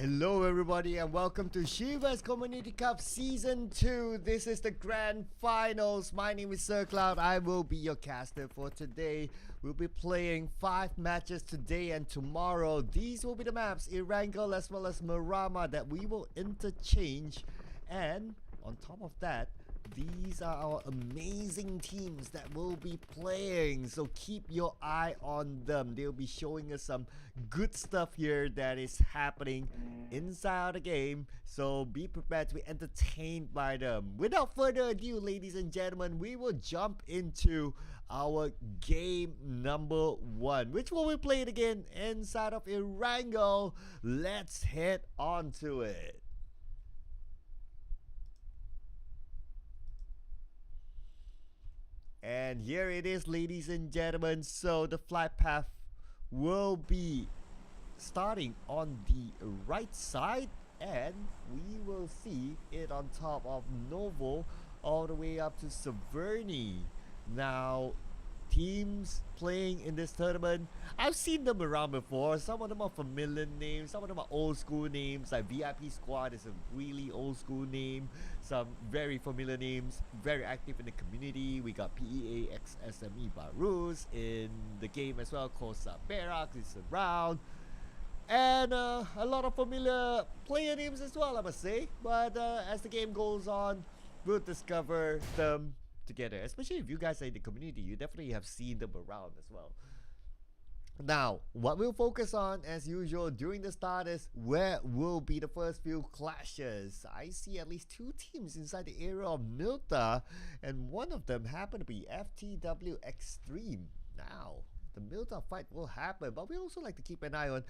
Hello everybody and welcome to Shibe's Community Cup Season 2. This is the grand finals. My name is Sir Cloud. I will be your caster for today. We'll be playing 5 matches today and tomorrow. These will be the maps, Erangel as well as Marama, that we will interchange. And on top of that, these are our amazing teams that will be playing, so keep your eye on them. They'll be showing us some good stuff here that is happening inside the game, so be prepared to be entertained by them. Without further ado, ladies and gentlemen, we will jump into our game number 1. Which one we played again? Inside of Erangel. Let's head on to it. And here it is, ladies and gentlemen. So the flight path will be starting on the right side, and we will see it on top of Novo all the way up to Severny. Now, teams playing in this tournament, I've seen them around before. Some of them are familiar names, some of them are old school names, like VIP Squad is a really old school name. Some very familiar names, very active in the community. We got PEAK SME BARUZ in the game as well. COSA PERAK is around, and a lot of familiar player names as well, I must say. But as the game goes on, we'll discover them together, especially if you guys are in the community. You definitely have seen them around as well. Now, what we'll focus on as usual during the start is where will be the first few clashes. I see at least 2 teams inside the area of Milta, and one of them happened to be FTW XTREME. Now, the Milta fight will happen, but we also like to keep an eye on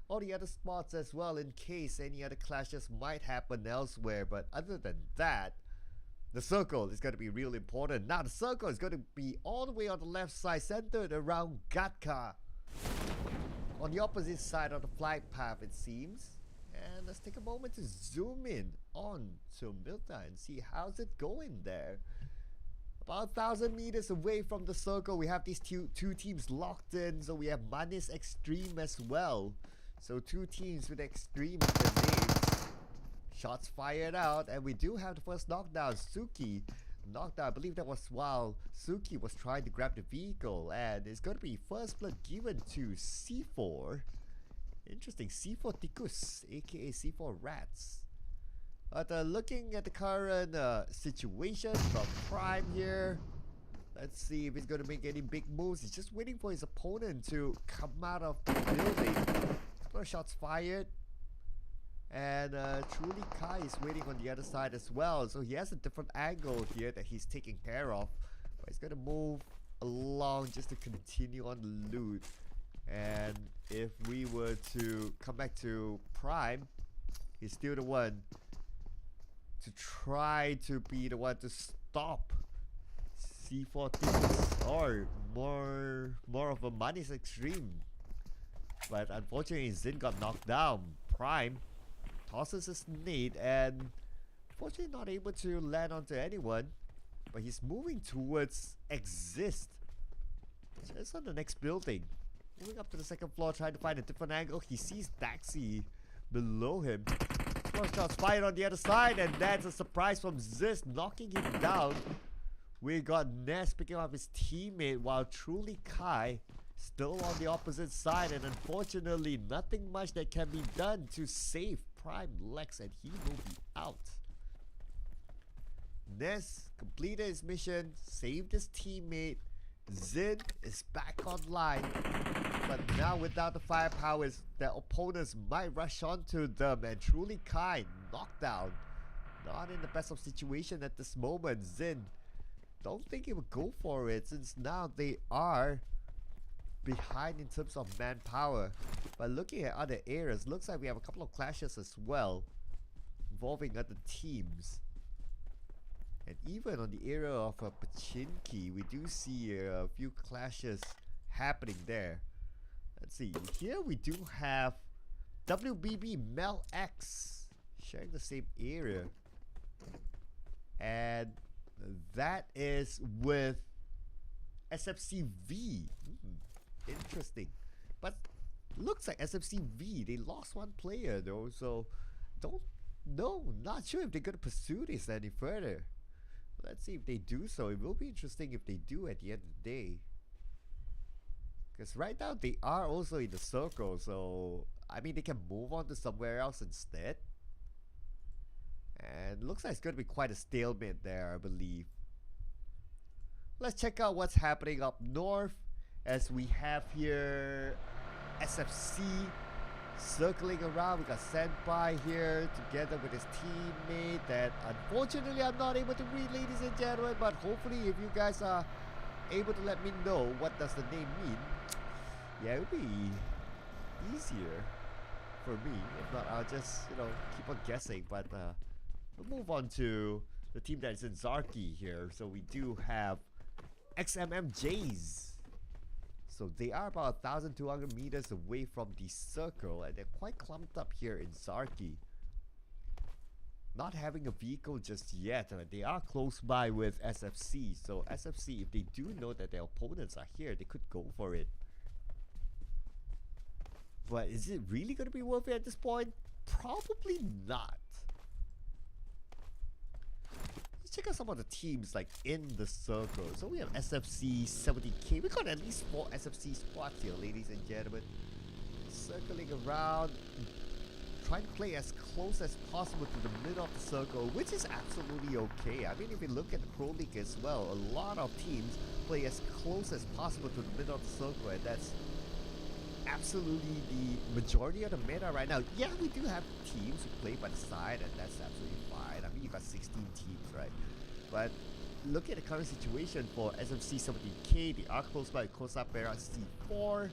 all the other spots as well in case any other clashes might happen elsewhere. But other than that, the circle is going to be real important. Now the circle is going to be all the way on the left side, centered around Gatka. On the opposite side of the flight path, it seems. And let's take a moment to zoom in on to Milta and see how's it going there. About 1,000 meters away from the circle, we have these two teams locked in. So we have Manis Extreme as well. So 2 teams with Extreme in the names. Shots fired out, and we do have the first knockdown. Suki knockdown. I believe that was while Suki was trying to grab the vehicle, and it's going to be first blood given to C4. Interesting, C4 TIKUS, aka C4 Rats. But looking at the current situation from Prime here, let's see if he's going to make any big moves. He's just waiting for his opponent to come out of the building. A couple of shots fired. And Truly Kai is waiting on the other side as well. So he has a different angle here that he's taking care of. But he's going to move along just to continue on the loot. And if we were to come back to Prime, he's still the one to try to be the one to stop C4 TIKUS, or more of a Manis Extreme. But unfortunately, Zin got knocked down. Prime tosses his nade and unfortunately not able to land onto anyone, but he's moving towards Exist, just on the next building. Moving up to the 2nd floor, trying to find a different angle. He sees Daxi below him. First shots fired on the other side, and that's a surprise from Ziz, knocking him down. We got Ness picking up his teammate, while Truly Kai still on the opposite side, and unfortunately nothing much that can be done to save Prime Lex, and he will be out. Ness completed his mission, saved his teammate. Zin is back online, but now without the firepower, their opponents might rush onto them, and Truly Kai knocked down. Not in the best of situation at this moment. Zin don't think he would go for it, since now they are behind in terms of manpower. But looking at other areas, looks like we have a couple of clashes as well involving other teams. And even on the area of Pachinki, we do see a few clashes happening there. Let's see, here we do have WBB MELX sharing the same area, and that is with SFC V. Interesting. But Looks like SFCV, they lost one player though, so don't know. Not sure if they're gonna pursue this any further. Let's see if they do so. It will be interesting if they do at the end of the day. Because right now they are also in the circle, so I mean they can move on to somewhere else instead. And looks like it's going to be quite a stalemate there, I believe. Let's check out what's happening up north. As we have here SFC circling around. We got Senpai here together with his teammate that unfortunately I'm not able to read, ladies and gentlemen. But hopefully if you guys are able to let me know what does the name mean, yeah, it would be easier for me. If not, I'll just, you know, keep on guessing. But we'll move on to the team that is in Zarki here. So we do have JAYZ. So they are about 1,200 meters away from the circle, and they're quite clumped up here in Zarki. Not having a vehicle just yet. They are close by with SFC. So SFC, if they do know that their opponents are here, they could go for it. But is it really going to be worth it at this point? Probably not. Let's check out some of the teams like in the circle. So we have SFC 70K. We got at least 4 SFC squads here, ladies and gentlemen. Circling around, trying to play as close as possible to the middle of the circle, which is absolutely okay. I mean, if you look at the Pro League as well, a lot of teams play as close as possible to the middle of the circle, and that's absolutely the majority of the meta right now. Yeah, we do have teams who play by the side, and that's absolutely fine. I mean, you got 16 teams, right? But look at the current situation for SFC 70K. They are close by COSA, PERAK, C4.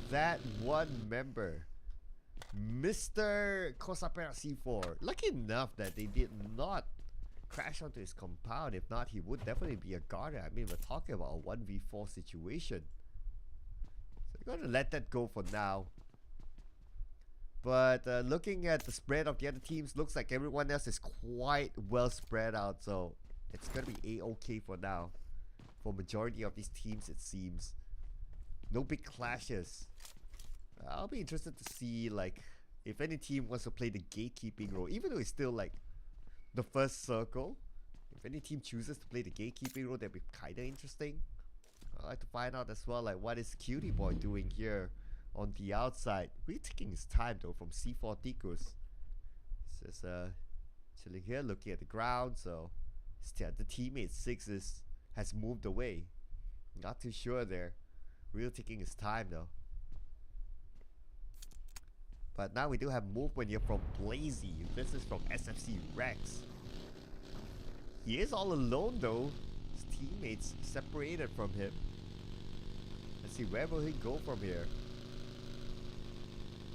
That one member, Mr. COSA, PERAK, C4. Lucky enough that they did not crash onto his compound. If not, he would definitely be a guarder. I mean, we're talking about a 1v4 situation. We're going to let that go for now. But looking at the spread of the other teams, looks like everyone else is quite well spread out. So it's going to be a-okay for now. For majority of these teams, it seems. No big clashes. I'll be interested to see like if any team wants to play the gatekeeping role. Even though it's still like the first circle. If any team chooses to play the gatekeeping role, that'd be kind of interesting. I'd like to find out as well, like, what is Cutie Boy doing here on the outside. Really taking his time though from C4 TIKUS. He's just chilling here, looking at the ground. So the teammate 6 has moved away. Not too sure there. Really taking his time though. But now we do have movement here from Blazy. This is from SFC Rex. He is all alone though. His teammates separated from him. Let's see, where will he go from here?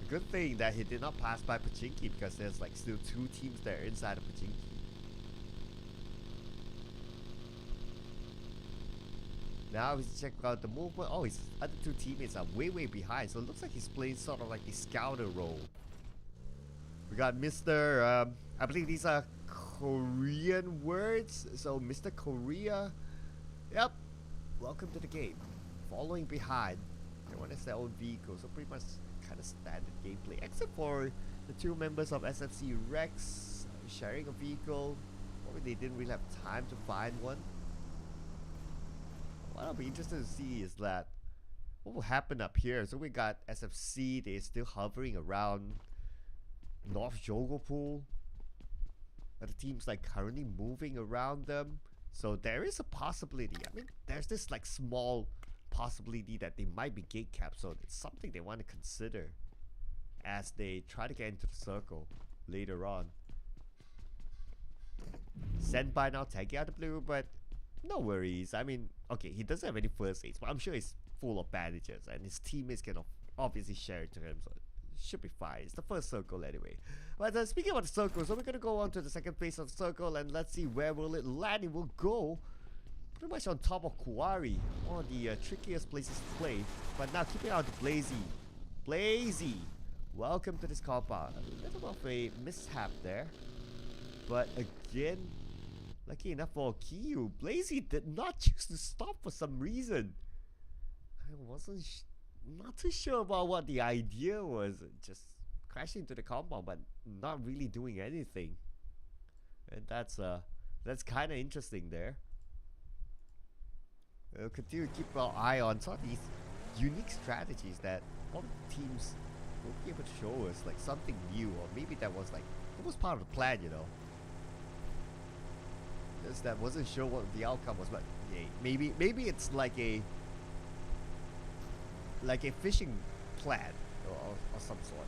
A good thing that he did not pass by Pachinki, because there's like still 2 teams there inside of Pachinki. Now he's check out the movement. Oh, his other 2 teammates are way behind, so it looks like he's playing sort of like the scouter role. We got Mr. I believe these are Korean words, so Mr. Korea. Yep, welcome to the game. Following behind. Everyone has their own vehicle, so pretty much kind of standard gameplay, except for the 2 members of SFC Rex sharing a vehicle. Probably they didn't really have time to find one. What I'll be interested to see is that what will happen up here. So we got SFC, they're still hovering around North Jogopul. But the team's like currently moving around them. So there is a possibility. I mean, there's this like small possibility that they might be gate capped. So it's something they want to consider as they try to get into the circle later on. Senpai now tagging out the blue, but no worries. I mean, okay, he doesn't have any first aids, but I'm sure he's full of bandages, and his teammates can obviously share it to him, so it should be fine. It's the first circle anyway. But speaking about the circle, so we're gonna go on to the second phase of the circle, and let's see where will it land. It will go pretty much on top of Kuwari, one of the trickiest places to play. But now keeping out the Blazy. Blazy, welcome to this compound. A little of a mishap there, but again, lucky enough for Kiyu, Blazy did not choose to stop for some reason. I wasn't Not too sure about what the idea was. Just crashing into the compound, but not really doing anything. And that's kind of interesting there. We'll continue to keep our eye on some of these unique strategies that all the teams will be able to show us, like something new, or maybe that was part of the plan, you know. Just that wasn't sure what the outcome was, but yeah, maybe it's like a fishing plan or some sort.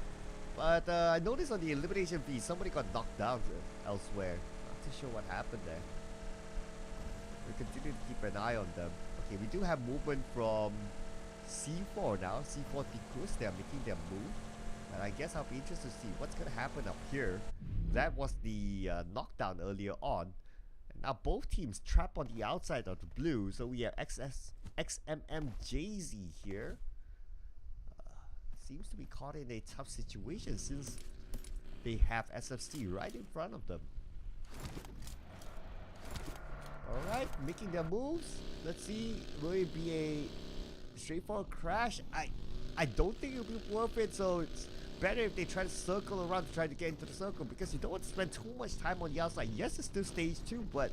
But I noticed on the elimination feed, somebody got knocked down elsewhere. Not too sure what happened there. We continue to keep an eye on them. Okay, we do have movement from C4 now. C4 TIKUS, they are making their move. And I guess I'll be interested to see what's going to happen up here. That was the knockdown earlier on. And now both teams trapped on the outside of the blue. So we have XMM JAYZ here. Seems to be caught in a tough situation since they have SFC right in front of them. Alright, making their moves. Let's see, will it be a straightforward crash? I don't think it'll be worth it, so it's better if they try to circle around to try to get into the circle, because you don't want to spend too much time on the outside. Yes, it's still stage 2, but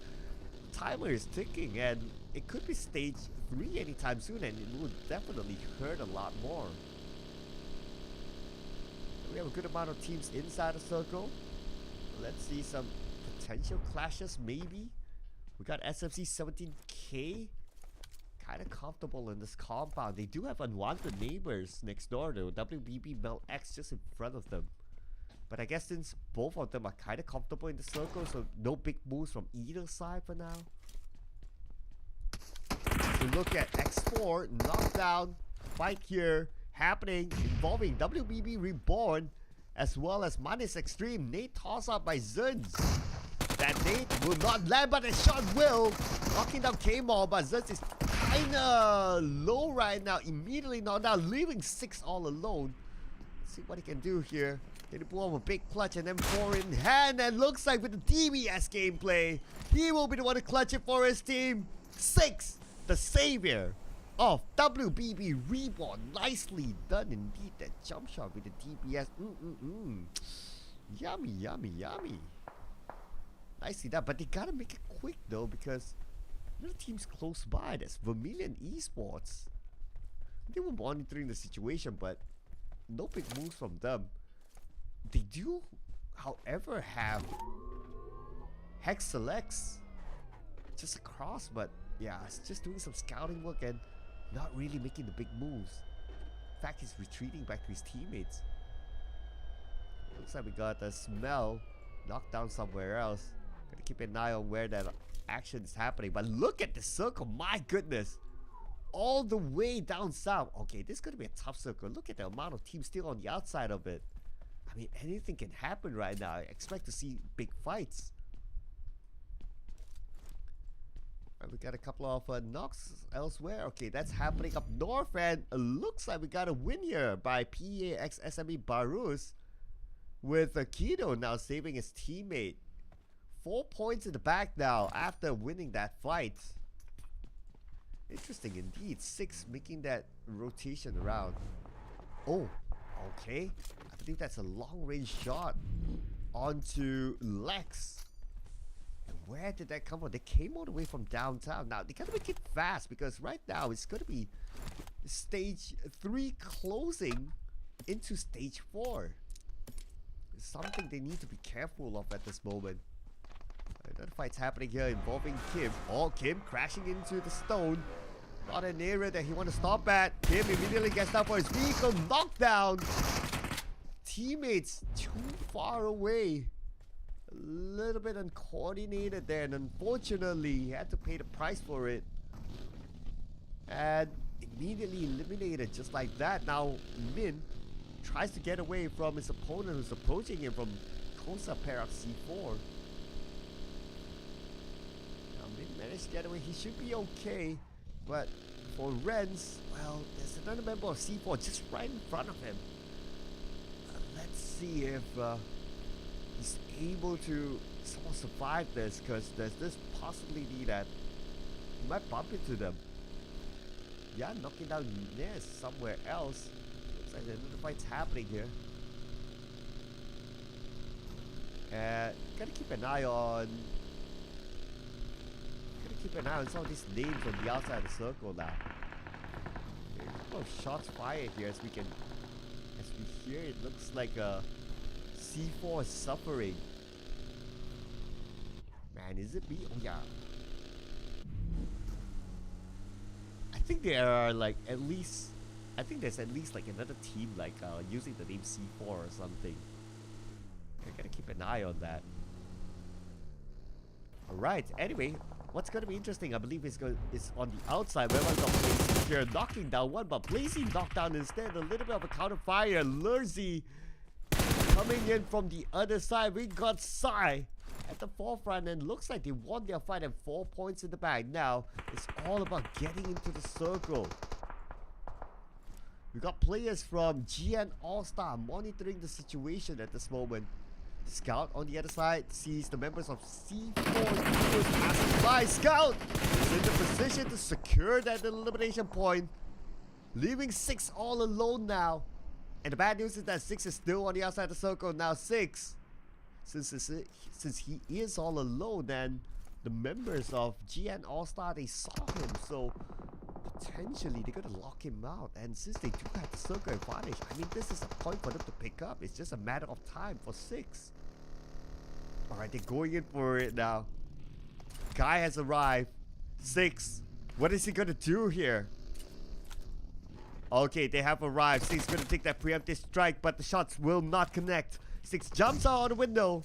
timer is ticking and it could be stage 3 anytime soon, and it will definitely hurt a lot more. We have a good amount of teams inside the circle. Let's see some potential clashes maybe. We got SFC 17K. Kind of comfortable in this compound. They do have unwanted neighbors next door though. WBB MELX just in front of them. But I guess since both of them are kind of comfortable in the circle, so no big moves from either side for now. So look at X4, knockdown, fight here happening involving WBB REBORN as well as minus XTREME. Nate tossed out by Zuns. That Nate will not land, but a shot will. Knocking down K-Mall, but Zuns is kinda low right now. Immediately knocked down, leaving 6 all alone. Let's see what he can do here. Can he pull off a big clutch and M4 in hand? And looks like with the DBS gameplay, he will be the one to clutch it for his team. 6, the savior of WBB REBORN. Nicely done indeed. That jump shot with the DBS. Yummy, yummy, yummy. Nicely done. But they gotta make it quick though, because another team's close by. That's VERMILLION ESPORTS. They were monitoring the situation, but no big moves from them. They do, however, have HASTALAVISTA just across, but yeah, it's just doing some scouting work and not really making the big moves. In fact, he's retreating back to his teammates. Looks like we got a smell knocked down somewhere else. Gotta keep an eye on where that action is happening. But look at the circle, my goodness. All the way down south. Okay, this is gonna be a tough circle. Look at the amount of teams still on the outside of it. I mean, anything can happen right now. I expect to see big fights. We got a couple of knocks elsewhere. Okay, that's happening up north, and it looks like we got a win here by PERAK SME BARUZ, with Keto now saving his teammate. 4 points in the back now after winning that fight. Interesting indeed. 6 making that rotation around. Oh, okay. I believe that's a long-range shot onto Lex. Where did that come from? They came all the way from downtown. Now, they gotta make it fast, because right now it's gonna be stage 3 closing into stage 4. It's something they need to be careful of at this moment. Another fight's happening here involving Kim. Oh, Kim crashing into the stone. Not an area that he want to stop at. Kim immediately gets down for his vehicle. Knockdown. Teammates too far away. A little bit uncoordinated there, and unfortunately he had to pay the price for it, and immediately eliminated just like that. Now Min tries to get away from his opponent who's approaching him from COSA PERAK C4. Now Min managed to get away. He should be okay, but for Renz, well, there's another member of C4 just right in front of him. Let's see if he's able to somehow survive this, because there's this possibility that he might bump into them. Yeah, knocking down Ness somewhere else. Looks like another fight's happening here. And gotta keep an eye on some of these names on the outside of the circle now. Okay, a couple of shots fired here as we hear it looks like C4 is suffering. Man, is it me? Oh yeah. I think there are like there's at least like another team like using the name C4 or something. I gotta keep an eye on that. Alright, anyway, what's gonna be interesting, I believe is on the outside. Where was Blazy here knocking down one, but Blazy knocked down instead. A little bit of a counter fire. Lurzi coming in from the other side. We got Sai at the forefront, and looks like they won their fight and 4 points in the bag. Now it's all about getting into the circle. We got players from GN ALLSTAR monitoring the situation at this moment. Scout on the other side sees the members of C4 passing by. Scout is in the position to secure that elimination point, leaving 6 all alone now. And the bad news is that 6 is still on the outside of the circle. Now 6, since he is all alone, then the members of GN ALLSTAR, they saw him, so potentially they're gonna lock him out. And since they do have the circle advantage, I mean, this is a point for them to pick up. It's just a matter of time for 6. Alright, they're going in for it now. Guy has arrived. 6, what is he gonna do here? Okay, they have arrived. 6 gonna take that preemptive strike, but the shots will not connect. 6 jumps out of the window,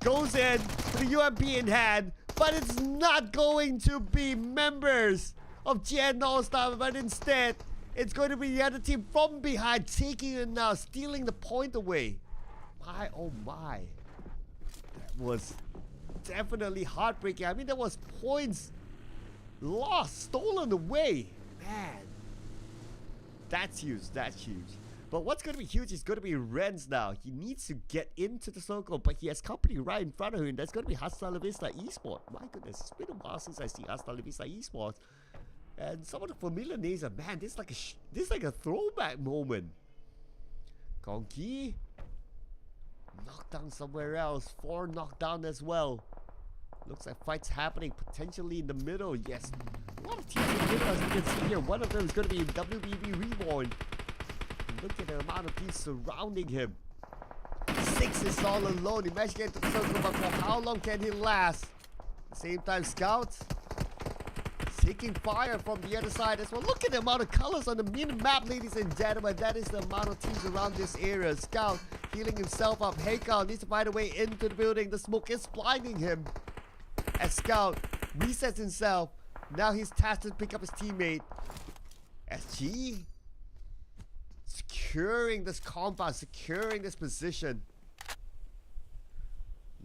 goes in with the UMP in hand, but it's not going to be members of GN ALLSTAR, but instead it's going to be the other team from behind, taking it now, stealing the point away. My oh my, that was definitely heartbreaking. I mean, there was points lost, stolen away. Man, that's huge, that's huge. But what's going to be huge is going to be Renz now. He needs to get into the circle, but he has company right in front of him. That's going to be HASTALAVISTA ESPORT. My goodness, it's been a while since I see HASTALAVISTA ESPORT. And some of the familiar names are, man, this is like a throwback moment. Konki knocked down somewhere else. 4 knocked down as well. Looks like fights happening potentially in the middle. Yes, a lot of teams in the middle, as you can see here. One of them is going to be WBB REBORN. Look at the amount of teams surrounding him. 6 is all alone. Imagine getting to the circle, but for how long can he last? At the same time, Scouts taking fire from the other side as well. Look at the amount of colors on the mini-map, ladies and gentlemen. That is the amount of teams around this area. Scout healing himself up. Heikal needs to find a way into the building. The smoke is blinding him. As Scout resets himself, now he's tasked to pick up his teammate. SG securing this compound, securing this position.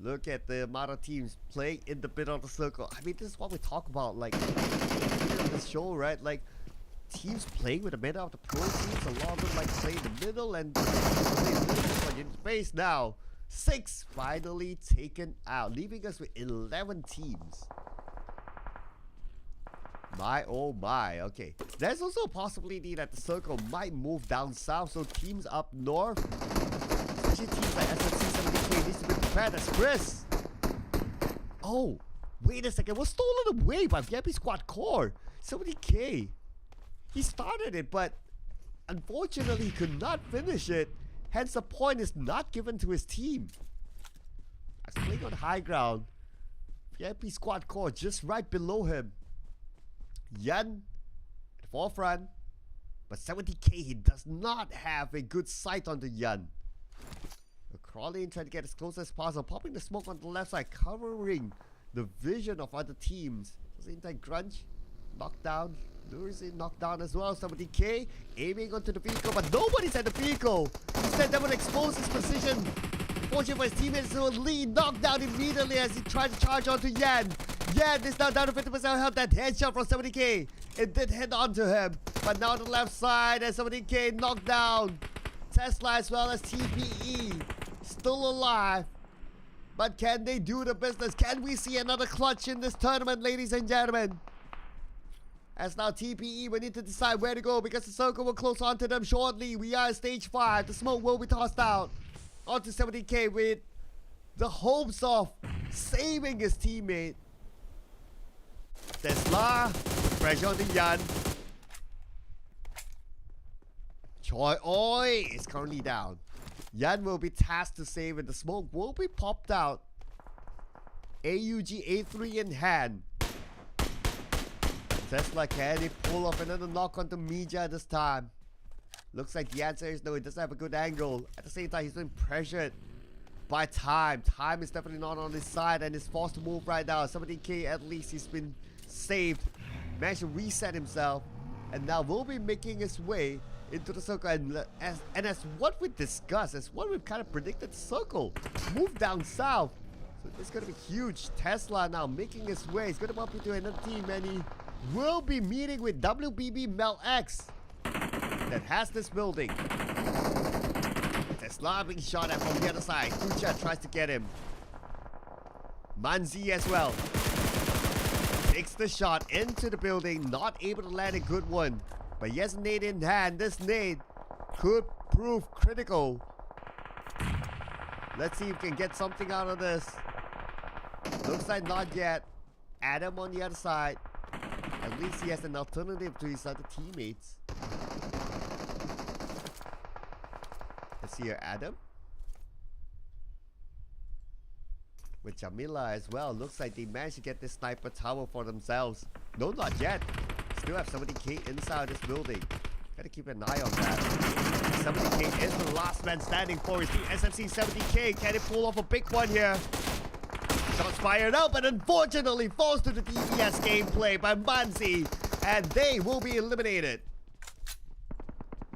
Look at the amount of teams playing in the middle of the circle. I mean, this is what we talk about, like, in this show, right? Like, teams playing with the middle of the pro teams. A lot of them like to play in the middle and play in space. Now 6 finally taken out, leaving us with 11 teams. My oh my. Okay, there's also a possibility that the circle might move down south, so teams up north, especially teams like SFC Shibe, needs to be prepared. As Chris, oh wait a second, was stolen away by VIP Squad Core. 70k. He started it, but unfortunately he could not finish it, hence the point is not given to his team. As playing on high ground, VIP Squad Core just right below him. Yan at the forefront, but 70k, he does not have a good sight on the Yan. Crawling, trying to get as close as possible, popping the smoke on the left side, covering the vision of other teams. Same time, Grunge knocked down, Lewis knocked down as well. 70k aiming onto the vehicle, but nobody's at the vehicle. Instead, that would expose his position. Fortunate for his teammates, so Lee knocked down immediately as he tried to charge onto Yan. Yan is now down to 50% health. That headshot from 70k, it did head onto him, but now on the left side, and 70k knocked down. Tesla as well as TPE still alive, but can they do the business? Can we see another clutch in this tournament, ladies and gentlemen? As now TPE will need to decide where to go because the circle will close onto them shortly. We are in stage 5. The smoke will be tossed out onto 70k with the hopes of saving his teammate. Tesla, pressure on the Yan. Choi Oi is currently down. Yan will be tasked to save and the smoke will be popped out. AUG A3 in hand. Tesla, can he pull off another knock onto Mija this time? Looks like the answer is no, he doesn't have a good angle. At the same time, he's been pressured by time. Time is definitely not on his side and is forced to move right now. 70k at least, he's been saved. Managed to reset himself. And now will be making his way into the circle. And as what we discussed, as what we've kind of predicted, the circle move down south. So it's going to be huge. Tesla now making his way. He's going to bump into another team and he will be meeting with WBB MELX that has this building. Tesla being shot at from the other side. Kucha tries to get him. Manzi as well. Takes the shot into the building. Not able to land a good one. But he has a nade in hand. This nade could prove critical. Let's see if we can get something out of this. Looks like not yet. Adam on the other side. At least he has an alternative to his other teammates. Let's see here, Adam. With Jamila as well. Looks like they managed to get this sniper tower for themselves. No, not yet. Still have 70k inside this building. Gotta keep an eye on that. 70k is the last man standing for his team. SFC 70k. Can he pull off a big one here? Shots fired out, but unfortunately falls to the DPS gameplay by Manzi, and they will be eliminated.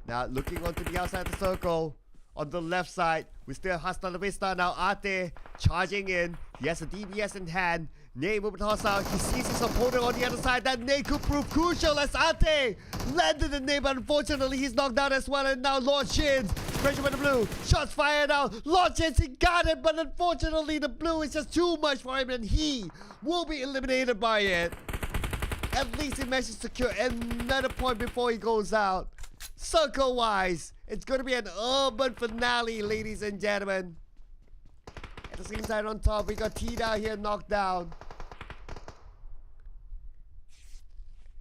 Now looking onto the outside of the circle, on the left side, we still have HASTALAVISTA. Now Ate charging in. He has a DPS in hand. Nate will be tossed out. He sees his opponent on the other side. That Nate could prove crucial as Ate landed the Nate, but unfortunately he's knocked down as well. And now Lord Shins, pressure with the blue. Shots fired out. Lord Shins, he got it, but unfortunately the blue is just too much for him and he will be eliminated by it. At least he managed to secure another point before he goes out. Circle-wise, it's going to be an urban finale, ladies and gentlemen. At the same time on top, we got Tida here knocked down.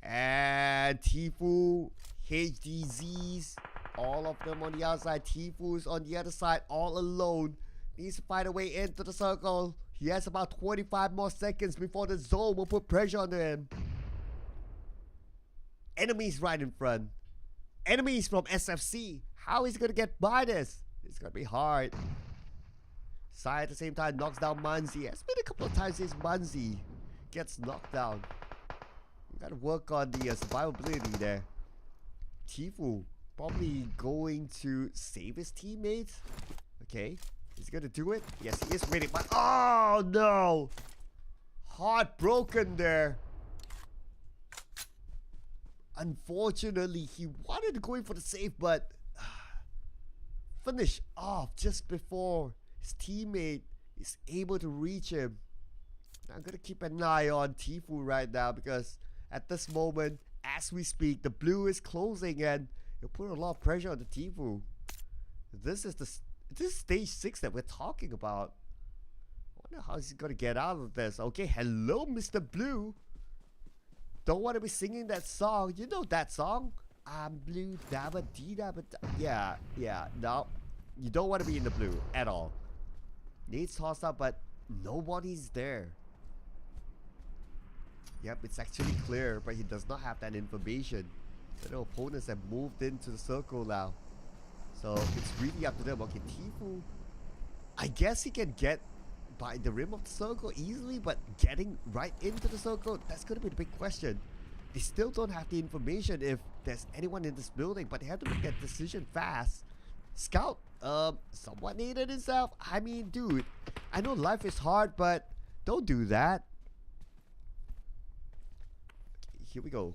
And Tifu, HDZs, all of them on the outside. Tifu's on the other side, all alone. Needs to find a way into the circle. He has about 25 more seconds before the zone will put pressure on him. Enemies right in front. Enemies from SFC. How is he going to get by this? It's going to be hard. Sai at the same time knocks down Manzi. It's been a couple of times since Manzi gets knocked down. You got to work on the survivability there. Tifu probably going to save his teammates. Okay. He's going to do it. Yes, he is waiting. But oh no. Heartbroken there. Unfortunately, he wanted to go in for the save, but finish off just before his teammate is able to reach him. Now, I'm going to keep an eye on Tifu right now because at this moment, as we speak, the blue is closing and it'll put a lot of pressure on the Tifu. This is stage 6 that we're talking about. I wonder how he's going to get out of this. Okay, hello, Mr. Blue. Don't want to be singing that song. You know that song? I'm blue, dabba dee dabba da. Yeah, no. You don't want to be in the blue at all. Needs tossed up, but nobody's there. Yep, it's actually clear, but he does not have that information. The opponents have moved into the circle now. So it's really up to them. Okay, Tifu, I guess he can get by the rim of the circle easily, but getting right into the circle, that's going to be the big question. They still don't have the information if there's anyone in this building, but they have to make that decision fast. Scout, somewhat needed himself. I mean, dude, I know life is hard, but don't do that. Okay, here we go.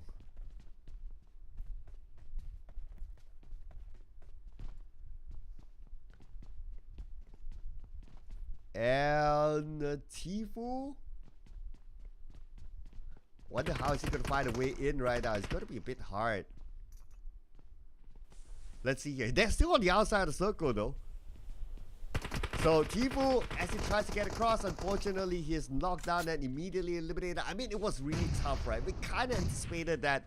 And Tifu Wonder how is he gonna find a way in right now. It's gonna be a bit hard. Let's see here. They're still on the outside of the circle though. So Tifu, as he tries to get across, unfortunately he is knocked down and immediately eliminated. I mean, it was really tough, right? We kind of anticipated that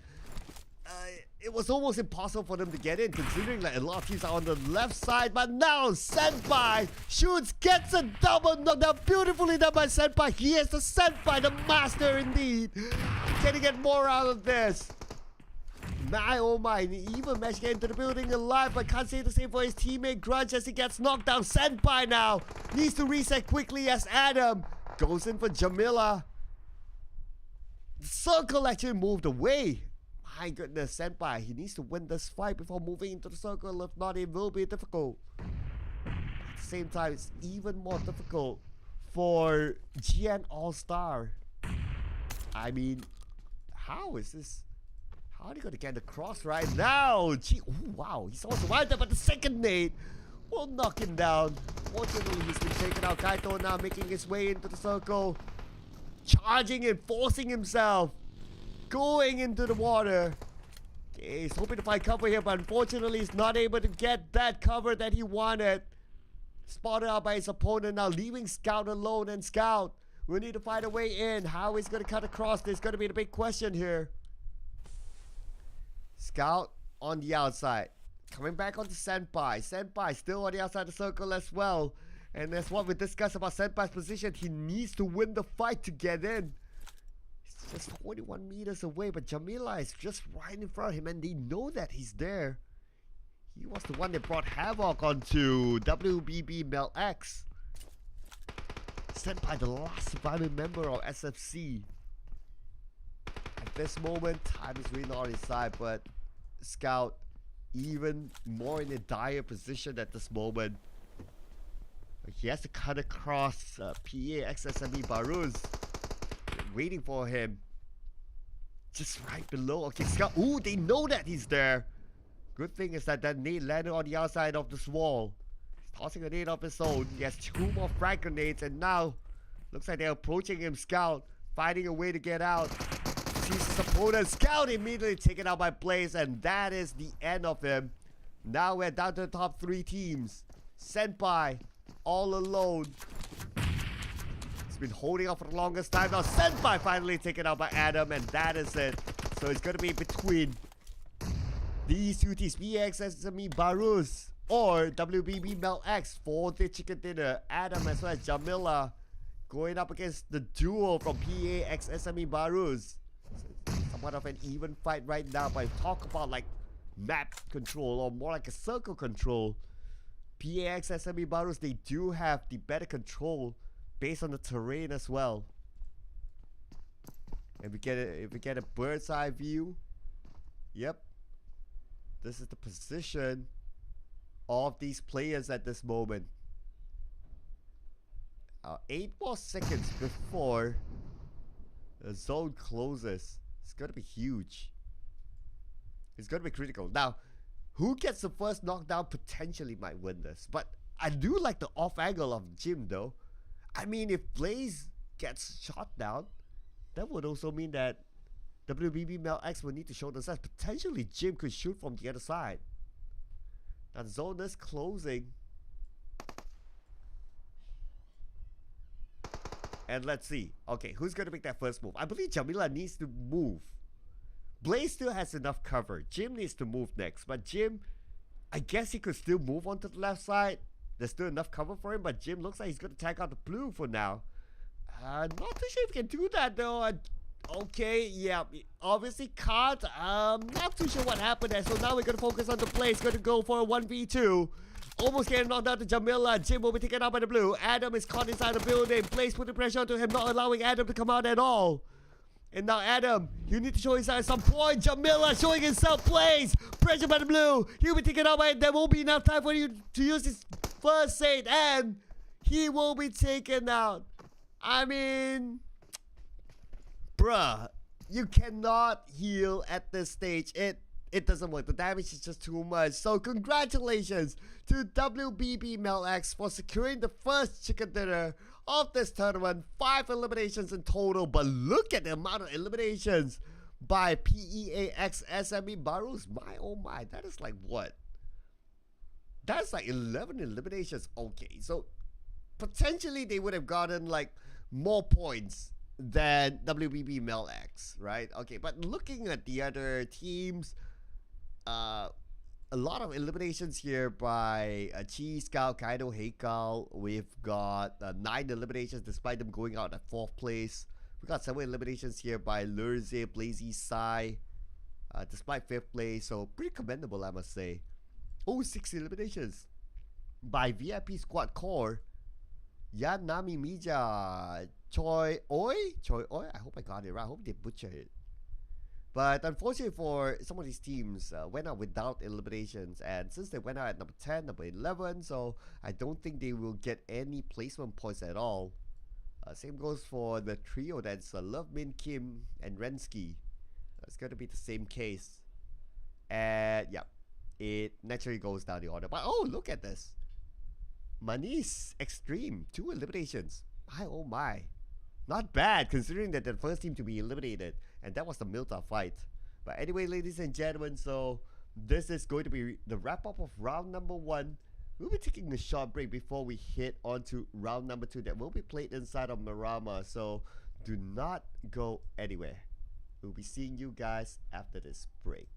it was almost impossible for them to get in, considering like a lot of teams are on the left side. But now Senpai shoots, gets a double knockdown. Beautifully done by Senpai. He is the Senpai, the master indeed. Can he get more out of this? My oh my, he even managed to get into the building alive, but can't say the same for his teammate Grudge as he gets knocked down. Senpai now needs to reset quickly as Adam goes in for Jamila. The circle actually moved away. My goodness, Senpai, he needs to win this fight before moving into the circle. If not, it will be difficult. At the same time, it's even more difficult for GN ALLSTAR. I mean, how is this? How are they going to get across right now? Gee, ooh, wow, he's also survived that, but the second nade will knock him down. Fortunately, he's been taken out. Kaito now making his way into the circle. Charging and forcing himself. Going into the water. Okay, he's hoping to find cover here, but unfortunately, he's not able to get that cover that he wanted. Spotted out by his opponent now, leaving Scout alone. And Scout will need to find a way in. How he's going to cut across this is going to be the big question here. Scout on the outside. Coming back onto Senpai. Senpai still on the outside of the circle as well. And that's what we discussed about Senpai's position. He needs to win the fight to get in. He's just 21 meters away, but Jamila is just right in front of him, and they know that he's there. He was the one that brought Havoc onto WBB MELX. Senpai, the last surviving member of SFC. At this moment, time is really not on his side, but Scout even more in a dire position at this moment. He has to cut across PAXSME BARUZ, waiting for him. Just right below. Okay, Scout. Ooh, they know that he's there. Good thing is that nade landed on the outside of this wall. He's tossing a nade of his own. He has 2 more frag grenades, and now looks like they're approaching him. Scout finding a way to get out. Sees his opponent. Scout immediately taken out by Blaze, and that is the end of him. Now we're down to the top 3 teams. Senpai all alone. He's been holding up for the longest time. Now Senpai finally taken out by Adam, and that is it. So it's going to be between these 2 teams, PAXSME BARUZ or WBB MELX for the chicken dinner. Adam as well as Jamila going up against the duo from PAXSME BARUZ. Somewhat of an even fight right now, but talk about like map control or more like a circle control. PAXSME BARUZ, they do have the better control based on the terrain as well. And if we get a bird's eye view, yep, this is the position of these players at this moment. 8 more seconds before the zone closes. It's gonna be huge. It's gonna be critical. Now, who gets the first knockdown potentially might win this. But I do like the off angle of Jim though. I mean, if Blaze gets shot down, that would also mean that WBB MELX will need to show themselves. Potentially Jim could shoot from the other side. Now the zone is closing. And let's see. Okay, who's going to make that first move? I believe Jamila needs to move. Blaze still has enough cover. Jim needs to move next. But Jim, I guess he could still move onto the left side. There's still enough cover for him. But Jim looks like he's going to tag out the blue for now. Not too sure if he can do that though. Okay, yeah, obviously can't. Not too sure what happened there. So now we're going to focus on the play. He's going to go for a 1v2. Almost getting knocked out to Jamila. Jim will be taken out by the blue. Adam is caught inside the building. Blaze putting pressure onto him, not allowing Adam to come out at all. And now Adam, you need to show his side at some point. Jamila showing himself. Blaze, pressure by the blue. He'll be taken out by it. There won't be enough time for you to use his first aid. And he will be taken out. I mean, bruh, you cannot heal at this stage. It it doesn't work. The damage is just too much. So congratulations to WBB MELX for securing the first chicken dinner of this tournament. 5 eliminations in total, but look at the amount of eliminations by PEAX SME BARUZ. My oh my, that is like what? That's like 11 eliminations. Okay, so potentially they would have gotten like more points than WBB MELX, right? Okay, but looking at the other teams, a lot of eliminations here by Chi, Scout, Kaido, Heikal. We've got 9 eliminations despite them going out at 4th place. We got 7 eliminations here by Lurze, Blazy, Sai, despite 5th place. So pretty commendable, I must say. Oh, 6 eliminations by VIP Squad Core, Yan Nami Mija, Choi Oi. I hope I got it right. I hope they butchered it. But unfortunately for some of these teams, went out without eliminations. And since they went out at number 10, number 11, so I don't think they will get any placement points at all. Same goes for the trio. That's Love Min, Kim, and Rensky. It's going to be the same case. And yeah, it naturally goes down the order. But oh, look at this. Manis Extreme, 2 eliminations. My oh my. Not bad considering that the first team to be eliminated. And that was the Milta fight. But anyway, ladies and gentlemen, so this is going to be the wrap up of round number 1. We'll be taking a short break before we hit on to round number 2 that will be played inside of Marama. So do not go anywhere. We'll be seeing you guys after this break.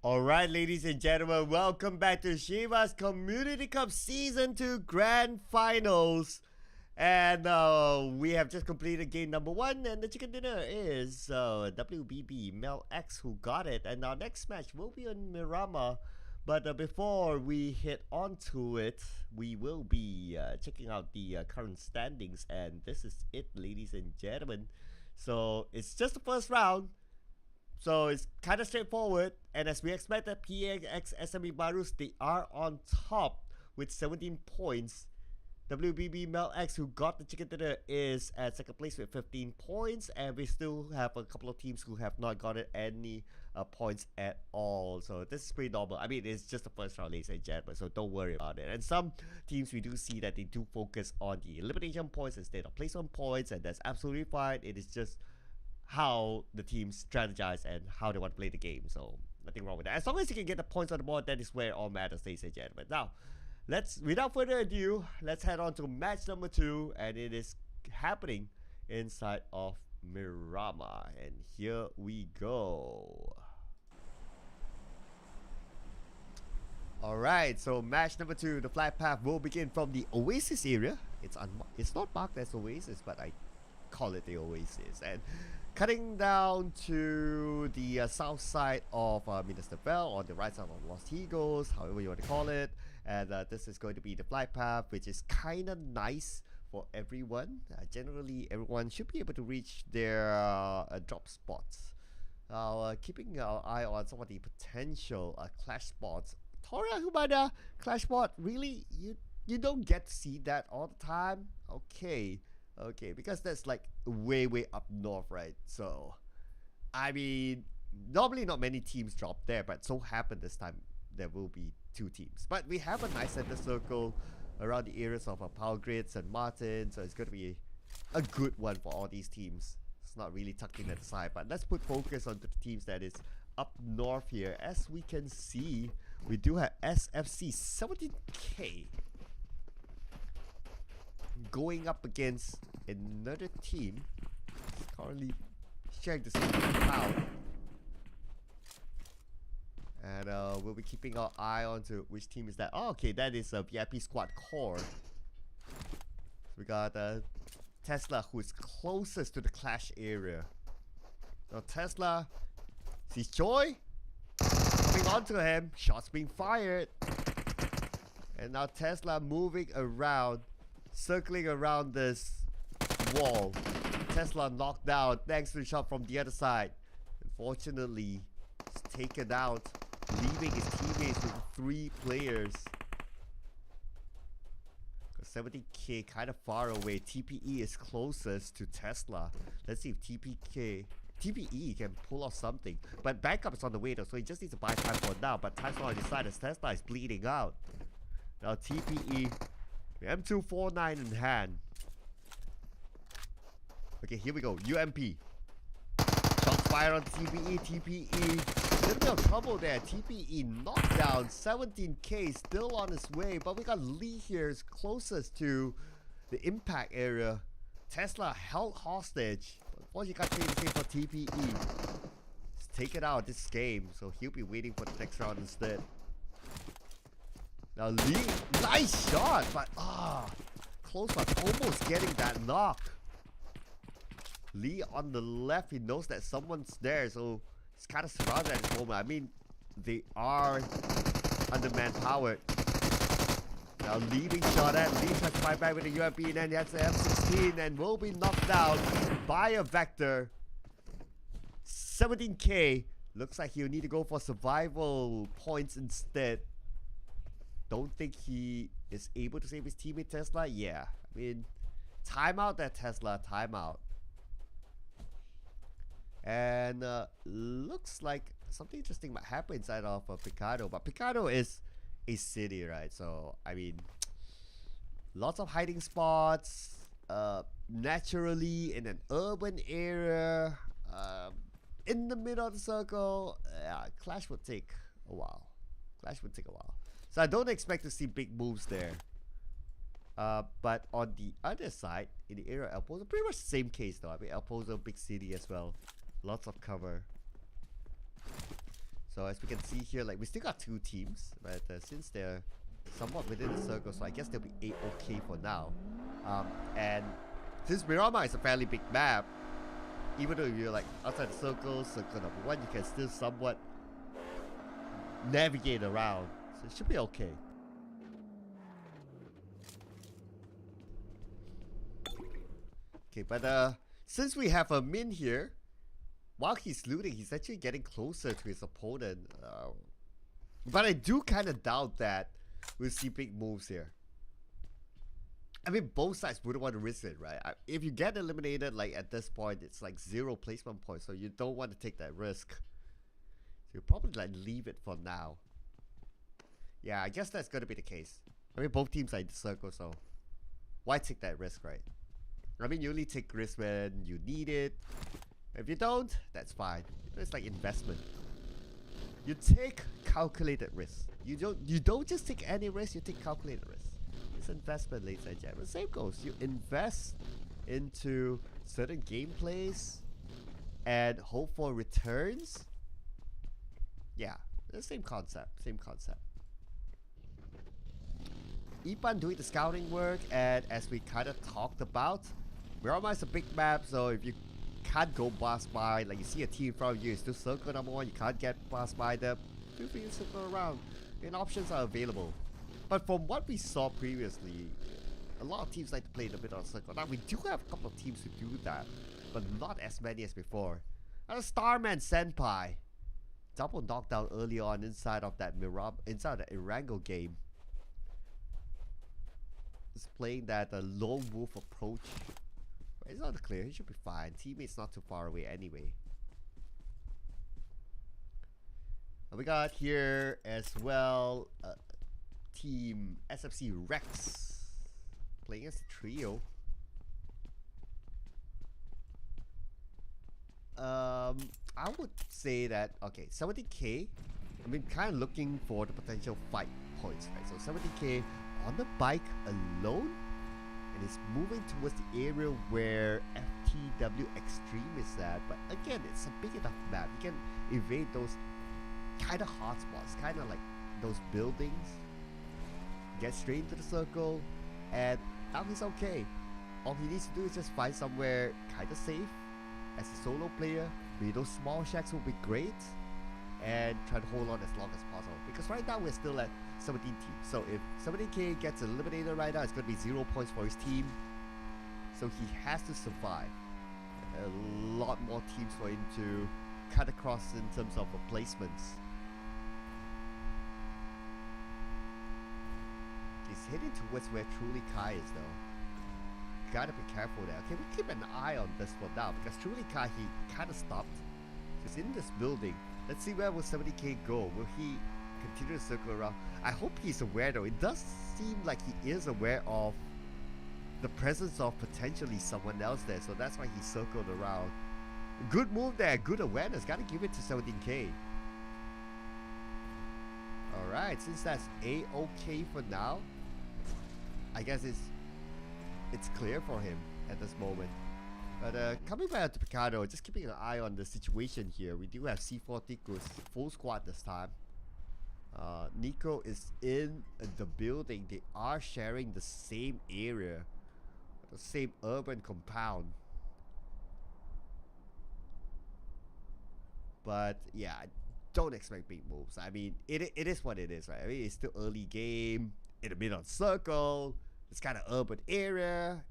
Alright, ladies and gentlemen, welcome back to Shiba's Community Cup Season 2 Grand Finals. And we have just completed game number 1, and the chicken dinner is WBB MELX who got it. And our next match will be on Miramar. But before we hit onto it, we will be checking out the current standings. And this is it, ladies and gentlemen. So it's just the first round. So it's kind of straightforward, and as we expected, PERAK, SME, BARUZ, they are on top with 17 points. WBB MELX, who got the chicken dinner, is at second place with 15 points, and we still have a couple of teams who have not gotten any points at all. So this is pretty normal. I mean, it's just the first round, ladies and gentlemen, so don't worry about it. And some teams, we do see that they do focus on the elimination points instead of placement points, and that's absolutely fine. It is just how the teams strategize and how they want to play the game. So nothing wrong with that. As long as you can get the points on the board, that is where it all matters, ladies and gentlemen. Now, without further ado, let's head on to match number 2, and it is happening inside of Miramar. And here we go. Alright, so match number 2, the flight path will begin from the Oasis area. It's not marked as Oasis, but I call it the Oasis. And cutting down to the south side of Ministerville, on the right side of Los Eagles, however you want to call it. And this is going to be the flight path, which is kind of nice for everyone. Generally, everyone should be able to reach their drop spots. Now, keeping our eye on some of the potential clash spots. Toria Humada, clash spot, really? You don't get to see that all the time? Okay. Okay, because that's like way up north, right? So, I mean, normally not many teams drop there, but so happened this time there will be 2 teams. But we have a nice center circle around the areas of Power Grid, St. Martin, so it's going to be a good one for all these teams. It's not really tucked in at the side, but let's put focus onto the teams that is up north here. As we can see, we do have SFC 17K going up against another team currently sharing the same account, and we'll be keeping our eye on to which team is that. Oh, okay, that is a VIP Squad Core. So we got Tesla, who is closest to the clash area. Now Tesla sees Joy coming onto him, shots being fired, and now Tesla moving around, circling around this wall. Tesla knocked down thanks to the shot from the other side. Unfortunately, he's taken out, leaving his teammates with 3 players. 70K kind of far away. TPE is closest to Tesla. Let's see if TPE can pull off something. But backup is on the way though, so he just needs to buy time for now. But time's not on his side as Tesla is bleeding out. Now TPE, M249 in hand. Okay, here we go. UMP. Shots fired on TPE. TPE. Little bit of trouble there. TPE knocked down. 17K still on his way. But we got Lee here is closest to the impact area. Tesla held hostage. Unfortunately, got taken for TPE. He's taken out this game. So he'll be waiting for the next round instead. Now Lee, nice shot. But close one. Almost getting that knock. Lee on the left, he knows that someone's there, so he's kind of surrounded at this moment. I mean, they are under manpowered. Now Lee being shot at. Lee tries to fight back with the UMP, and then he has the F16 and will be knocked down by a Vector. 17K. Looks like he'll need to go for survival points instead. Don't think he is able to save his teammate Tesla. Yeah, I mean, timeout that Tesla, timeout. And looks like something interesting might happen inside of Picado. But Picado is a city, right? So, I mean, lots of hiding spots. Naturally in an urban area. In the middle of the circle. Yeah, Clash would take a while. So I don't expect to see big moves there. But on the other side, in the area of El Pozo, pretty much the same case though. I mean, El Pozo, big city as well. Lots of cover. So So as we can see here, like we still got 2 teams, but since they're somewhat within the circle, so I guess they'll be A-okay for now. And since Miramar is a fairly big map, even though you're like outside the circle, circle number 1, you can still somewhat navigate around. So it should be okay. Okay, but since we have a Min here, while he's looting, he's actually getting closer to his opponent. But I do kind of doubt that we'll see big moves here. I mean, both sides wouldn't want to risk it, right? If you get eliminated, like at this point, it's like 0 placement points, so you don't want to take that risk. So you probably like leave it for now. Yeah, I guess that's going to be the case. I mean, both teams are in the circle, so why take that risk, right? I mean, you only take risk when you need it. If you don't, that's fine. It's like investment. You take calculated risk. You don't just take any risk, you take calculated risk. It's investment, ladies and gentlemen. Same goes. You invest into certain gameplays and hope for returns. Yeah, the same concept. Same concept. Ipan doing the scouting work, and as we kind of talked about, Miramar is a big map, so if you can't go past by, like you see a team in front of you, it's still circle number 1, you can't get past by them, feel free to circle around, and options are available. But from what we saw previously, a lot of teams like to play in the middle of the circle. Now we do have a couple of teams who do that, but not as many as before. And Starman Senpai, double knockdown early on inside of that inside the Irango game. He's playing that lone wolf approach. It's not clear, he should be fine. Teammate's not too far away anyway. And we got here as well team SFC Rex playing as a trio. I would say that, okay, 70k, I mean, kind of looking for the potential fight points, right? So 70k on the bike alone, and it's moving towards the area where FTW XTREME is at. But again, it's a big enough map. You can evade those kind of hotspots, kind of like those buildings. Get straight into the circle, and now he's okay. All he needs to do is just find somewhere kind of safe as a solo player. Maybe those small shacks will be great, and try to hold on as long as possible. Because right now we're still at 17 teams. So if 17k gets eliminated right now, it's going to be 0 points for his team. So he has to survive. A lot more teams for him to cut across in terms of placements. He's heading towards where Truly Kai is though. Gotta be careful there. Okay, we keep an eye on this one now, because Truly Kai, he kind of stopped. He's in this building. Let's see where will 70k go. Will he continue to circle around? I hope he's aware though. It does seem like he is aware of the presence of potentially someone else there, so that's why he circled around. Good move there, good awareness. Gotta give it to 17k. Alright, since that's A-okay for now, I guess it's clear for him at this moment. But coming back to Picardo, just keeping an eye on the situation here. We do have C4 TIKUS full squad this time. Nico is in the building. They are sharing the same area, the same urban compound. But yeah, don't expect big moves. I mean, it is what it is, right? I mean, it's still early game, in the middle of the circle. It's kind of urban area.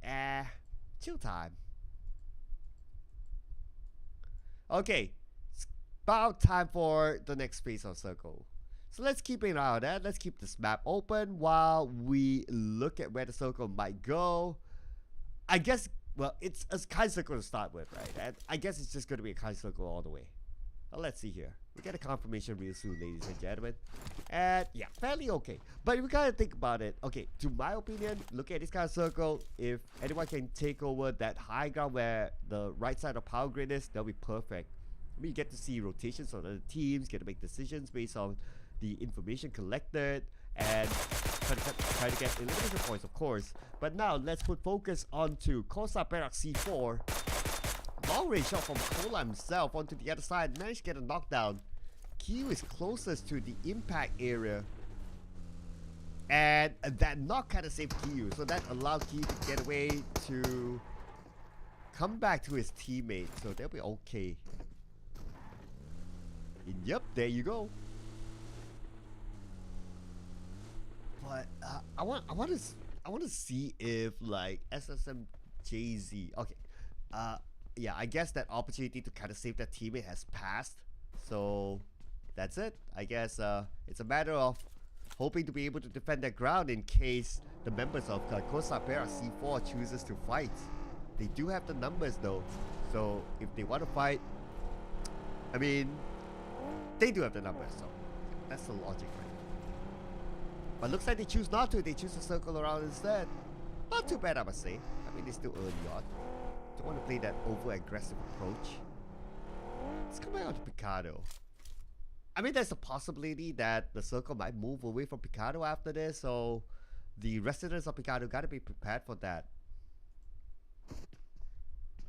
Chill time. Okay, it's about time for the next phase of circle. So let's keep an eye on that. Let's keep this map open while we look at where the circle might go. I guess, well, it's a kind circle to start with, right? And I guess it's just going to be a kind circle all the way. Well, let's see here. We get a confirmation real soon, ladies and gentlemen. And yeah, fairly okay. But we gotta think about it. Okay, to my opinion, look at this kind of circle. If anyone can take over that high ground where the right side of power grid is, that'll be perfect. I mean, you get to see rotations on other teams, get to make decisions based on the information collected, and try to get elimination points, of course. But now let's put focus onto COSA PERAK C4. Long range shot from Cola himself onto the other side. Managed to get a knockdown. Q is closest to the impact area. And that knock kind of saved Q. So that allowed Q to get away to come back to his teammate. So they'll be okay. And yep, there you go. But I want to see if like SSM JAYZ. Okay. Yeah, I guess that opportunity to kind of save that teammate has passed. So that's it. I guess it's a matter of hoping to be able to defend their ground in case the members of COSA PERAK C4 chooses to fight. They do have the numbers though. So if they want to fight, I mean, they do have the numbers. So that's the logic, right? But looks like they choose not to. They choose to circle around instead. Not too bad, I must say. I mean, it's still early on. Don't want to play that over-aggressive approach. Let's come back on to Picado. I mean, there's a possibility that the circle might move away from Picado after this, so the residents of Picado gotta be prepared for that.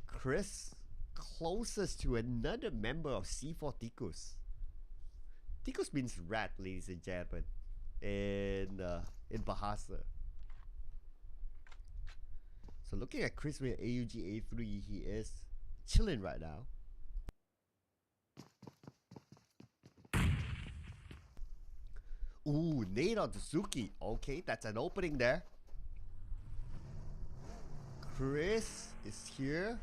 Chris, closest to another member of C4 TIKUS. TIKUS means rat, ladies and gentlemen, in Bahasa. So looking at Chris with AUG A3, he is chilling right now. Ooh, nade on Suzuki. Okay, that's an opening there. Chris is here.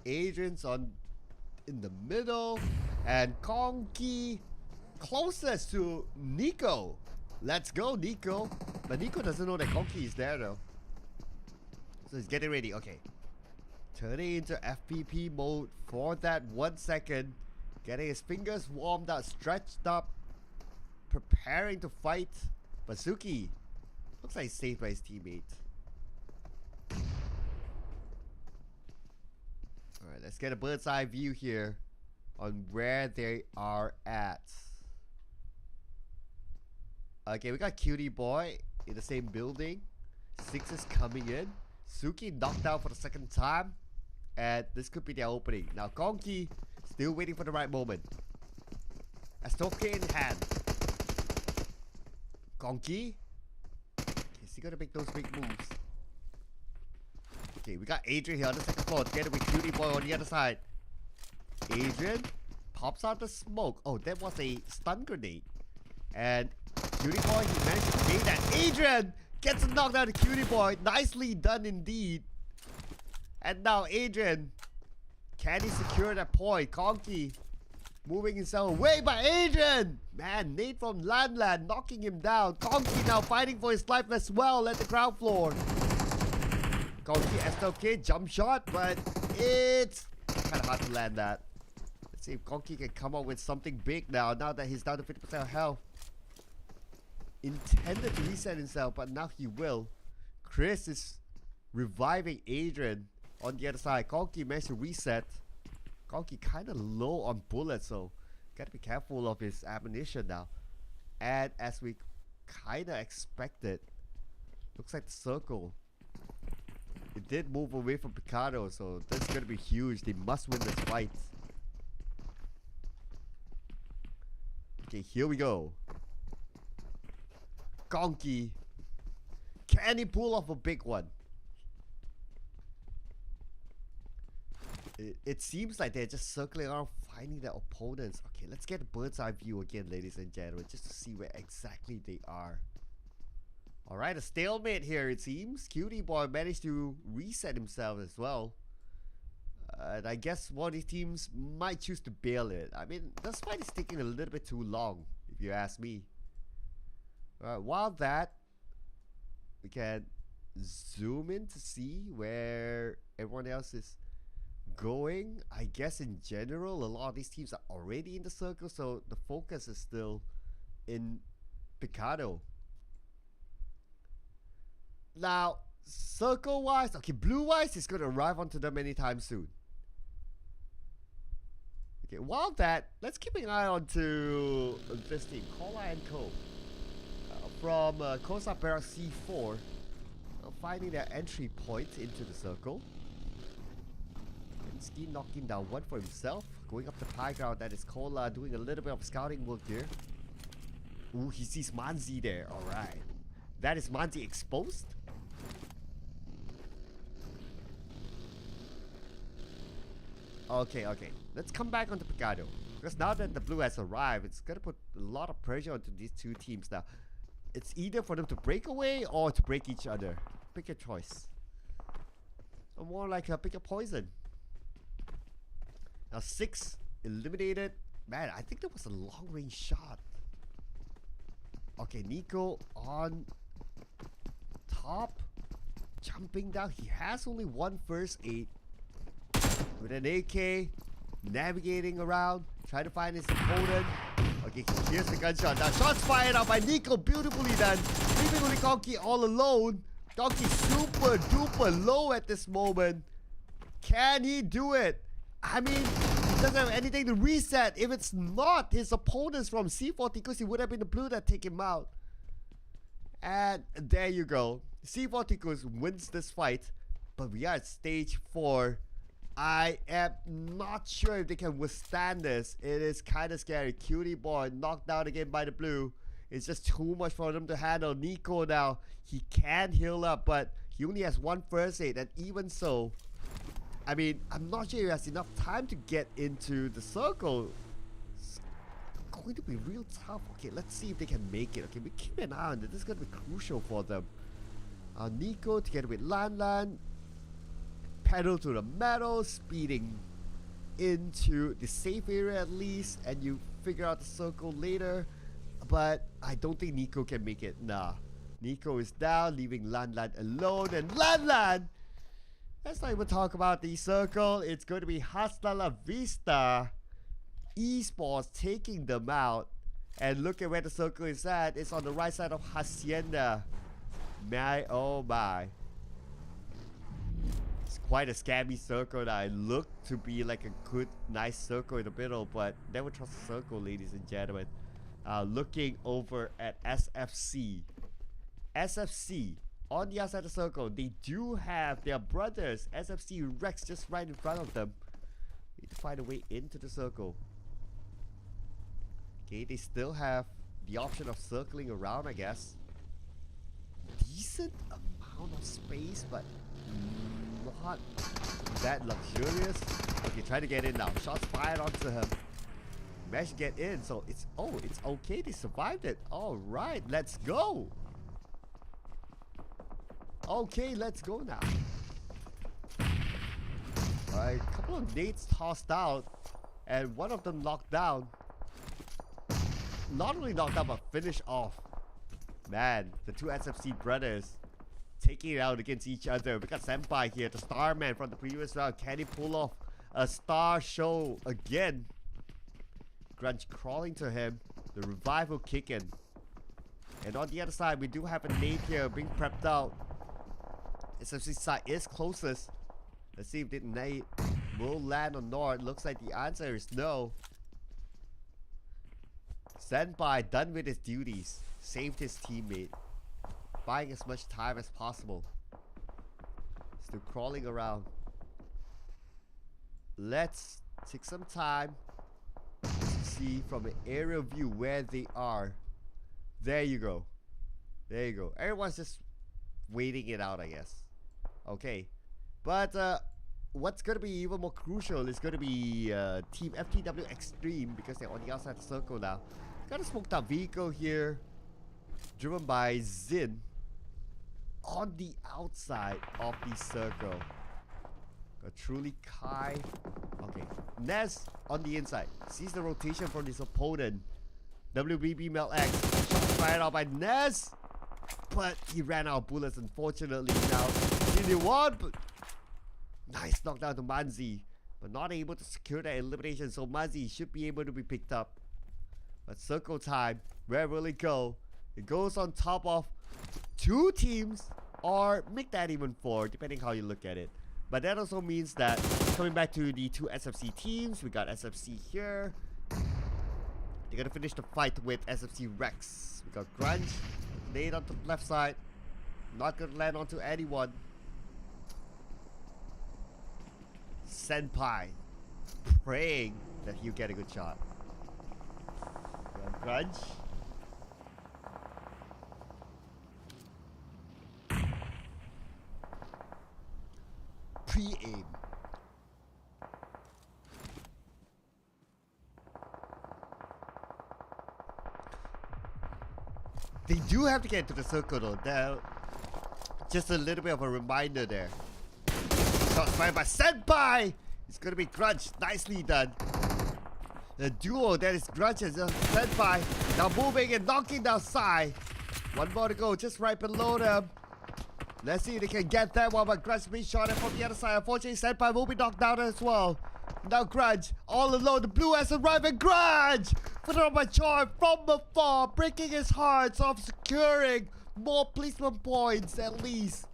Adrian's in the middle. And Konki closest to Nico. Let's go, Nico. But Nico doesn't know that Konki is there though. So he's getting ready. Okay. Turning into FPP mode for that 1 second. Getting his fingers warmed up, stretched up. Preparing to fight. Bazuki looks like he's saved by his teammate. Alright, let's get a bird's eye view here on where they are at. Okay, we got Cutie Boy in the same building. Six is coming in. Suki knocked out for the second time. And this could be their opening. Now Konki still waiting for the right moment. Astoke in hand. Konki. Is he gonna make those big moves? Okay, we got Adrian here on the second floor together with Cutie Boy on the other side. Adrian pops out the smoke. Oh, that was a stun grenade. And Cutie Boy, he managed to gain that. Adrian gets a knockdown to Cutie Boy. Nicely done indeed. And now Adrian, can he secure that point? Konki moving himself away by Adrian. Man, Nate from Landland knocking him down. Konki now fighting for his life as well at the ground floor. Konki SLK jump shot, but it's kind of hard to land that. Let's see if Konki can come up with something big now that he's down to 50% health. Intended to reset himself, but now he will. Chris is reviving Adrian on the other side. Konki managed to reset. Konki kind of low on bullets, so gotta be careful of his ammunition now. And as we kind of expected, looks like the circle, it did move away from Picado, so this is gonna be huge. They must win this fight. Okay, here we go. Konki, can he pull off a big one? It seems like they're just circling around finding their opponents. Okay, let's get a bird's eye view again, ladies and gentlemen, just to see where exactly they are. Alright, a stalemate here it seems. Cutie Boy managed to reset himself as well. And I guess one of these teams might choose to bail it. I mean, this fight is taking a little bit too long, if you ask me. While that, we can zoom in to see where everyone else is going. I guess in general, a lot of these teams are already in the circle, so the focus is still in Picado. Now, circle-wise, okay, blue-wise is going to arrive onto them anytime soon. Okay, while that, let's keep an eye on to this team, Kola and Co. From COSA PERAK C4, finding their entry point into the circle. Ski knocking down one for himself. Going up the high ground, that is Cola doing a little bit of scouting work here. Ooh, he sees Manzi there. Alright. That is Manzi exposed. Okay, okay. Let's come back onto Picado. Because now that the blue has arrived, it's gonna put a lot of pressure onto these two teams now. It's either for them to break away or to break each other. Pick your choice. Or more like pick a poison. Now 6 eliminated. Man, I think that was a long range shot. Okay, Nico on top. Jumping down. He has only one first aid. With an AK. Navigating around. Trying to find his opponent. Okay, here's the gunshot. Now shots fired out by Nico. Beautifully done. Leaving only Konki all alone. Konki super duper low at this moment. Can he do it? I mean, he doesn't have anything to reset. If it's not his opponents from C4 TIKUS, he would have been the blue that take him out. And there you go. C4 TIKUS wins this fight. But we are at stage 4. I am not sure if they can withstand this. It is kind of scary. Cutie boy knocked down again by the blue. It's just too much for them to handle. Nico now, he can heal up, but he only has one first aid. And even so, I mean, I'm not sure he has enough time to get into the circle. It's going to be real tough. Okay, let's see if they can make it. Okay, we keep an eye on it. This is going to be crucial for them. Nico together with Lan Lan. Pedal to the metal, speeding into the safe area at least, and you figure out the circle later. But I don't think Nico can make it. Nah, Nico is down, leaving Lan Lan alone. And Lan Lan, let's not even talk about the circle. It's going to be HASTALAVISTA ESPORTS taking them out. And look at where the circle is at. It's on the right side of Hacienda. My oh my. Quite a scammy circle that looked to be like a good, nice circle in the middle, but never trust a circle, ladies and gentlemen. Looking over at SFC. SFC, on the outside of the circle, they do have their brothers, SFC Rex, just right in front of them. Need to find a way into the circle. Okay, they still have the option of circling around, I guess. Decent amount of space, but not that luxurious. Okay, try to get in now. Shots fired onto him. Managed to get in, so it's okay. They survived it. All right, let's go. Okay, let's go now. Alright, a couple of nades tossed out, and one of them knocked down. Not only knocked down, but finished off. Man, the two SFC brothers taking it out against each other. We got Senpai here, the Starman from the previous round. Can he pull off a star show again? Grunge crawling to him. The revival kicking. And on the other side, we do have a nade here being prepped out. SFC side is closest. Let's see if the nade will land or not. Looks like the answer is no. Senpai done with his duties. Saved his teammate. Buying as much time as possible. Still crawling around. Let's take some time to see from an aerial view where they are. There you go. There you go. Everyone's just waiting it out, I guess. Okay. But what's going to be even more crucial is going to be Team FTW XTREME, because they're on the outside of the circle now. Got a smoked out vehicle here, driven by Zin, on the outside of the circle. Got Truly Kai. Okay, Nez on the inside. Sees the rotation from his opponent. WBB MELX. Shot fired out by Nez. But he ran out of bullets, unfortunately. Now, one, but nice knockdown to Manzi. But not able to secure that elimination. So Manzi should be able to be picked up. But circle time. Where will it go? It goes on top of 2 teams, or make that even 4, depending how you look at it. But that also means that, coming back to the 2 SFC teams, we got SFC here. They're gonna finish the fight with SFC Rex. We got Grunge, nade on the left side. Not gonna land onto anyone. Senpai, praying that he'll get a good shot. Grudge. Pre-aim. They do have to get into the circle though. Now, just a little bit of a reminder there. Shots fired by Senpai! It's gonna be Grudge. Nicely done. The duo that is Grudge and Senpai now moving and knocking down Sai. One more to go, just right below them. Let's see if they can get that one, but Grudge being shot at from the other side. Unfortunately, Senpai will be knocked down as well. Now Grudge, all alone, the blue has arrived, and Grudge! Put it on my charm from afar, breaking his heart, so I'm securing more policeman points at least.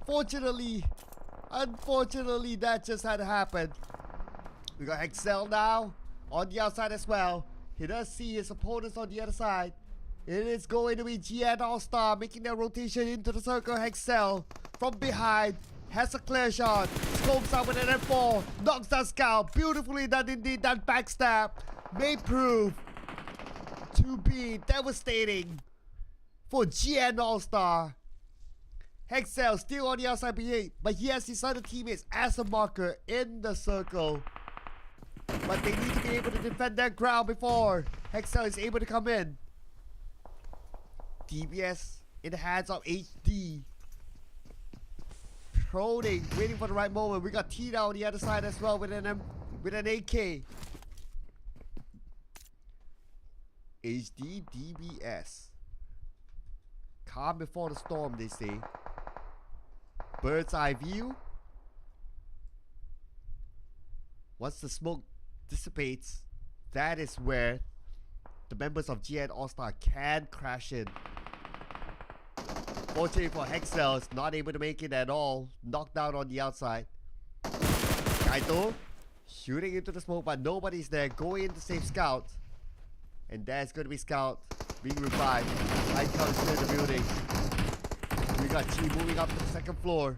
Unfortunately, that just had to happen. We got Hexel now on the outside as well. He does see his opponents on the other side. It is going to be GN ALLSTAR making their rotation into the circle. Hexel from behind has a clear shot. Scopes out with an M4. Knocks down Scout. Beautifully done indeed. That backstab may prove to be devastating for GN ALLSTAR. Hexel still on the outside, but he has his other teammates as a marker in the circle. But they need to be able to defend their ground before Hexel is able to come in. DBS in the hands of HD. Proning, waiting for the right moment. We got Tina on the other side as well with an AK. HD DBS. Calm before the storm, they say. Bird's eye view. Once the smoke dissipates, that is where the members of GN ALLSTAR can crash in. Fortunately for Hexel, is not able to make it at all. Knocked down on the outside. Kaito shooting into the smoke, but nobody's there. Going in to save Scout. And there's going to be Scout being revived. Light comes in the building. We got Chi moving up to the second floor.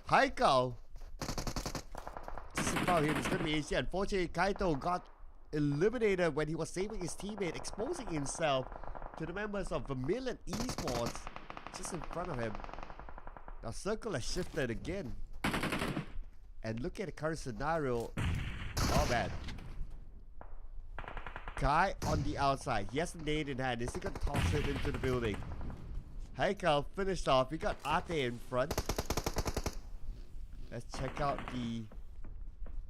Haikal. Just in front of him, it's going to be AC. Unfortunately, Kaito got eliminated when he was saving his teammate, exposing himself to the members of VERMILLION ESPORTS just in front of him. Now circle has shifted again. And look at the current scenario. Not bad. Guy on the outside. He has a nade in hand. Is he going to toss it into the building? Haikal finished off. We got Ate in front. Let's check out the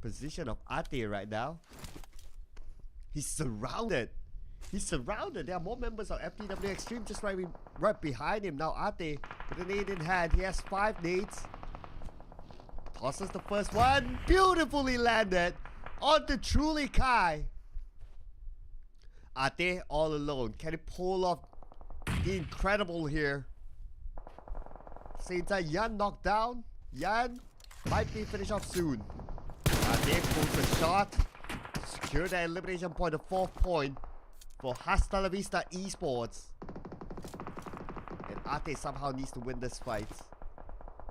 position of Ate right now. He's surrounded. There are more members of FTW Extreme just right behind him. Now Ate with a nade in hand. He has 5 nades. Tosses the first one. Beautifully landed onto Truly Kai. Ate all alone. Can he pull off the incredible here? Same time, Yan knocked down. Yan might be finished off soon. Ate pulls a shot. Secure the elimination point, the 4th point for HASTALAVISTA ESPORTS. And Ate somehow needs to win this fight.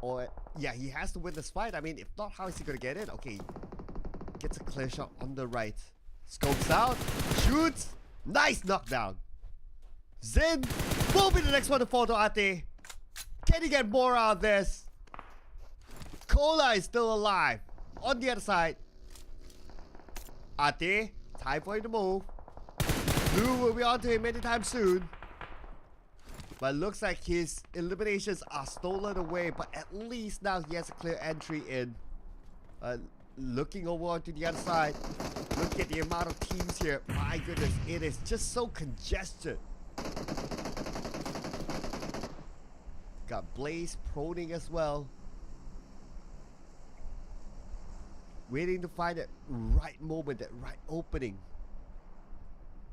Or, yeah, he has to win this fight. I mean, if not, how is he gonna get in? Okay. Gets a clear shot on the right. Scopes out. Shoots. Nice knockdown. Zin will be the next one to fall to Ate. Can he get more out of this? Cola is still alive. On the other side. Ate, time for him to move. Blue will be on to him anytime soon. But looks like his eliminations are stolen away. But at least now he has a clear entry in. Looking over onto the other side. Look at the amount of teams here. My goodness, it is just so congested. Got Blaze proning as well. Waiting to find that right moment, that right opening.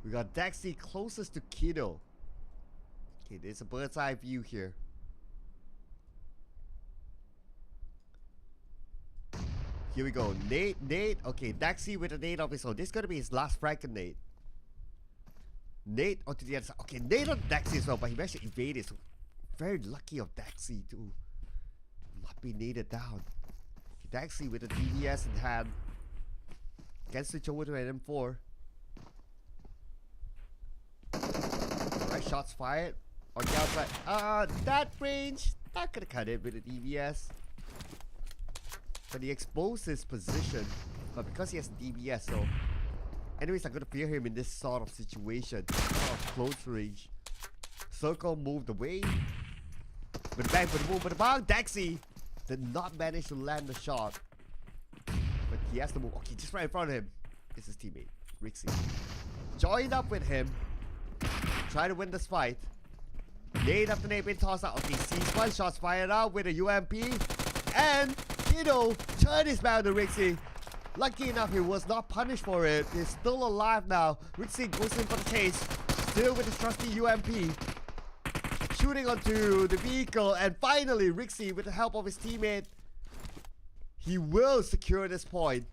We got Daxi closest to Kido. Okay, there's a bird's eye view here. Here we go. Nate. Okay, Daxi with a nade of his own. This is going to be his last frag grenade. Nate onto the other side. Okay, Nate on Daxi as well, but he managed to evade it. So very lucky of Daxi to not be naded down. Okay, Daxi with a DVS in hand. Can switch over to an M4. Alright, shots fired on the outside. That range, not gonna cut it with a DVS. But he exposed his position. But because he has DVS, so enemies are gonna fear him in this sort of situation. Close range. Circle moved away. But bang, but boom, but bang. Daxi did not manage to land the shot. But he has to move. Okay, just right in front of him is his teammate, Rixie. Joined up with him. Try to win this fight. Nade after nade been tossed out. Okay, sees one shots fired out with a UMP. And Kiddo turned his back to Rixie. Lucky enough, he was not punished for it. He's still alive now. Rixie goes in for the chase. Still with his trusty UMP. Shooting onto the vehicle. And finally, Rixie, with the help of his teammate, he will secure this point.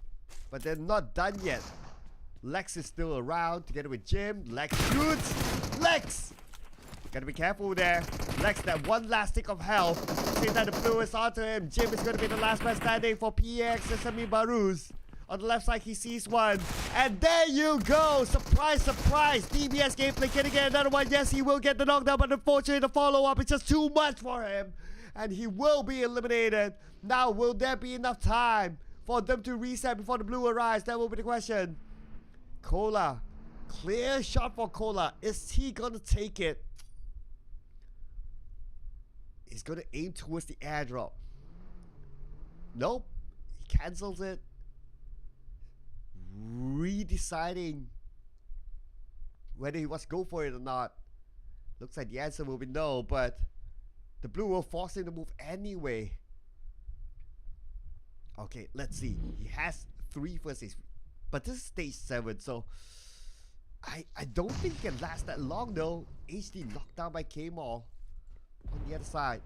But they're not done yet. Lex is still around together with Jim. Lex shoots. Lex! Gotta be careful there. Lex, that one last stick of health. Same time the blue is onto him. Jim is gonna be the last man standing for PX and BARUZ. On the left side, he sees one. And there you go. Surprise, surprise. DBS gameplay getting another one. Yes, he will get the knockdown, but unfortunately, the follow-up is just too much for him. And he will be eliminated. Now, will there be enough time for them to reset before the blue arrives? That will be the question. Cola. Clear shot for Cola. Is he gonna take it? He's gonna aim towards the airdrop. Nope. He cancels it. Redeciding whether he wants to go for it or not. Looks like the answer will be no, but the blue will force him to move anyway. Okay, let's see. He has 3 first aids, but this is stage 7, so I don't think he can last that long though. HD knocked down by K-Mall on the other side.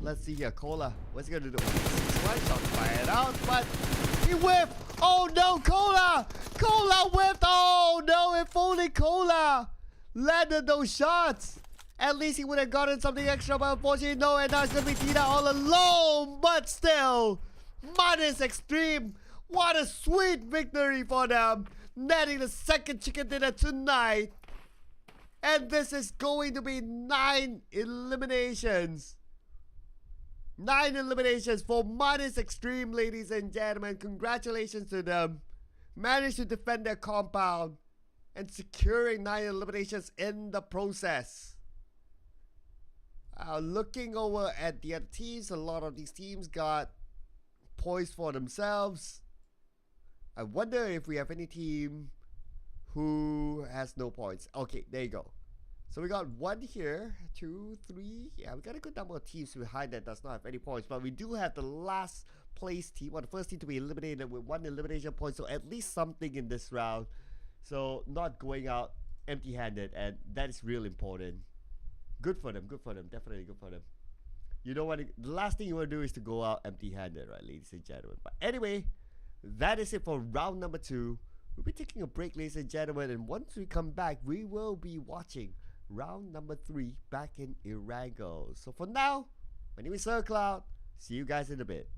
Let's see here, Cola. What's he gonna do? One shot fired out, but he whiffed. Oh no, Cola! Cola whiffed. Oh no, if only Cola landed those shots. At least he would have gotten something extra, but unfortunately no, and now it's gonna be Tina all alone. But still, minus Extreme. What a sweet victory for them. Netting the second chicken dinner tonight. And this is going to be 9 eliminations. 9 eliminations for Minus Extreme, ladies and gentlemen. Congratulations to them. Managed to defend their compound and securing 9 eliminations in the process. Looking over at the other teams, a lot of these teams got points for themselves. I wonder if we have any team who has no points. Okay, there you go. So we got 1 here, 2, 3. Yeah, we got a good number of teams behind that does not have any points. But we do have the last place team, or the first team to be eliminated with 1 elimination point. So at least something in this round. So not going out empty-handed, and that is real important. Good for them, good for them. Definitely good for them. You don't want to, the last thing you want to do is to go out empty-handed, right, ladies and gentlemen. But anyway, that is it for round number 2. We'll be taking a break, ladies and gentlemen, and once we come back, we will be watching round number 3 back in Irango. So for now, my name is Sir Cloud. See you guys in a bit.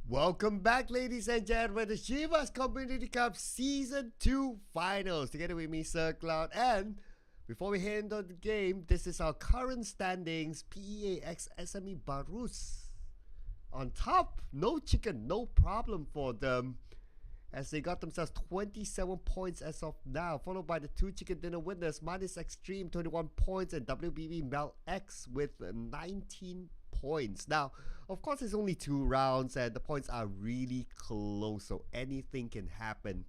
Welcome back, ladies and gentlemen, to Chivas Community Cup Season 2 Finals. Together with me, Sir Cloud. And before we head into the game, this is our current standings. PEAX SME BARUZ on top. No chicken, no problem for them, as they got themselves 27 points as of now, followed by the two chicken dinner winners, minus XTREME 21 points, and WBB MELX with 19 points. Now, of course, it's only 2 rounds and the points are really close, so anything can happen.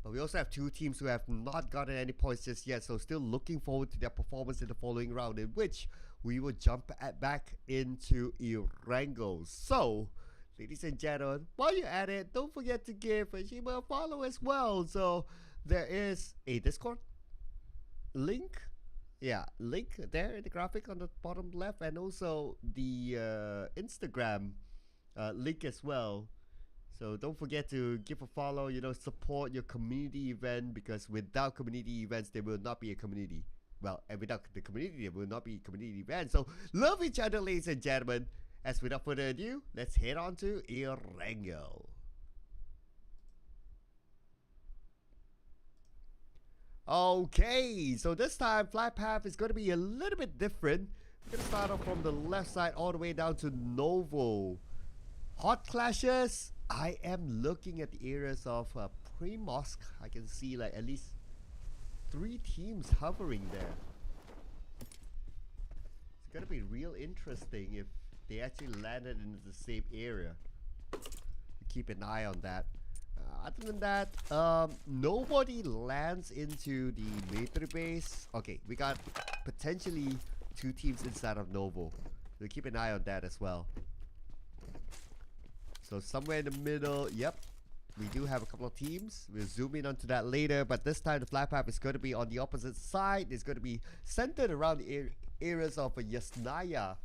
But we also have 2 teams who have not gotten any points just yet, so still looking forward to their performance in the following round, in which we will jump back into Erangel. So, ladies and gentlemen, while you're at it, don't forget to give Shibe a follow as well. So there is a Discord link. Yeah, link there in the graphic on the bottom left, and also the Instagram link as well. So don't forget to give a follow, you know, support your community event, because without community events, there will not be a community. Well, and without the community, there will not be community events. So love each other, ladies and gentlemen. As without further ado, let's head on to Erangel. Okay, so this time flight path is going to be a little bit different. We're going to start off from the left side all the way down to Novo. Hot clashes. I am looking at the areas of Primorsk. I can see like at least 3 teams hovering there. It's going to be real interesting if they actually landed in the same area. Keep an eye on that. Other than that, nobody lands into the military base. Okay, we got potentially 2 teams inside of Novo. So keep an eye on that as well. So somewhere in the middle, yep, we do have a couple of teams. We'll zoom in onto that later, but this time the flight path is going to be on the opposite side. It's going to be centered around the areas of Yasnaya,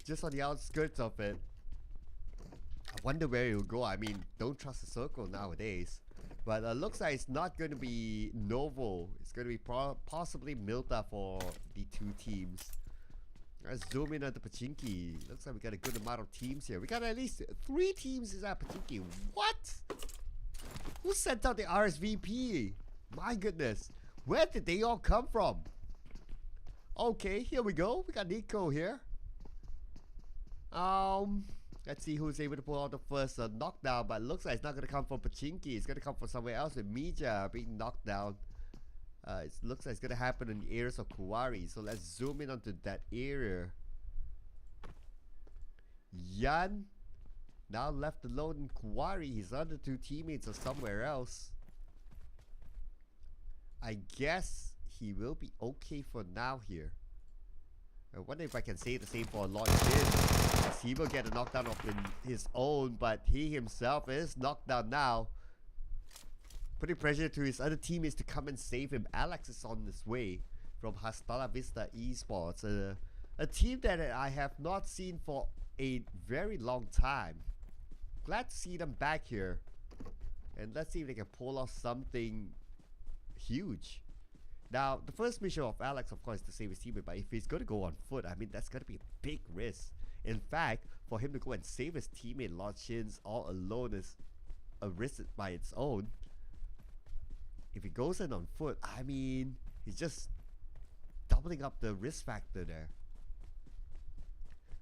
just on the outskirts of it. I wonder where it will go. I mean, don't trust the circle nowadays. But looks like it's not going to be Novo. It's going to be possibly Milta for the 2 teams. Let's zoom in on the Pachinki. Looks like we got a good amount of teams here. We got at least 3 teams inside Pachinki. What? Who sent out the RSVP? My goodness. Where did they all come from? Okay, here we go. We got Nico here. Let's see who's able to pull out the first knockdown, but it looks like it's not going to come from Pachinki. It's going to come from somewhere else with Mija being knocked down. It looks like it's going to happen in the areas of Kuwari. So let's zoom in onto that area. Yan, now left alone in Kuwari. His other 2 teammates are somewhere else. I guess he will be okay for now here. I wonder if I can say the same for Lloyd Jin, as he will get a knockdown of his own, but he himself is knocked down now. Putting pressure to his other teammates to come and save him. Alex is on his way from HASTALAVISTA ESPORTS. A A team that I have not seen for a very long time. Glad to see them back here. And let's see if they can pull off something huge. Now, the first mission of Alex, of course, is to save his teammate. But if he's going to go on foot, I mean, that's going to be a big risk. In fact, for him to go and save his teammate Lodgins all alone is a risk by its own. If he goes in on foot, I mean, he's just doubling up the risk factor there.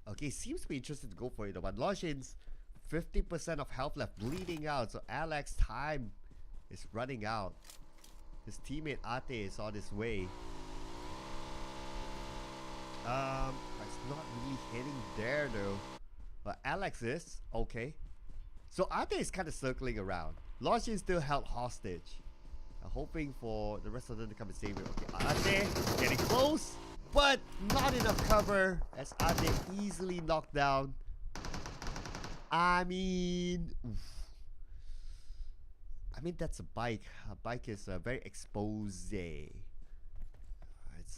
Okay, seems to be interested to go for it though, but Lodgins, 50% of health left, bleeding out. So Alex time is running out. His teammate Ate is on his way. It's not really hitting there though. But Alex is okay. So Ate is kind of circling around. Lodgins still held hostage. Hoping for the rest of them to come and save him. Okay, Ate getting close, but not enough cover as Ate easily knocked down. I mean, that's a bike. A bike is very exposed. It's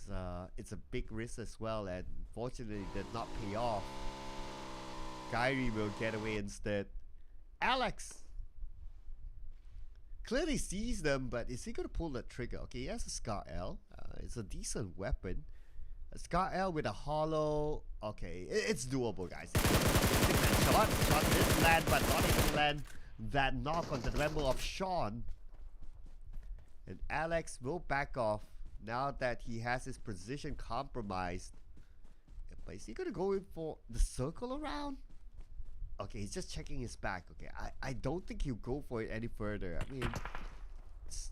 a big risk as well, and fortunately did not pay off. Kyrie will get away instead. Alex clearly sees them, but is he gonna pull the trigger? Okay, he has a Scar L. It's a decent weapon. A Scar L with a hollow. Okay, it's doable, guys. Shot did land, but not able to land that knock on the member of SHAWN. And Alex will back off now that he has his position compromised. But is he gonna go in for the circle around? Okay, he's just checking his back. Okay, I don't think he'll go for it any further. I mean, it's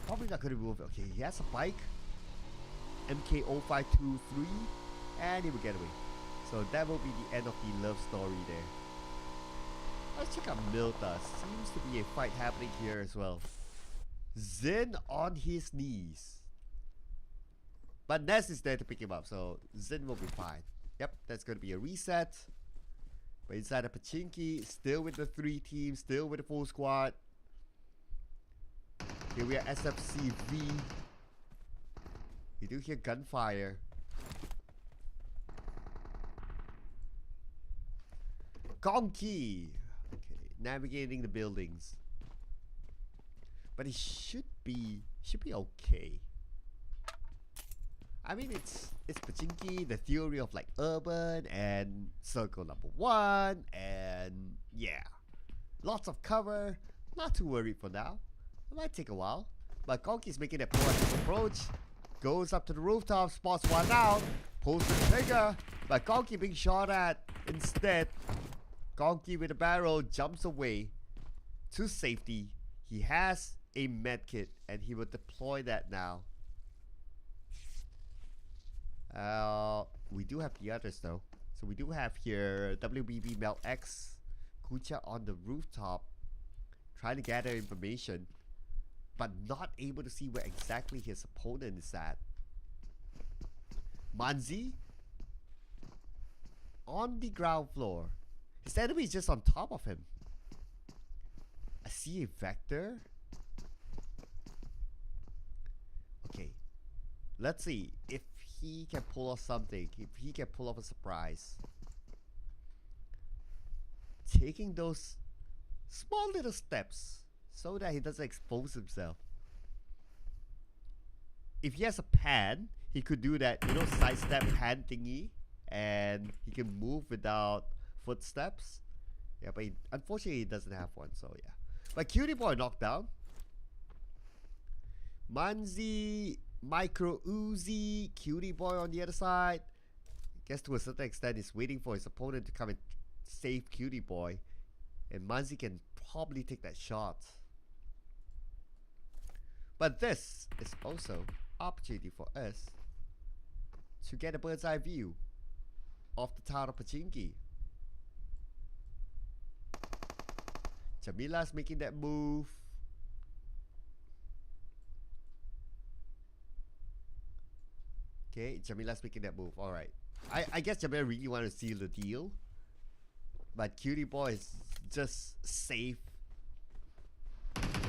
probably not gonna move. Okay, he has a bike. MK0523, and he will get away. So that will be the end of the love story there. Let's check out Milta. Seems to be a fight happening here as well. Zin on his knees. But Ness is there to pick him up, so Zin will be fine. Yep, that's going to be a reset. But inside of Pachinki, still with the 3 teams, still with the full squad. Here we are SFC V. You do hear gunfire. Gonki. Okay, navigating the buildings. But it should be okay. I mean, it's Pachinki, the theory of like urban and circle number 1, and yeah, lots of cover. Not too worried for now. It might take a while, but Gonki's making a proactive approach. Goes up to the rooftop, spots one out, pulls the trigger, but Gonki being shot at instead. Gonki with a barrel jumps away to safety. He has a medkit and he will deploy that now. We do have the others though. So we do have here WBB MELX, Kucha on the rooftop, trying to gather information, but not able to see where exactly his opponent is at. Manzi on the ground floor. His enemy is just on top of him. I see a vector. Okay, let's see if he can pull off something, if he can pull off a surprise. Taking those small little steps so that he doesn't expose himself. If he has a pan, he could do that, you know, sidestep pan thingy, and he can move without footsteps. Yeah, but unfortunately he doesn't have one, so yeah. But Cutie Boy knocked down. Manzi, Micro Uzi, Cutie Boy on the other side. I guess to a certain extent he's waiting for his opponent to come and save Cutie Boy. And Manzi can probably take that shot. But this is also opportunity for us to get a bird's eye view of the town of Pachinki. Jamila's making that move. Okay, Jamila's making that move. Alright. I guess Jamila really wanted to seal the deal. But Cutie Boy is just safe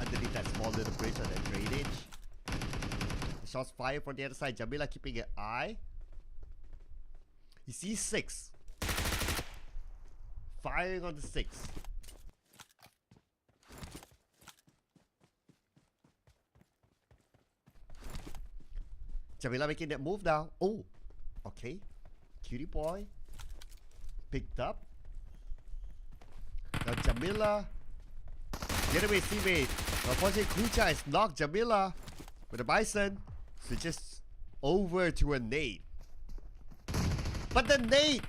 underneath that small little bridge on that drainage. Shots fired from the other side. Jamila keeping an eye. He sees 6. Firing on the 6. Jamila making that move now. Oh, okay. Cutie boy picked up. Now Jamila, getaway teammate. Unfortunately, Kucha has knocked Jamila with a bison. Switches over to a nade. But the nade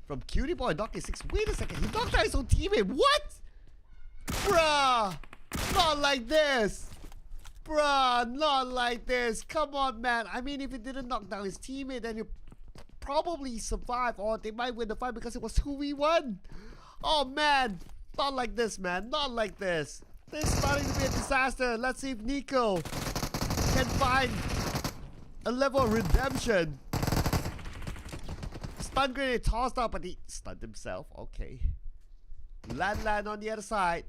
from Cutie Boy knocked his 6. Wait a second, he knocked out his own teammate. What? Bruh, not like this. Bruh, not like this. Come on, man. I mean, if he didn't knock down his teammate, then he'll probably survive, or they might win the fight because it was 2v1. Oh, man. Not like this, man. Not like this. This is starting to be a disaster. Let's see if Nico can find a level of redemption. Stun grenade tossed up, but he stunned himself. Okay. Land on the other side.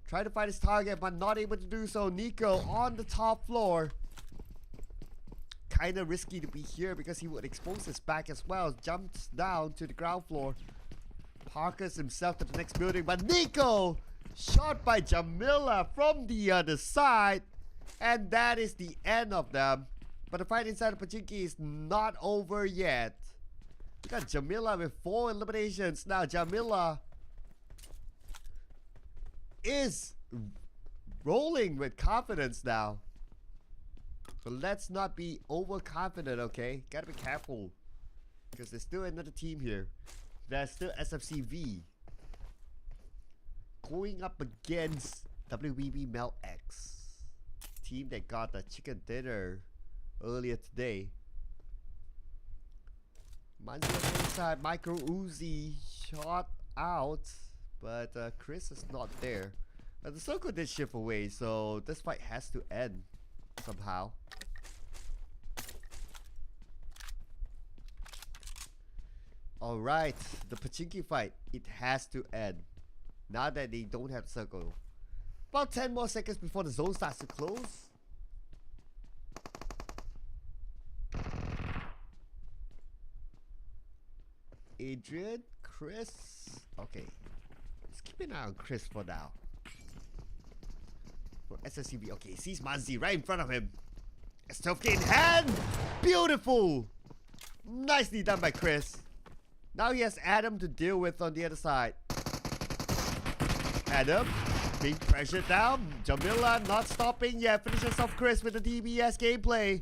Try to find his target, but not able to do so. Nico on the top floor. Kinda risky to be here because he would expose his back as well. Jumps down to the ground floor. Parkers himself to the next building, but Nico shot by Jamila from the other side. And that is the end of them. But the fight inside the Pachinki is not over yet. We got Jamila with 4 eliminations. Now Jamila is rolling with confidence now. But let's not be overconfident, okay? Gotta be careful. Because there's still another team here. There's still SFCV going up against WBB MELX. Team that got the chicken dinner earlier today. Manzi on the inside, Micro Uzi shot out, but Chris is not there. The circle did shift away, so this fight has to end somehow. Alright, the Pachinki fight, it has to end. Now that they don't have circle. About 10 more seconds before the zone starts to close. Adrian, Chris. Okay. Let's keep an eye on Chris for now. For SSCB. Okay, he sees Manzi right in front of him. S12K in hand. Beautiful. Nicely done by Chris. Now he has Adam to deal with on the other side. Adam being pressured down. Jamila not stopping yet. Finishes off Chris with the DBS gameplay.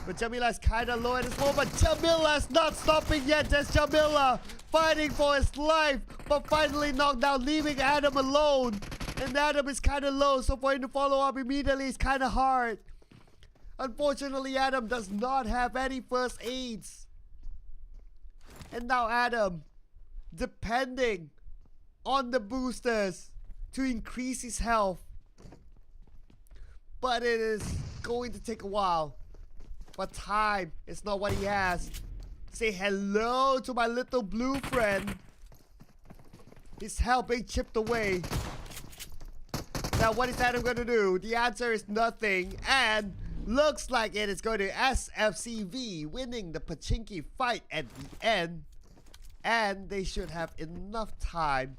But Jamila is kind of low at this moment. But Jamila's not stopping yet. There's Jamila fighting for his life. But finally knocked down, leaving Adam alone. And Adam is kind of low. So for him to follow up immediately is kind of hard. Unfortunately, Adam does not have any first aids. And now Adam, depending on the boosters to increase his health. But it is going to take a while. But time is not what he has. Say hello to my little blue friend. His health being chipped away. Now what is Adam going to do? The answer is nothing. And looks like it is going to SFCV winning the Pachinki fight at the end. And they should have enough time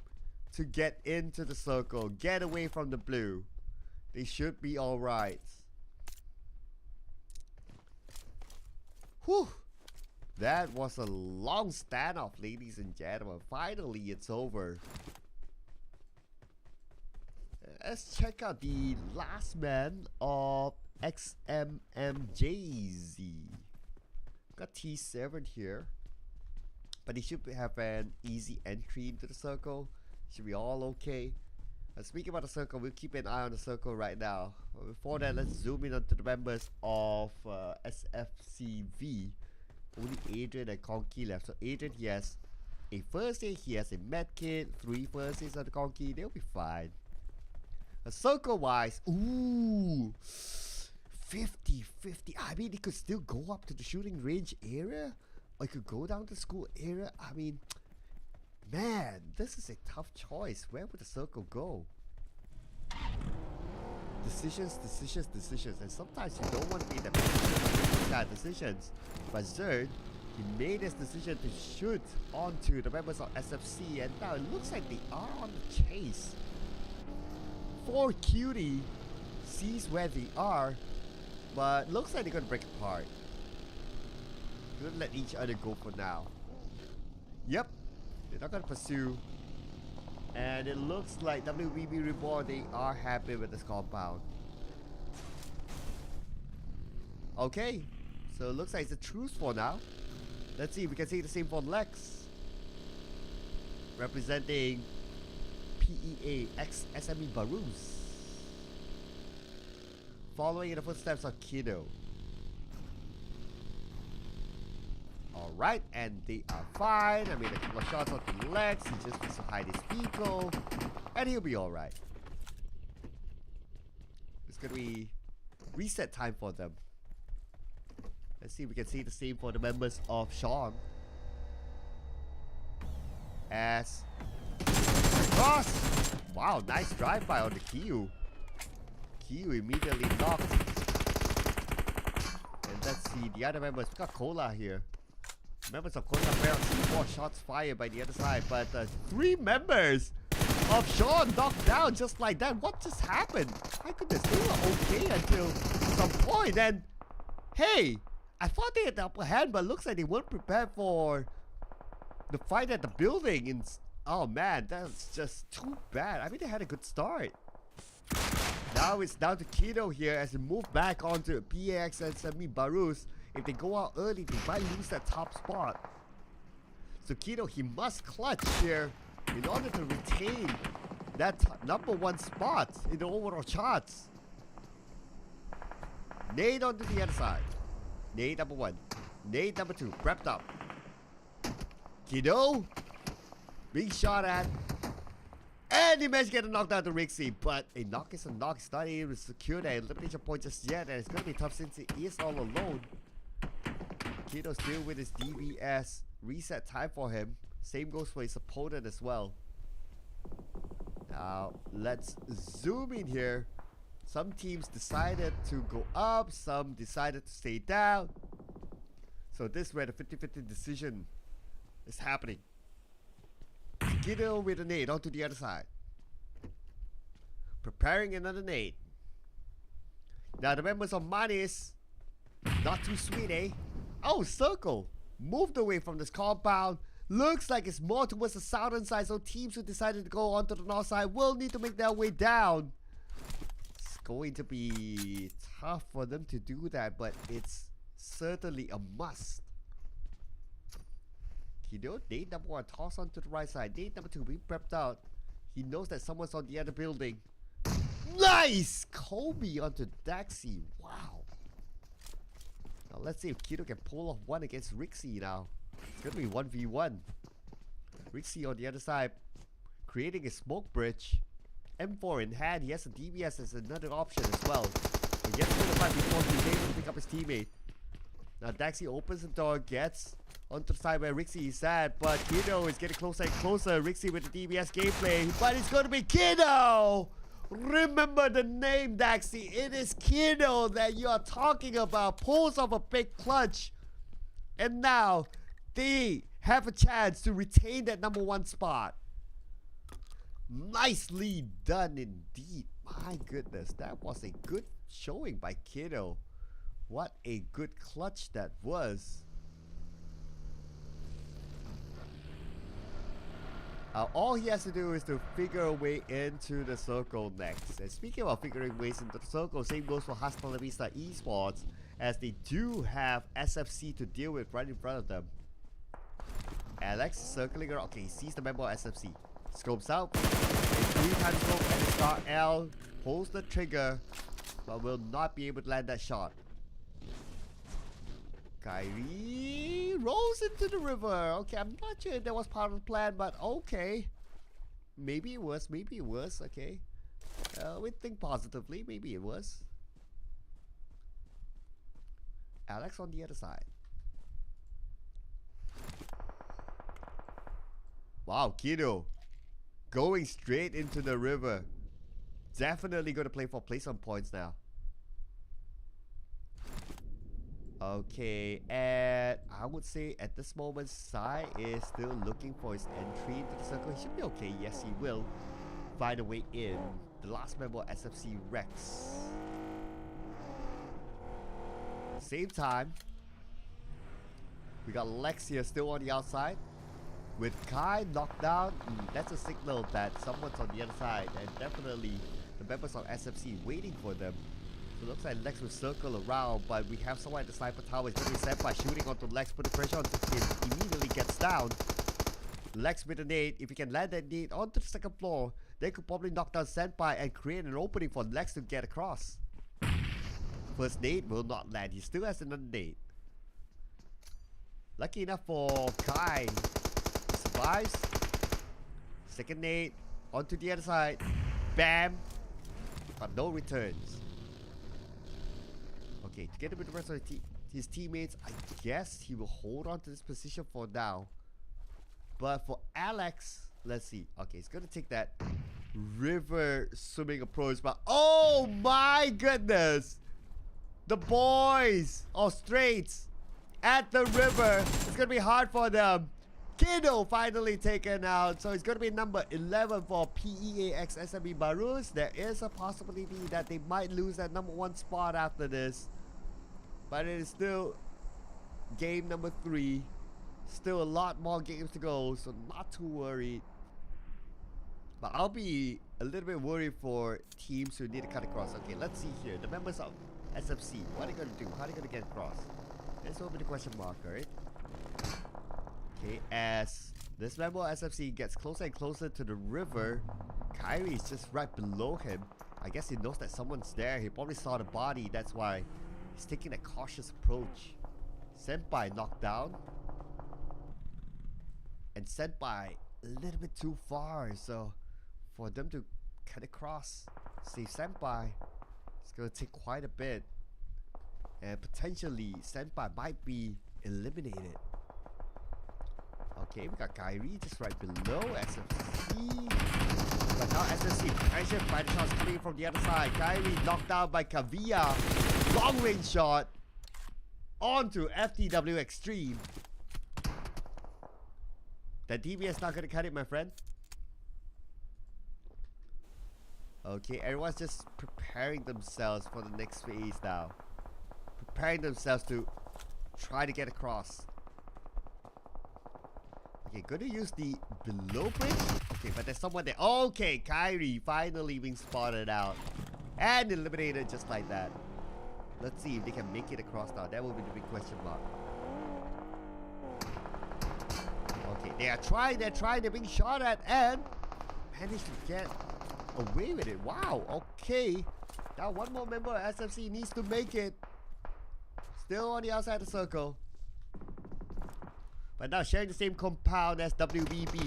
to get into the circle. Get away from the blue. They should be alright. Whew. That was a long standoff, ladies and gentlemen. Finally, it's over. Let's check out the last man of JAYZ. Got T7 here. But he should have an easy entry into the circle. Should be all okay. Speaking about the circle, we'll keep an eye on the circle right now. Before that, let's zoom in onto the members of SFCV. Only Adrian and Conky left. So Adrian, he has a first aid, he has a med kit, 3 first aids on the Conky. They'll be fine. Circle wise, ooh, 50-50. I mean, it could still go up to the shooting range area, or it could go down to school area. I mean, man, this is a tough choice. Where would the circle go? Decisions. And sometimes you don't want to be in that position of making bad decisions. But Zerd He made his decision to shoot onto the members of SFC, and now it looks like they are on the chase. 4 Cutie sees where they are, but looks like they're gonna break apart. Gonna let each other go for now. Yep, they're not gonna pursue. And it looks like WBB Reborn, they are happy with this compound. Okay, so it looks like it's a truce for now. Let's see if we can see the same for MELX. Representing PEA X SME BARUZ. Following in the footsteps of Kiddo. Alright, and they are fine. I made a couple of shots onto MELX. He just needs to hide his vehicle. And he'll be alright. It's gonna be reset time for them. Let's see if we can see the same for the members of SHAWN. As cross! Wow, nice drive-by on the Kyu. Kyu immediately knocked. And let's see the other members. We got Cola here. Members of COSA PERAK see 4 shots fired by the other side, but 3 members of SHAWN knocked down just like that. What just happened? My goodness, they were okay until some point, and hey, I thought they had the upper hand, but looks like they weren't prepared for the fight at the building. Oh man, that's just too bad. I mean, they had a good start. Now it's down to Kiddo here as they move back onto PAX and Semi BARUZ. If they go out early, they might lose that top spot. So Kiddo, he must clutch here in order to retain that #1 spot in the overall charts. Nade onto the other side. Nade #1. Nade #2. Prepped up. Kiddo being shot at. And he managed to get a knockdown to Rixie, but a knock is a knock. He's not able to secure that elimination point just yet, and it's going to be tough since he is all alone. Kiddo still with his DBS. Reset time for him. Same goes for his opponent as well. Now, let's zoom in here. Some teams decided to go up, some decided to stay down. So this is where the 50-50 decision is happening. Kiddo with a nade onto the other side. Preparing another nade. Now the members of Manis, not too sweet, eh? Oh, Circle moved away from this compound. Looks like it's more towards the southern side, so teams who decided to go onto the north side will need to make their way down. It's going to be tough for them to do that, but it's certainly a must. Kiddo, nade #1, toss onto the right side. Nade #2 being prepped out. He knows that someone's on the other building. Nice! Kobe onto Daxi. Wow. Now let's see if Kiddo can pull off one against Rixie now. It's gonna be 1v1. Rixie on the other side, creating a smoke bridge. M4 in hand. He has a DBS as another option as well. But gets to the fight before he's able to pick up his teammate. Now Daxi opens the door, gets onto the side where Rixie is at, but Kiddo is getting closer and closer. Rixie with the DBS gameplay, but it's going to be Kiddo! Remember the name, Daxi. It is Kiddo that you are talking about. Pulls off a big clutch. And now, they have a chance to retain that #1 spot. Nicely done indeed. My goodness, that was a good showing by Kiddo. What a good clutch that was. All he has to do is to figure a way into the circle next. And speaking of figuring ways into the circle, same goes for HASTALAVISTA ESPORTS, as they do have SFC to deal with right in front of them. Alex circling around. Okay, he sees the member of SFC. Scopes out. A 3-time scope at the start. L pulls the trigger, but will not be able to land that shot. Kyrie rolls into the river. Okay, I'm not sure if that was part of the plan, but okay. Maybe it was, okay. We think positively, maybe it was. Alex on the other side. Wow, Kiddo going straight into the river. Definitely going to play for place on points now. Okay, and I would say at this moment, Sai is still looking for his entry into the circle. He should be okay. Yes, he will find a way in. The last member, SFC Rex. Same time, we got Lex here still on the outside. With Kai knocked down, that's a signal that someone's on the other side, and definitely the members of SFC waiting for them. So it looks like Lex will circle around, but we have someone at the sniper tower. It's going to be set by shooting onto Lex, put the pressure onto him, immediately gets down. Lex with a nade, if he can land that nade onto the second floor, they could probably knock down Senpai and create an opening for Lex to get across. First nade will not land, he still has another nade. Lucky enough for Kai, he survives. Second nade, onto the other side, bam, but no returns. Okay, together with the rest of his teammates, I guess he will hold on to this position for now. But for Alex, let's see. Okay, he's gonna take that river swimming approach, but oh my goodness! The boys of Straits at the river. It's gonna be hard for them. Kiddo finally taken out, so it's gonna be number 11 for PEAX SME BARUZ. There is a possibility that they might lose that number 1 spot after this, but it is still game number 3. Still a lot more games to go, so not too worried. But I'll be a little bit worried for teams who need to cut across. Okay, let's see here. The members of SFC, what are they gonna do? How are they gonna get across? This will be the question mark, right? Okay, as this member of SFC gets closer and closer to the river, Kyrie is just right below him. I guess he knows that someone's there. He probably saw the body, that's why he's taking a cautious approach. Senpai knocked down. And Senpai a little bit too far, so for them to cut across, save Senpai, it's gonna take quite a bit. And potentially Senpai might be eliminated. Okay, we got Kyrie just right below SFC. But now SFC pressured by the shots coming from the other side. Kyrie knocked down by Kavia. Long range shot onto FTW Extreme. That DBS not gonna cut it, my friend. Okay, everyone's just preparing themselves for the next phase now. Preparing themselves to try to get across. Okay, gonna use the below bridge. Okay, but there's someone there. Okay, Kyrie finally being spotted out. And eliminated just like that. Let's see if they can make it across now. That will be the big question mark. Okay, they're trying, they're being shot at and managed to get away with it. Wow, okay. Now one more member of SFC needs to make it. Still on the outside of the circle. But now sharing the same compound as WBB.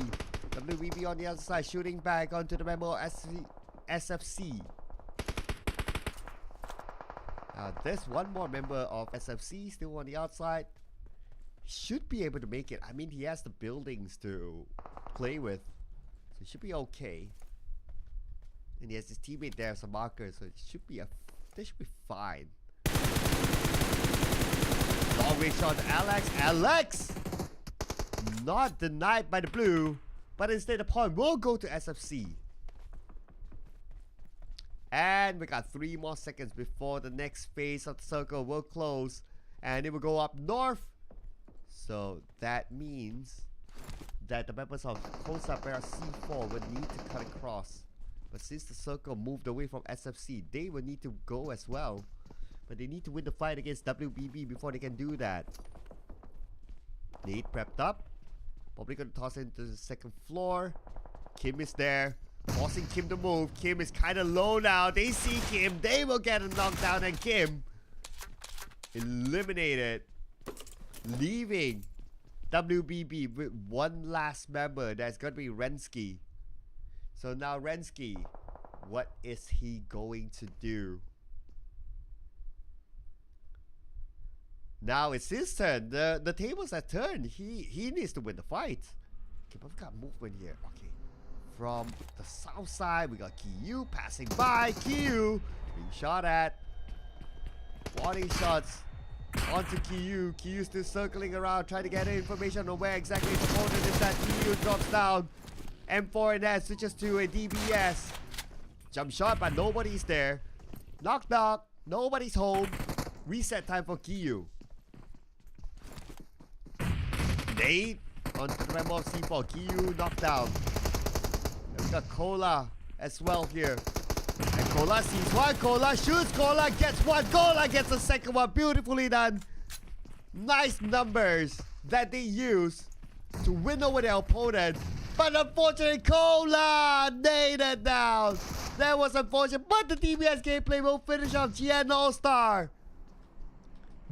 WBB on the other side shooting back onto the member of SFC. Now there's one more member of SFC still on the outside. Should be able to make it. I mean, he has the buildings to play with, so he should be okay. And he has his teammate there as a marker, so it should be they should be fine. Long range shot to Alex. Alex not denied by the blue, but instead the point will go to SFC. And we got 3 more seconds before the next phase of the circle will close, and it will go up north. So that means that the members of COSA PERAK C4 will need to cut across. But since the circle moved away from SFC, they will need to go as well. But they need to win the fight against WBB before they can do that. Nate prepped up. Probably going to toss it into the second floor. Kim is there, forcing Kim to move. Kim is kind of low now. They see Kim. They will get a knockdown, and Kim eliminated, leaving WBB with one last member. That's going to be Rensky. So now Rensky, what is he going to do? Now it's his turn. The tables are turned. He needs to win the fight. Okay, but we got movement here. Okay, from the south side we got Kiyu passing by. Kiyu being shot at. Warning shots onto Kiyu. Kiyu still circling around, trying to get information on where exactly his opponent is at. Kiyu drops down. M4 and S switches to a DBS. Jump shot, but nobody's there. Knock knock, nobody's home. Reset time for Kiyu. Nade onto the member of C4. Kiyu knocked down. Then we got Cola as well here. And Cola sees one. Cola shoots. Cola gets one. Cola gets the second one. Beautifully done. Nice numbers that they use to win over their opponent. But unfortunately, Cola naded down. That was unfortunate. But the DBS gameplay will finish off GN ALLSTAR.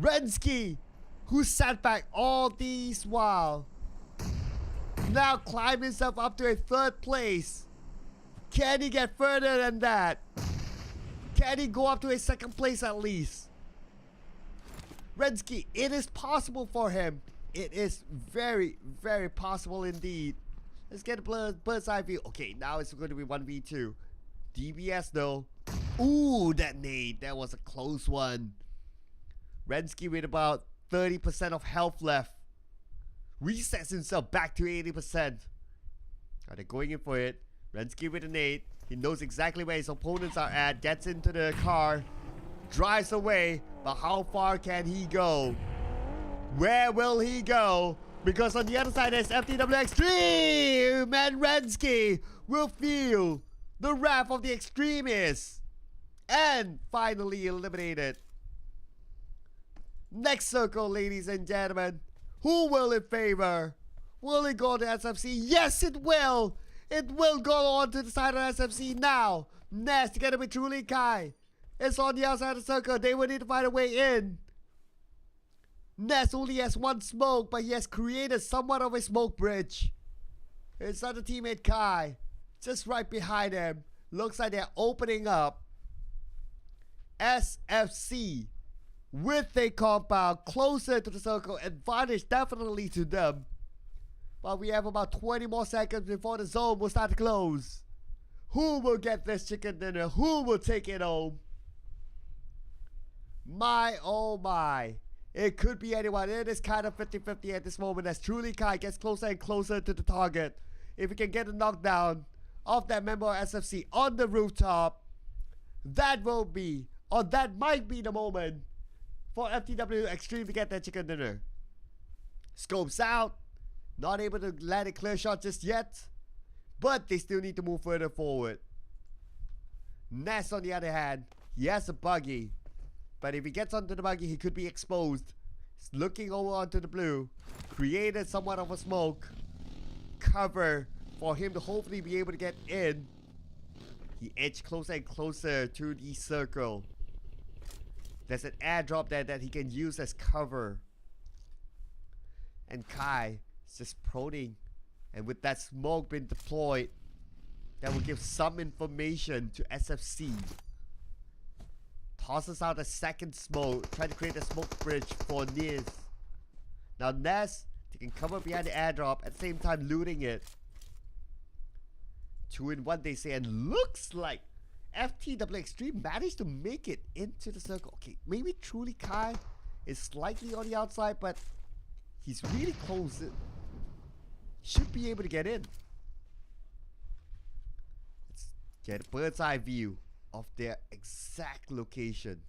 Rensky, who sat back all these while, now climbed himself up to a 3rd place. Can he get further than that? Can he go up to a 2nd place at least? Rensky, it is possible for him. It is very, very possible indeed. Let's get a bird's eye view. Okay, now it's going to be 1v2. DBS though. Ooh, that nade. That was a close one. Rensky with about 30% of health left. Resets himself back to 80%. Are they going in for it? Rensky with a nade. He knows exactly where his opponents are at. Gets into the car. Drives away. But how far can he go? Where will he go? Because on the other side there's FTW Extreme. And Rensky will feel the wrath of the extremists. And finally eliminated. Next circle, ladies and gentlemen. Who will it favor? Will it go to SFC? Yes, it will. It will go on to the side of SFC now. Ness together with Truly Kai. It's on the outside of the circle. They will need to find a way in. Ness only has one smoke, but he has created somewhat of a smoke bridge. His other teammate Kai, just right behind him. Looks like they're opening up. SFC with a compound closer to the circle. Advantage definitely to them. But we have about 20 more seconds before the zone will start to close. Who will get this chicken dinner? Who will take it home? My oh my. It could be anyone. It is kind of 50-50 at this moment as Truly Kai gets closer and closer to the target. If we can get a knockdown of that member of SFC on the rooftop, that will be, or that might be the moment for FTW Extreme to get their chicken dinner. Scopes out. Not able to land a clear shot just yet. But they still need to move further forward. Ness on the other hand, he has a buggy. But if he gets onto the buggy, he could be exposed. He's looking over onto the blue. Created somewhat of a smoke cover for him to hopefully be able to get in. He edged closer and closer to the circle. There's an airdrop there that he can use as cover. And Kai is just prodding. And with that smoke being deployed, that will give some information to SFC. Tosses out a second smoke, trying to create a smoke bridge for Niz. Now Ness, they can cover behind the airdrop at the same time looting it. 2 in 1 they say, and looks like FTW Extreme managed to make it into the circle. Okay, maybe Truly Kai is slightly on the outside, but he's really close. Should be able to get in. Let's get a bird's eye view of their exact location.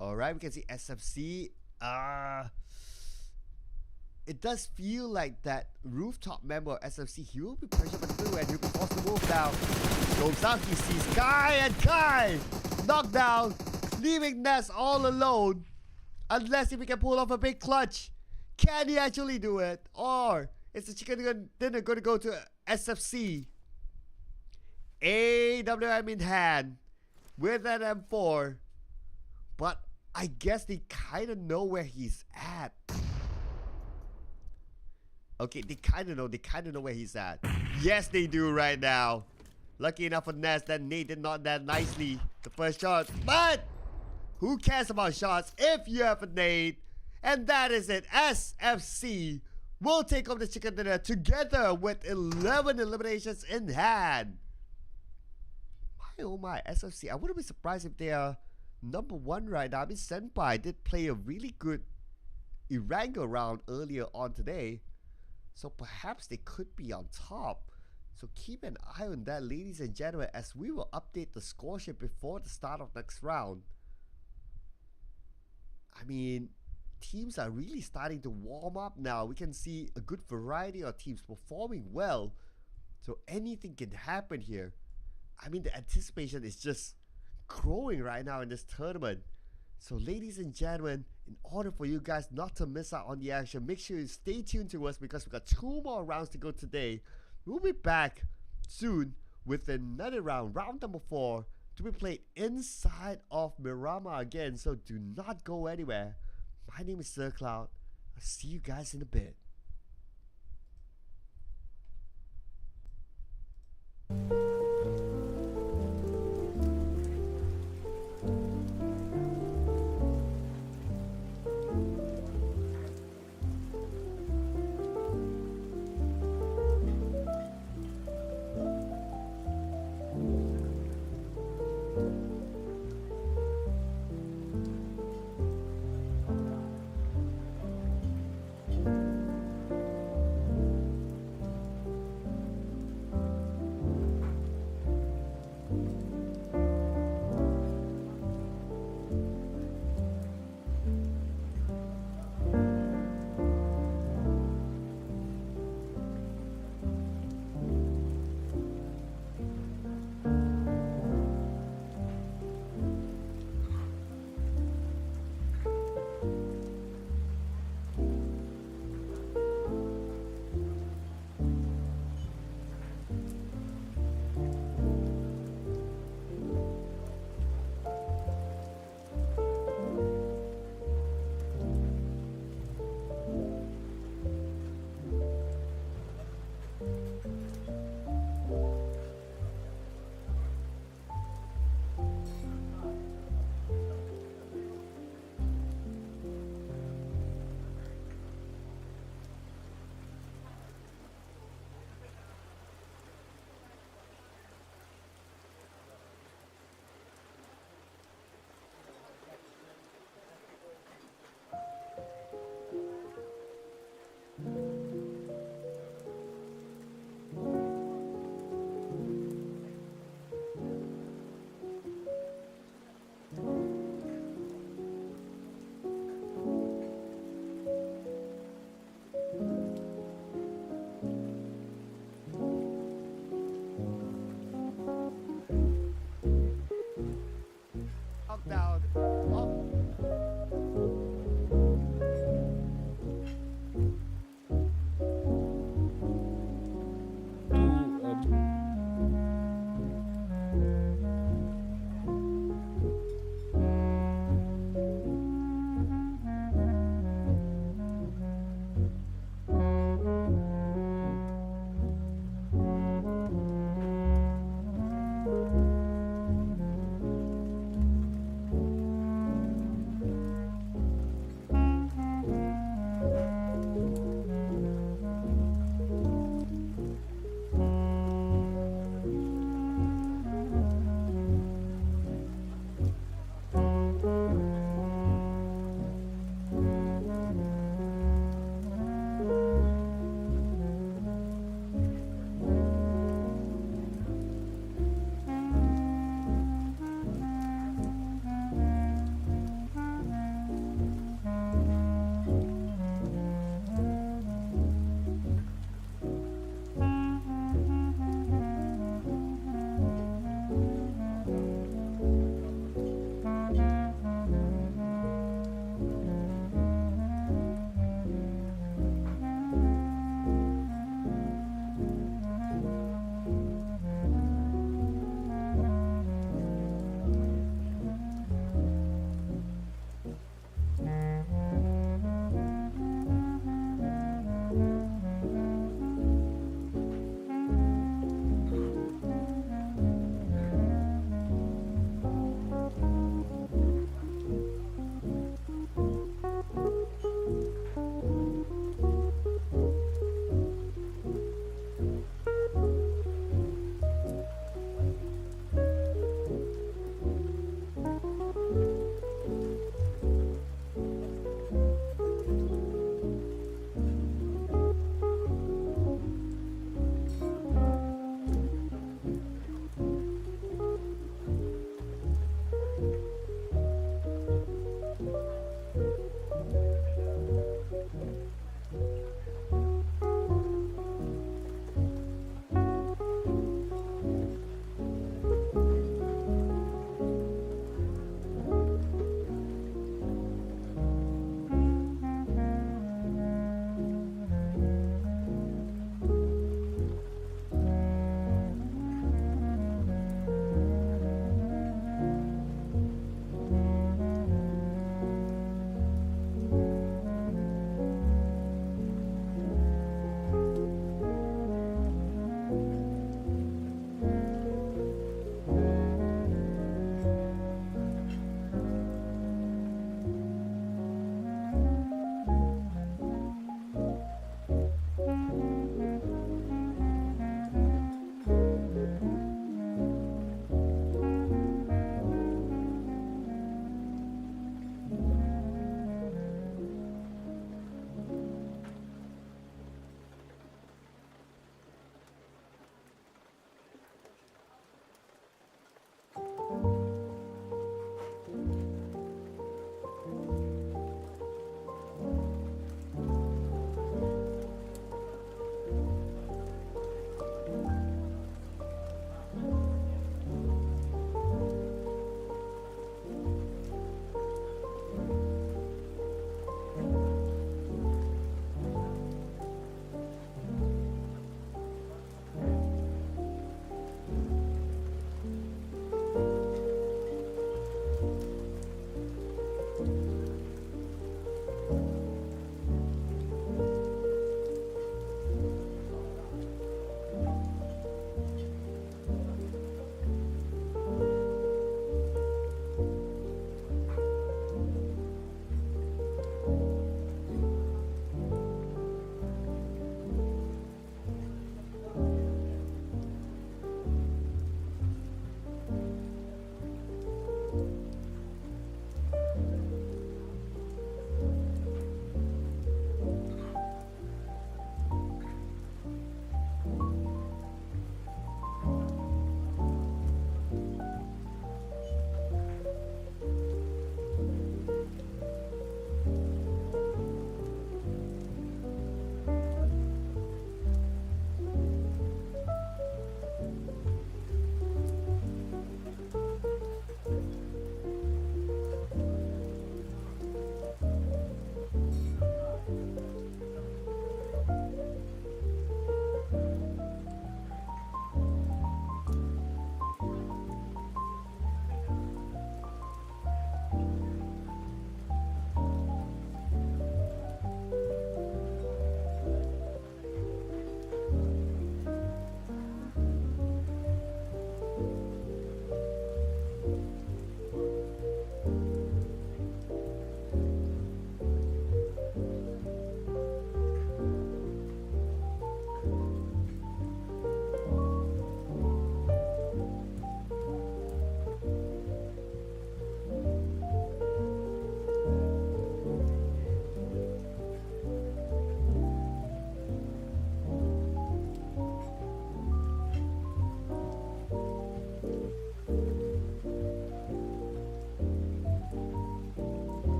Alright, we can see SFC. It does feel like that rooftop member of SFC, he will be pressured by the blue and he'll be forced to move down. Goes out, he sees Kai, and Kai knocked down, leaving Ness all alone. Unless if he can pull off a big clutch. Can he actually do it? Or is the chicken dinner going to go to SFC? AWM in hand with an M4. But I guess they kind of know where he's at. Okay, they kind of know where he's at. Yes, they do right now. Lucky enough for Ness that Nate did not land nicely the first shot. But who cares about shots if you have a nade? And that is it. SFC will take off the chicken dinner together with 11 eliminations in hand. My oh my, SFC. I wouldn't be surprised if they are number one right now, Senpai did play a really good Erangel round earlier on today. So perhaps they could be on top. So keep an eye on that, ladies and gentlemen, as we will update the score sheet before the start of next round. I mean, teams are really starting to warm up now. We can see a good variety of teams performing well. So anything can happen here. I mean, the anticipation is just growing right now in this tournament. So ladies and gentlemen, in order for you guys not to miss out on the action, make sure you stay tuned to us because we got 2 more rounds to go today. We'll be back soon with another round, round number 4, to be played inside of Miramar again. So do not go anywhere. My name is Sir Cloud. I'll see you guys in a bit.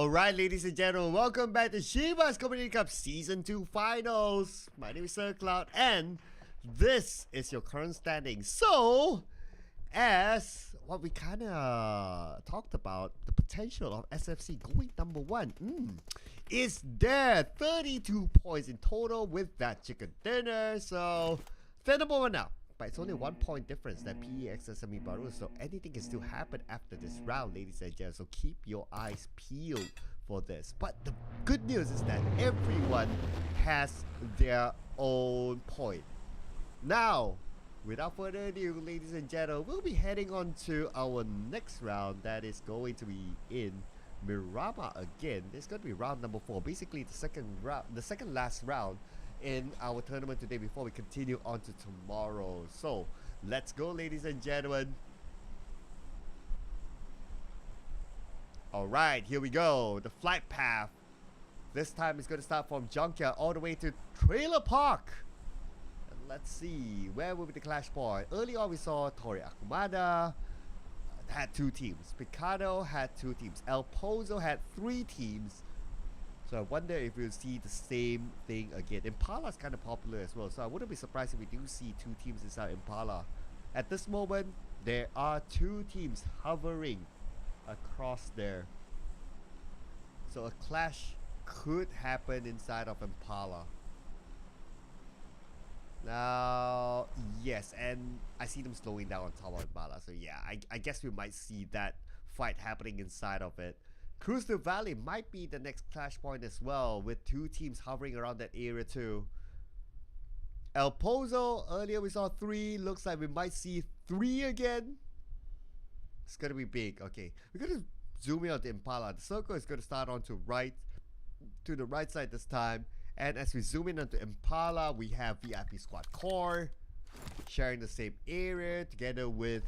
Alright, ladies and gentlemen, welcome back to Shiba's Community Cup Season 2 Finals. My name is Sir Cloud, and this is your current standing. So, as what we kind of talked about, the potential of SFC going number 1 is there. 32 points in total with that chicken dinner. So, they're number 1 now. But it's only 1 point difference than PEX and BARUZ, so anything can still happen after this round, ladies and gentlemen. So keep your eyes peeled for this. But the good news is that everyone has their own point. Now, without further ado, ladies and gentlemen, we'll be heading on to our next round that is going to be in Miramar again. It's going to be round number 4, basically the second last round in our tournament today before we continue on to tomorrow. So let's go, ladies and gentlemen. Alright, here we go. The flight path this time is going to start from Junkyard all the way to Trailer Park. And let's see, where will be the clash point? Early on we saw Tori Akumada had 2 teams, Picado had 2 teams, El Pozo had 3 teams. So I wonder if we'll see the same thing again. Impala's kind of popular as well, so I wouldn't be surprised if we do see 2 teams inside Impala. At this moment, there are 2 teams hovering across there. So a clash could happen inside of Impala. Now, yes, and I see them slowing down on top of Impala. So yeah, I guess we might see that fight happening inside of it. Crystal Valley might be the next clash point as well, with 2 teams hovering around that area too. El Pozo, earlier we saw 3. Looks like we might see 3 again. It's gonna be big. Okay, we're gonna zoom in on the Impala. The circle is gonna start on to the right side this time. And as we zoom in onto Impala, we have VIP Squad Core sharing the same area together with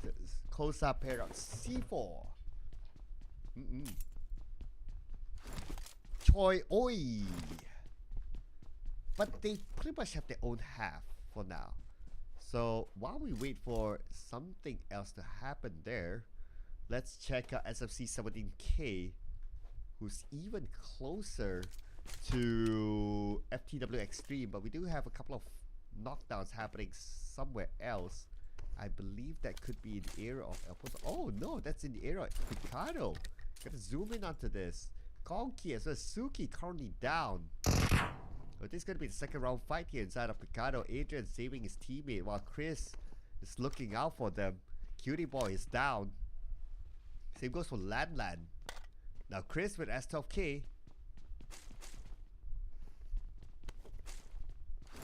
COSA PERAK C4. Choi Oi. But they pretty much have their own half for now. So while we wait for something else to happen there, let's check out SFC 17K, who's even closer to FTW Extreme. But we do have a couple of knockdowns happening somewhere else. I believe that could be in the area of El Pozo. Oh no, that's in the area of Picado. Gotta zoom in onto this. Konki as well as Suki currently down. So this is going to be the second round fight here inside of Picado. Adrian saving his teammate while Chris is looking out for them. Cutie Boy is down. Same goes for Lan. Now Chris with S12K.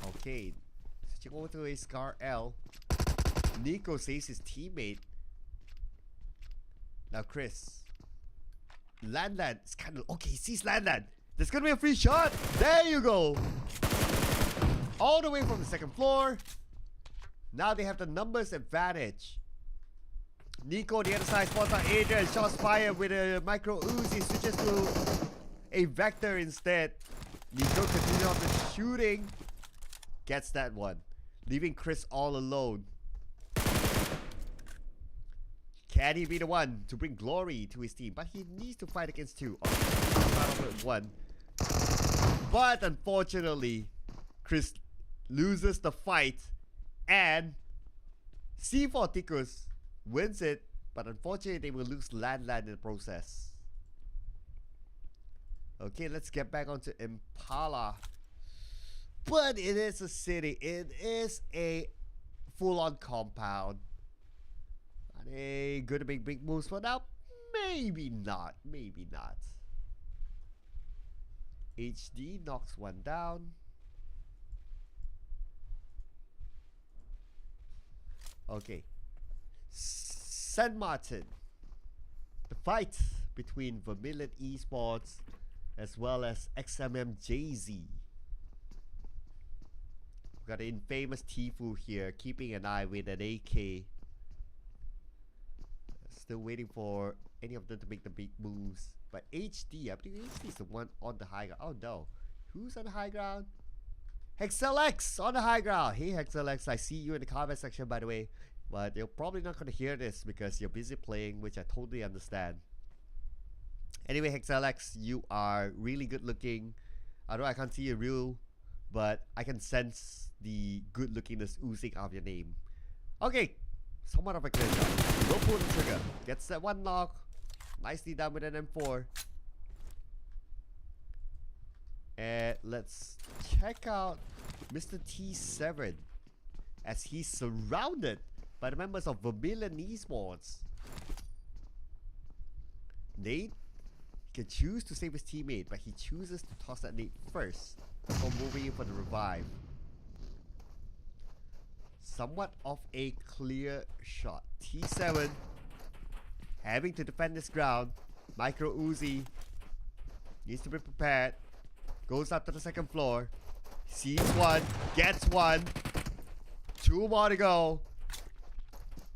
Okay, switching over to a Scar L. Nico saves his teammate. Now Chris. Lan is kind of okay. He sees Lan. There's gonna be a free shot. There you go. All the way from the second floor. Now they have the numbers advantage. Nico on the other side spots out Adrian. Shots fired with a micro Uzi. Switches to a Vector instead. Nico continues on the shooting. Gets that one, leaving Chris all alone. Can he be the one to bring glory to his team? But he needs to fight against 2. With 1. But unfortunately, Chris loses the fight. And C4 TIKUS wins it. But unfortunately, they will lose Lan in the process. Okay, let's get back onto Impala. But it is a city. It is a full-on compound. Are they going to make big moves for now? Maybe not. Maybe not. HD knocks 1 down. Okay. San Martin. The fight between Vermillion Esports as well as JAYZ. Got an infamous Tifu here, keeping an eye with an AK. Still waiting for any of them to make the big moves. But HD, I believe HD is the one on the high ground. Oh no. Who's on the high ground? HexLX on the high ground. Hey HexLX, I see you in the comment section by the way. But you're probably not going to hear this because you're busy playing, which I totally understand. Anyway, HexLX, you are really good looking. Although I can't see you real, but I can sense the good lookingness oozing out of your name. Okay, somewhat of a clear job. Go pull the trigger. Gets that one knock. Nicely done with an M4. And let's check out Mr. T7 as he's surrounded by the members of Vermillion Esports. Nate can choose to save his teammate, but he chooses to toss that nade first before moving in for the revive. Somewhat of a clear shot. T7 having to defend this ground. Micro Uzi needs to be prepared. Goes up to the second floor. Sees one, gets one. Two more to go.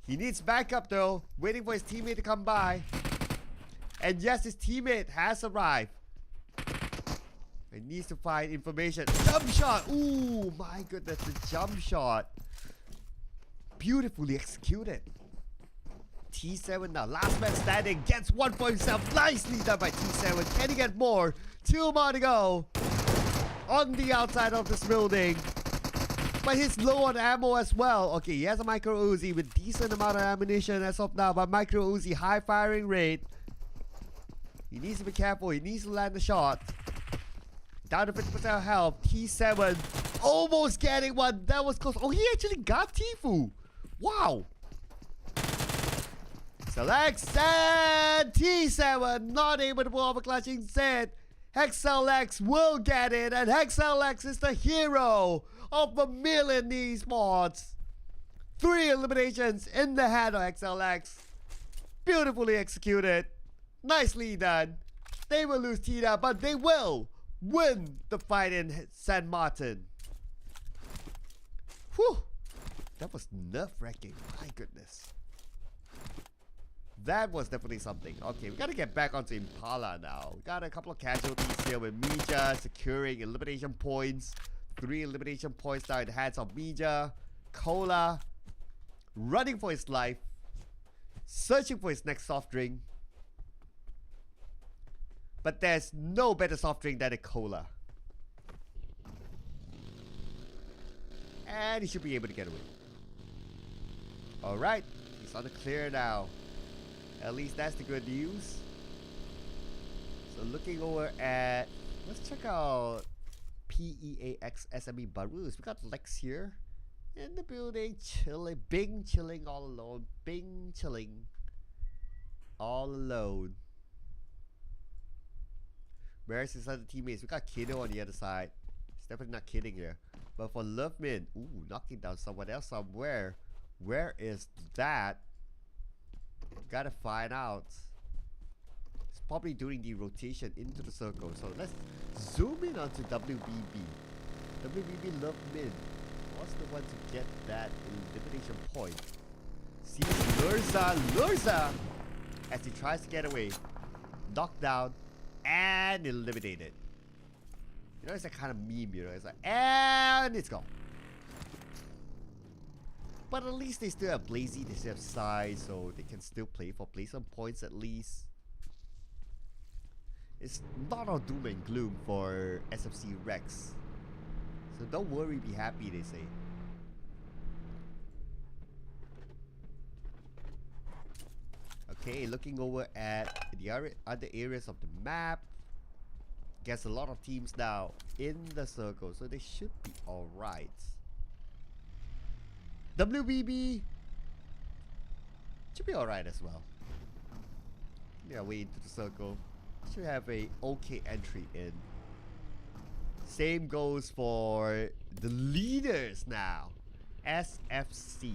He needs backup though, waiting for his teammate to come by. And yes, his teammate has arrived. He needs to find information. Jump shot! Ooh, my goodness, the jump shot. Beautifully executed. T7 now, last man standing, gets one for himself. Nicely done by T7. Can he get more? Two more to go. On the outside of this building. But he's low on ammo as well. Okay, he has a micro Uzi with decent amount of ammunition as of now. But micro Uzi, high firing rate. He needs to be careful. He needs to land the shot. Down to 50% health. T7 almost getting one. That was close. Oh, he actually got Tifu. Wow. Selects and T7 not able to pull off a clutching set. HexLX will get it, and HexLX is the hero of Vermillion Esports. 3 eliminations in the head of HexLX. Beautifully executed. Nicely done. They will lose Tita, but they will win the fight in San Martin. Whew. That was nerve-wracking. My goodness. That was definitely something. Okay, we gotta get back onto Impala now. We got a couple of casualties here with Mija securing elimination points. 3 elimination points now in the hands of Mija. Cola running for his life. Searching for his next soft drink. But there's no better soft drink than a cola. And he should be able to get away. Alright, he's on the clear now. At least that's the good news. So looking over at... Let's check out PEAX SME BARUZ. We got Lex here. In the building, chilling. Bing chilling all alone. Bing chilling. All alone. Where's his other teammates? We got Kiddo on the other side. He's definitely not kidding here. But for Lovemin, ooh, knocking down someone else somewhere. Where is that? Gotta find out. It's probably doing the rotation into the circle. So let's zoom in onto WBB. WBB Lovemin was the one to get that elimination point. Sees Lurza as he tries to get away. Knocked down and eliminated. You know, it's that kind of meme, you know, it's like, and it's gone. But at least they still have Blazy, they still have size, so they can still play some points at least. It's not all doom and gloom for SFC Rex. So don't worry, be happy, they say. Okay, looking over at the other areas of the map. Guess a lot of teams now in the circle, so they should be alright. WBB should be alright as well. Yeah, way into the circle. Should have a okay entry in. Same goes for the leaders now. SFC.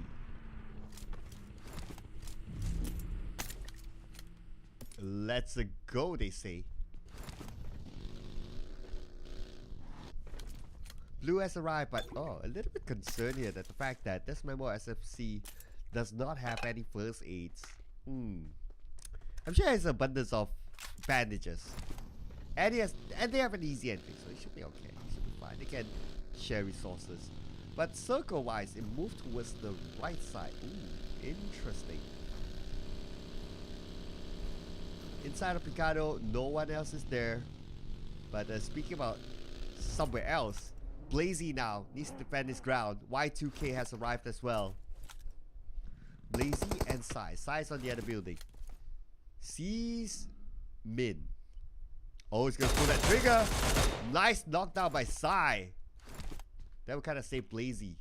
Let's go, they say. Blue has arrived, but a little bit concerned here that the fact that this member of SFC does not have any first aids. I'm sure he has an abundance of bandages. And they have an easy entry, so it should be okay. It should be fine. They can share resources. But circle-wise, it moved towards the right side. Ooh, interesting. Inside of Picado, no one else is there. But speaking about somewhere else, Blazy now needs to defend his ground. Y2K has arrived as well. Blazy and Sai. Sai's on the other building. Sees Min. Oh, he's gonna pull that trigger. Nice knockdown by Sai. That would kind of save Blazy.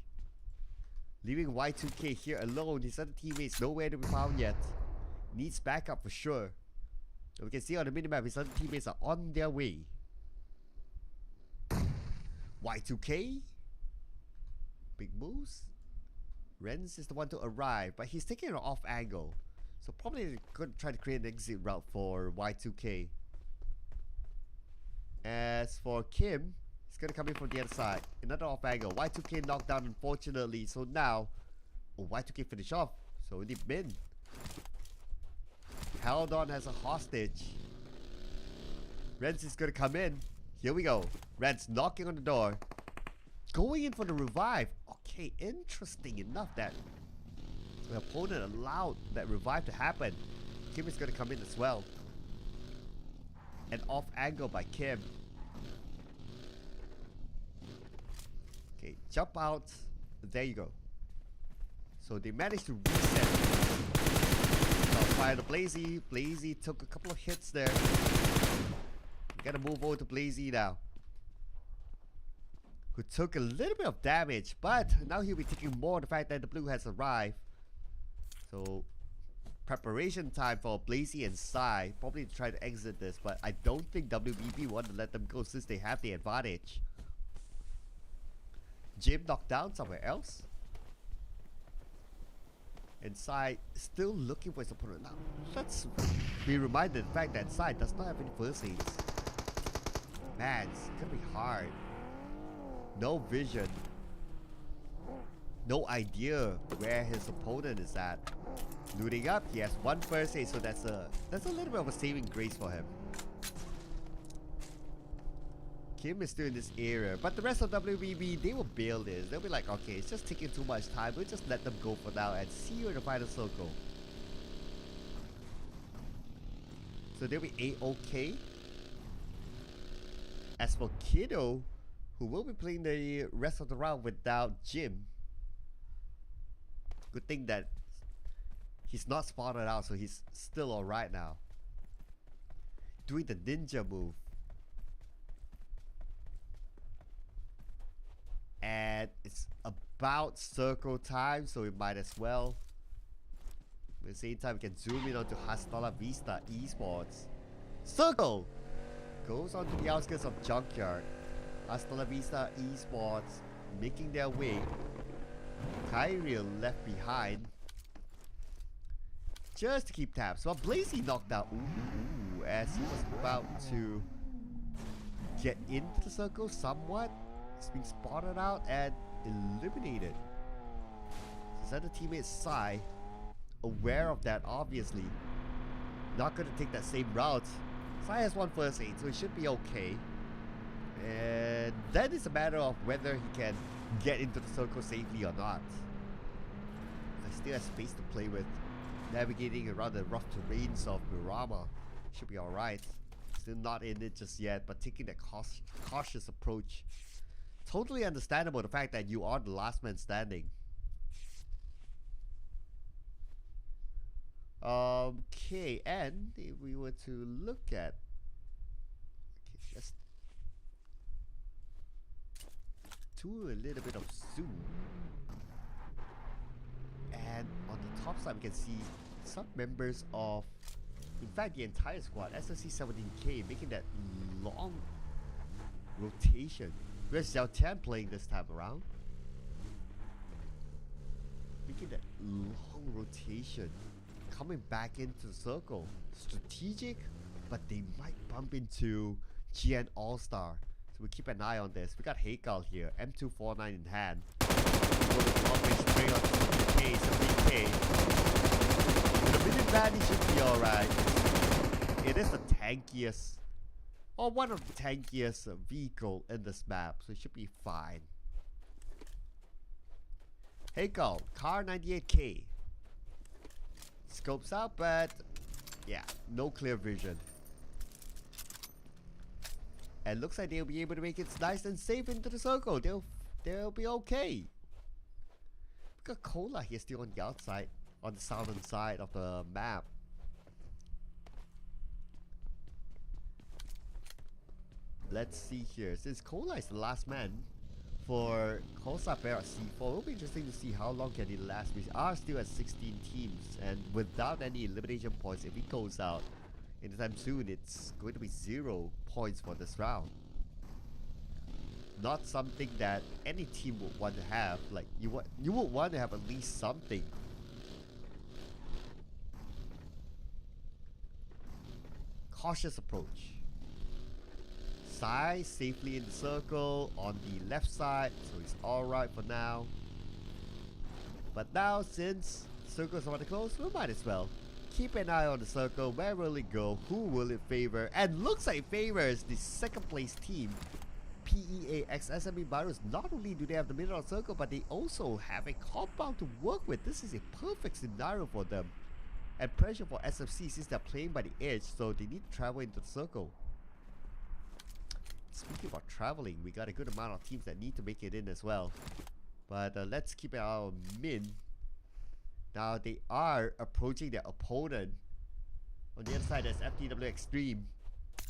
Leaving Y2K here alone. His other teammates nowhere to be found yet. Needs backup for sure. We can see on the minimap his other teammates are on their way. Y2K. Big moves. Renz is the one to arrive, but he's taking an off angle. So probably going to try to create an exit route for Y2K. As for Kim, he's going to come in from the other side. Another off angle. Y2K knocked down unfortunately. So now, Y2K finish off. So we need Min. Held on as a hostage. Renz is going to come in. Here we go. Renz knocking on the door. Going in for the revive. Okay, interesting enough that the opponent allowed that revive to happen. Kim is going to come in as well. An off angle by Kim. Okay, jump out. There you go. So they managed to reset. Fire to Blazy. Blazy took a couple of hits there. We gotta move over to Blazy now, who took a little bit of damage, but now he'll be taking more the fact that the blue has arrived. So preparation time for Blazy and Sai, probably to try to exit this, but I don't think WBB want to let them go since they have the advantage. Jim knocked down somewhere else. And Sai still looking for his opponent. Now, let's be reminded of the fact that Sai does not have any first aids. Man, it's gonna be hard. No vision. No idea where his opponent is at. Looting up, he has one first aid, so that's a little bit of a saving grace for him. Kim is still in this area, but the rest of WBB, they will bail this. They'll be like, okay, it's just taking too much time. We'll just let them go for now and see you in the final circle. So they'll be A-OK. As for Kiddo, who will be playing the rest of the round without Jim. Good thing that he's not spotted out, so he's still alright now. Doing the ninja move. And it's about circle time, so we might as well. At the same time, we can zoom in onto HASTALAVISTA ESPORTS. Circle! Goes onto the outskirts of Junkyard. HASTALAVISTA ESPORTS making their way. Kyriel left behind. Just to keep tabs. Well, Blazy knocked out as he was about to get into the circle somewhat. He's being spotted out and eliminated. His other teammate Sai, aware of that obviously, not going to take that same route. Sai has one first aid, so he should be okay. And then it's a matter of whether he can get into the circle safely or not. I still have space to play with. Navigating around the rough terrains of Miramar. Should be alright. Still not in it just yet, but taking that cautious approach. Totally understandable, the fact that you are the last man standing. Okay, and if we were to look at, okay, let's do a little bit of zoom. And on the top side, we can see some members of, in fact, the entire squad, SFC 17K, making that long rotation. Where's Xiao Tian playing this time around? Making that long rotation. Coming back into the circle. Strategic, but they might bump into GN ALLSTAR. So we keep an eye on this. We got Heikal here, M249 in hand. Straight on 70K, 70K. With a minute ban, he should be alright. It is the tankiest, or one of the tankiest vehicle in this map, so it should be fine. Heikal, car 98K. Scopes out, but Yeah, no clear vision. And looks like they'll be able to make it nice and safe into the circle. They'll be okay. We got Cola here still on the outside, on the southern side of the map. Let's see here. Since Cola is the last man for COSA PERAK C4, it'll be interesting to see how long can it last. We are still at 16 teams, and without any elimination points, if he goes out anytime soon, it's going to be 0 points for this round. Not something that any team would want to have. Like you would want to have at least something. Cautious approach. Sai safely in the circle on the left side, so he's alright for now. But now, since the circle is about to close, we might as well keep an eye on the circle. Where will it go? Who will it favor? And looks like it favors the second place team, PEAK SME BARUZ. Not only do they have the middle of the circle, but they also have a compound to work with. This is a perfect scenario for them. And pressure for SFC since they're playing by the edge, so they need to travel into the circle. Speaking about traveling, we got a good amount of teams that need to make it in as well. But let's keep an eye on Min. Now they are approaching their opponent. On the other side, there's FTW XTREME.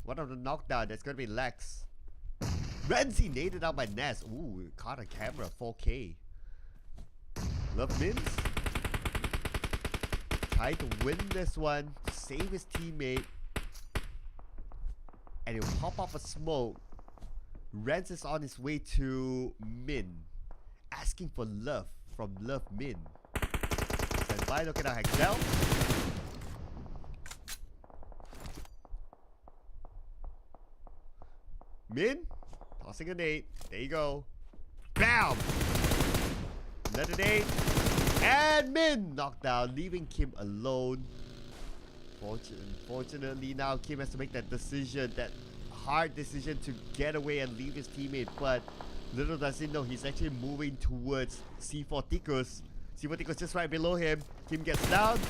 One of the knockdown, that's going to be Lex. Renzi naded out by Ness. Ooh, caught on camera, 4K. Love Mins. Try to win this one, save his teammate. And he'll pop off a smoke. Renz is on his way to Min, asking for love from Love Min. Stand by, look at our Hexel. Min, tossing a nade. There you go. Bam! Another nade. And Min knocked down, leaving Kim alone. Fortunately, now Kim has to make that decision, that hard decision to get away and leave his teammate. But little does he know, he's actually moving towards C4 TIKUS. C4 TIKUS just right below him. Kim gets down,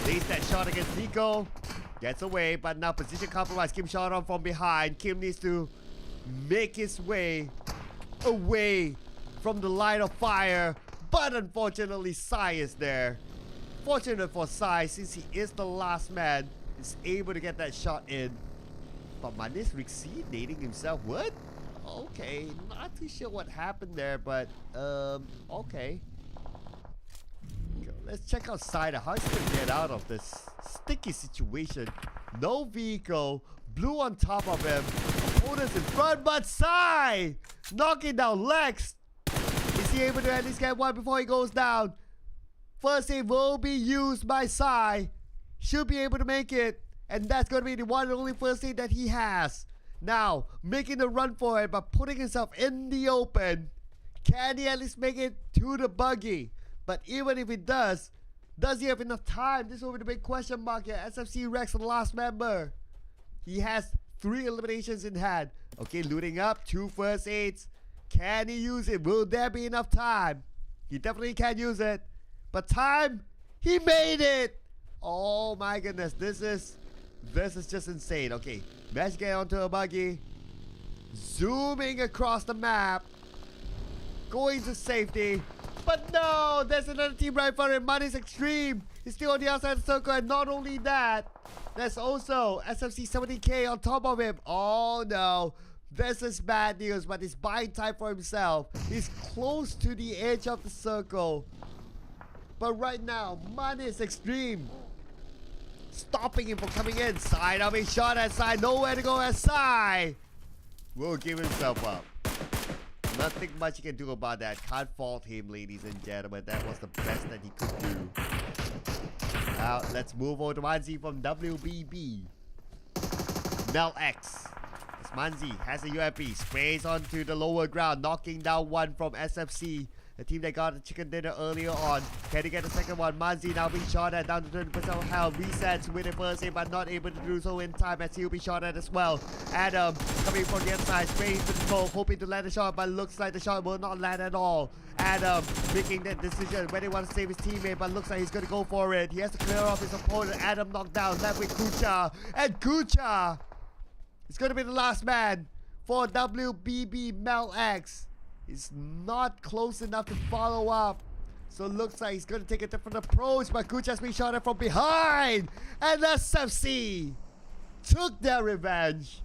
lays that shot against Nico, gets away, but now position compromise. Kim shot on from behind. Kim needs to make his way away from the line of fire. But unfortunately, Sai is there. Fortunate for Sai, since he is the last man, is able to get that shot in. But Manis Rixi nading himself. What? Okay, not too sure what happened there, but okay. Let's check out Sai. How he's gonna get out of this sticky situation. No vehicle, blue on top of him. Opponents in front, but Sai knocking down Lex. Is he able to at least get one before he goes down? First aid will be used by Sai. Should be able to make it. And that's going to be the one and only first aid that he has. Now, making the run for it, but putting himself in the open. Can he at least make it to the buggy? But even if he does he have enough time? This will be the big question mark here. SFC Rex, the last member. He has 3 eliminations in hand. Okay, looting up, 2 first aids. Can he use it? Will there be enough time? He definitely can use it. But time, he made it. Oh my goodness, this is just insane. Okay, let's get onto a buggy. Zooming across the map. Going to safety. But no, there's another team right for him. Money's Extreme. He's still on the outside of the circle. And not only that, there's also SFC 70K on top of him. Oh no. This is bad news, but he's buying time for himself. He's close to the edge of the circle. But right now, Money's Extreme stopping him from coming in. Side of a shot at Sai. Nowhere to go as Sai will give himself up. Nothing much he can do about that. Can't fault him, ladies and gentlemen. That was the best that he could do. Now, let's move on to Manzi from WBB. MELX. Manzi has a UMP. Sprays onto the lower ground, knocking down one from SFC. The team that got the chicken dinner earlier on. Can he get the second one? Manzi now being shot at, down to 20% of health. Resets with the first hit, but not able to do so in time as he'll be shot at as well. Adam coming from the other side, straight into the smoke, hoping to land a shot, but looks like the shot will not land at all. Adam making that decision when he wants to save his teammate, but looks like he's going to go for it. He has to clear off his opponent. Adam knocked down, left with Kucha. And Kucha is going to be the last man for WBB MELX. He's not close enough to follow up. So it looks like he's going to take a different approach, but Kucha has been shot at from behind. And SFC took their revenge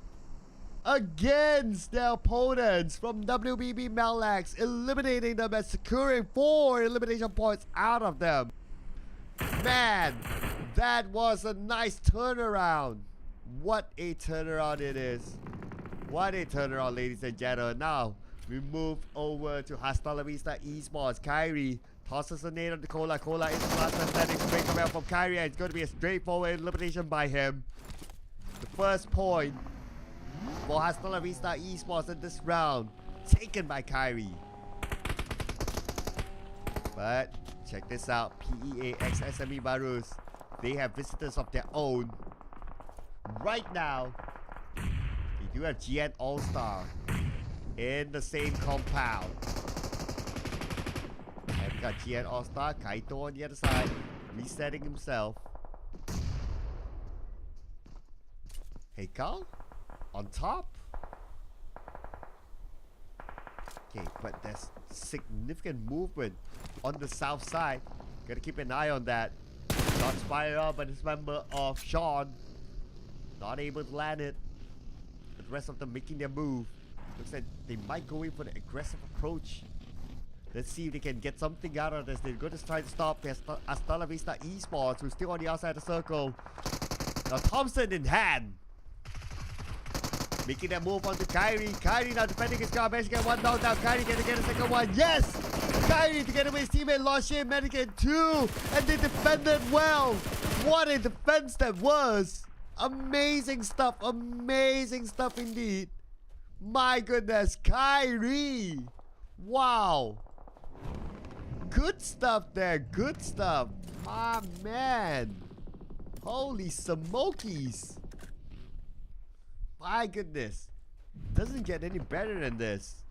against their opponents from WBB MELX, eliminating them and securing 4 elimination points out of them. Man, that was a nice turnaround. What a turnaround it is. What a turnaround, ladies and gentlemen. Now, we move over to HASTALAVISTA ESPORTS. Kyrie tosses a nade on the Cola. Cola is the last man standing to break around from Kyrie, and it's going to be a straightforward elimination by him. The first point for HASTALAVISTA ESPORTS in this round, taken by Kyrie. But check this out, PERAK SME BARUZ, they have visitors of their own. Right now, they do have GN ALLSTAR in the same compound. And we got GN ALLSTAR, Kaito on the other side, resetting himself. Hey Carl, on top. Okay, but there's significant movement on the south side. Gotta keep an eye on that. Shots fired up by this member of SHAWN. Not able to land it. But the rest of them making their move. Looks like they might go in for the aggressive approach. Let's see if they can get something out of this. They're going to try to stop HASTALAVISTA ESPORTS, who's still on the outside of the circle. Now Thompson in hand. Making that move onto Kyrie. Kyrie now defending his car. Managed to get one knockdown. Kyrie gonna get a second one. Yes! Kyrie together with his teammate Loshin managed to get 2. And they defended well. What a defense that was. Amazing stuff. Amazing stuff indeed. My goodness. Kyrie. Wow. Good stuff there. Good stuff. My man. Holy smokies. My goodness. Doesn't get any better than this.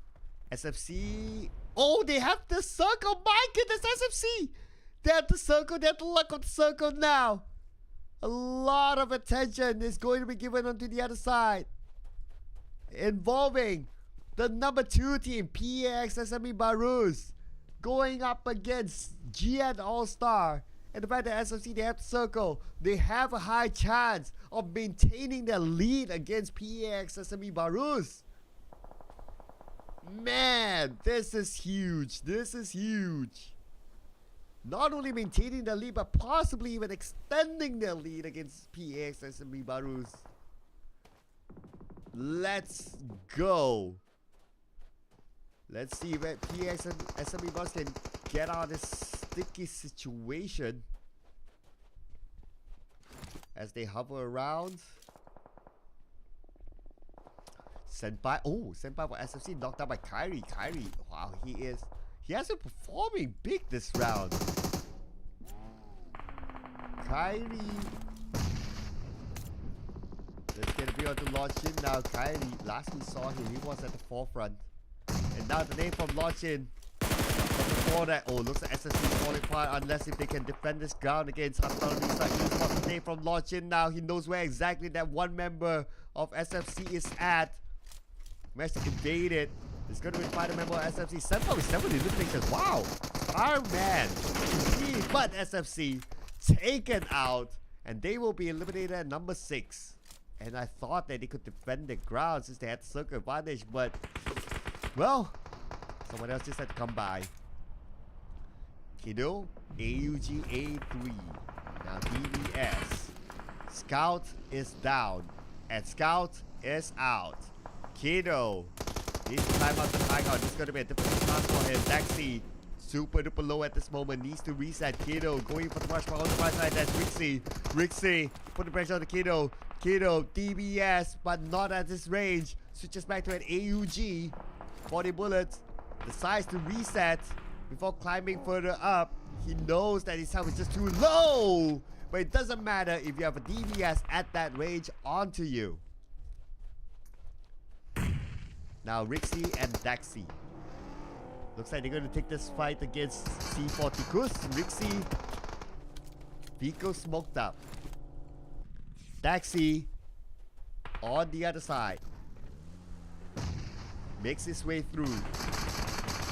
SFC. Oh, they have the circle. My goodness, SFC. They have the circle. They have the luck of the circle now. A lot of attention is going to be given onto the other side. Involving the number 2 team, PERAK SME BARUZ. Going up against GN ALLSTAR. And the fact that SFC, they have the circle, they have a high chance of maintaining their lead against PERAK SME BARUZ. Man, this is huge. This is huge. Not only maintaining their lead, but possibly even extending their lead against PERAK SME BARUZ. Let's go. Let's see if PERAK SME BARUZ can get out of this sticky situation as they hover around. Senpai, oh, Senpai for SFC knocked out by Kyrie. Kyrie, wow, he has been performing big this round. Kyrie, let's get a view onto Lochin now. Kyrie, last we saw him, he was at the forefront, and now the name from Lochin. Before that, oh, looks like SFC qualified unless if they can defend this ground against HASTALAVISTA ESPORTS. Name from Lochin now. He knows where exactly that one member of SFC is at. Managed to invade it. It's going to be fighter member of SFC. Senpai with 7 eliminations. Wow. Our man. But SFC taken out. And they will be eliminated at number 6. And I thought that they could defend the ground since they had circle advantage. But, well, someone else just had to come by. Kiddo, AUG A3. Now DBS. Scout is down. And Scout is out. Kiddo needs to climb out the high ground. This is going to be a difficult task for him. Lexi, super duper low at this moment. Needs to reset. Kiddo going for the rush bar on the right side. That's Rixie. Rixie, put the pressure on the Kiddo. Kiddo, DBS, but not at this range. Switches back to an AUG. 40 bullets. Decides to reset. before climbing further up. He knows that his health is just too low, but it doesn't matter if you have a DBS at that range onto you. Now Rixie and Daxi. Looks like they're going to take this fight against C4 TIKUS. Rixie, Vico smoked up. Daxi on the other side. Makes his way through.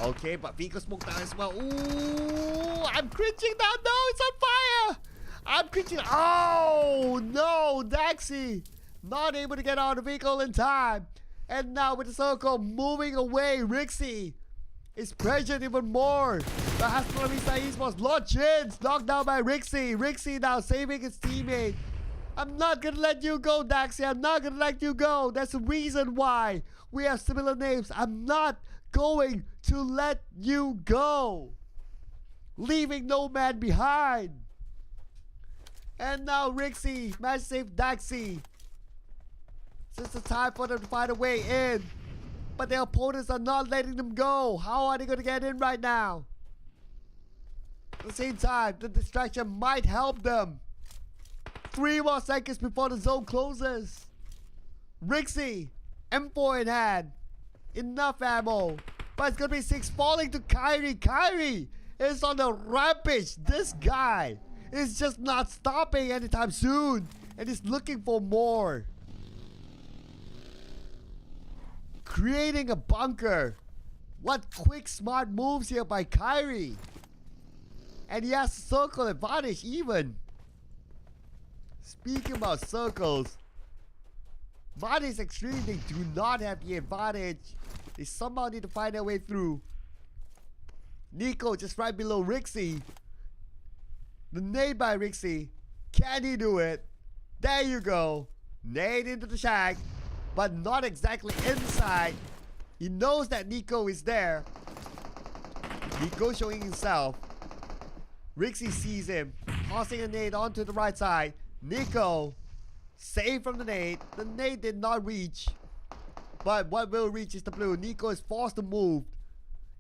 Okay, but Vico smoked down as well. Ooh, I'm cringing now. No, it's on fire. I'm cringing. Oh, no. Daxi not able to get out of the vehicle in time. And now with the circle moving away, Rixie is pressured even more. The HASTALAVISTA ESPORTS launches, knocked down by Rixie. Rixie now saving his teammate. I'm not gonna let you go, Daxi. I'm not gonna let you go. That's the reason why we have similar names. I'm not going to let you go. Leaving no man behind. And now Rixie match save Daxi. It's the time for them to find a way in. But their opponents are not letting them go. How are they going to get in right now? At the same time, the distraction might help them. 3 more seconds before the zone closes. Rixie, M4 in hand. Enough ammo. But it's going to be 6 falling to Kyrie. Kyrie is on a rampage. This guy is just not stopping anytime soon. And he's looking for more. Creating a bunker. What quick, smart moves here by Kyrie. And he has circle advantage even. Speaking about circles, Bodies Extreme, they do not have the advantage. They somehow need to find their way through. Nico just right below Rixie. The nade by Rixie. Can he do it? There you go. Nade into the shack. But not exactly inside. He knows that Nico is there. Nico showing himself. Rixie sees him. Tossing a nade onto the right side. Nico saved from the nade. The nade did not reach. But what will reach is the blue. Nico is forced to move.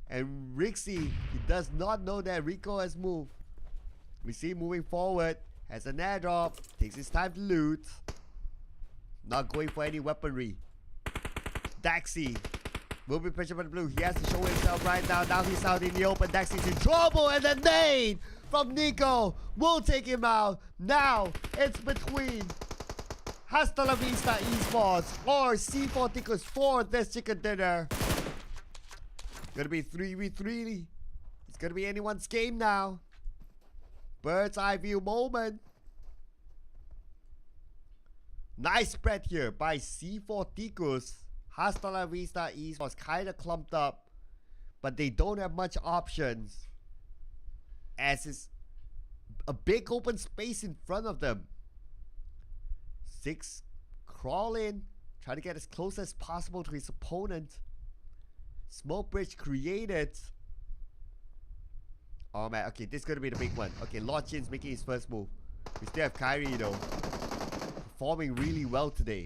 And Rixie, he does not know that Rico has moved. We see him moving forward. Has an airdrop. Takes his time to loot. Not going for any weaponry. Daxi will be pressured by the blue. He has to show himself right now. Now he's out in the open. Daxi's in trouble. And the nade from Nico will take him out. Now it's between HASTALAVISTA ESPORTS or C4 TIKUS for this chicken dinner. Gonna be 3v3. It's gonna be anyone's game now. Bird's eye view moment. Nice spread here by C4 TIKUS. HASTALAVISTA ESPORTS kinda clumped up, but they don't have much options, as it's a big open space in front of them. 6 crawl in, try to get as close as possible to his opponent. Smoke bridge created. Oh man, okay, this is gonna be the big one. Okay, Lochin's making his first move. We still have Kyrie though. Performing really well today.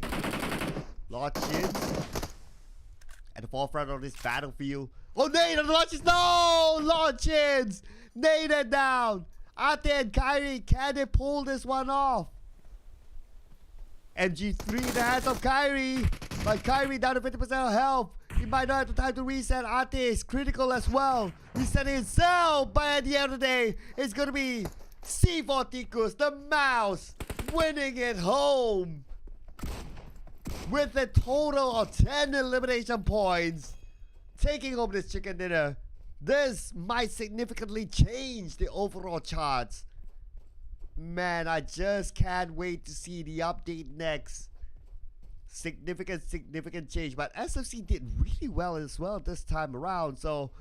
Lochin's at the forefront of this battlefield. Oh, nade on Lochin's! No! Lochin's! Naded down! Ate and Kyrie, can they pull this one off? MG3 in the hands of Kyrie. But Kyrie down to 50% health. He might not have the time to reset. Ate is critical as well. Resetting himself. But at the end of the day, it's going to be C4 TIKUS, the mouse, winning it home. With a total of 10 elimination points. Taking home this chicken dinner. This might significantly change the overall charts. Man, I just can't wait to see the update next. Significant change. But SFC did really well as well this time around. So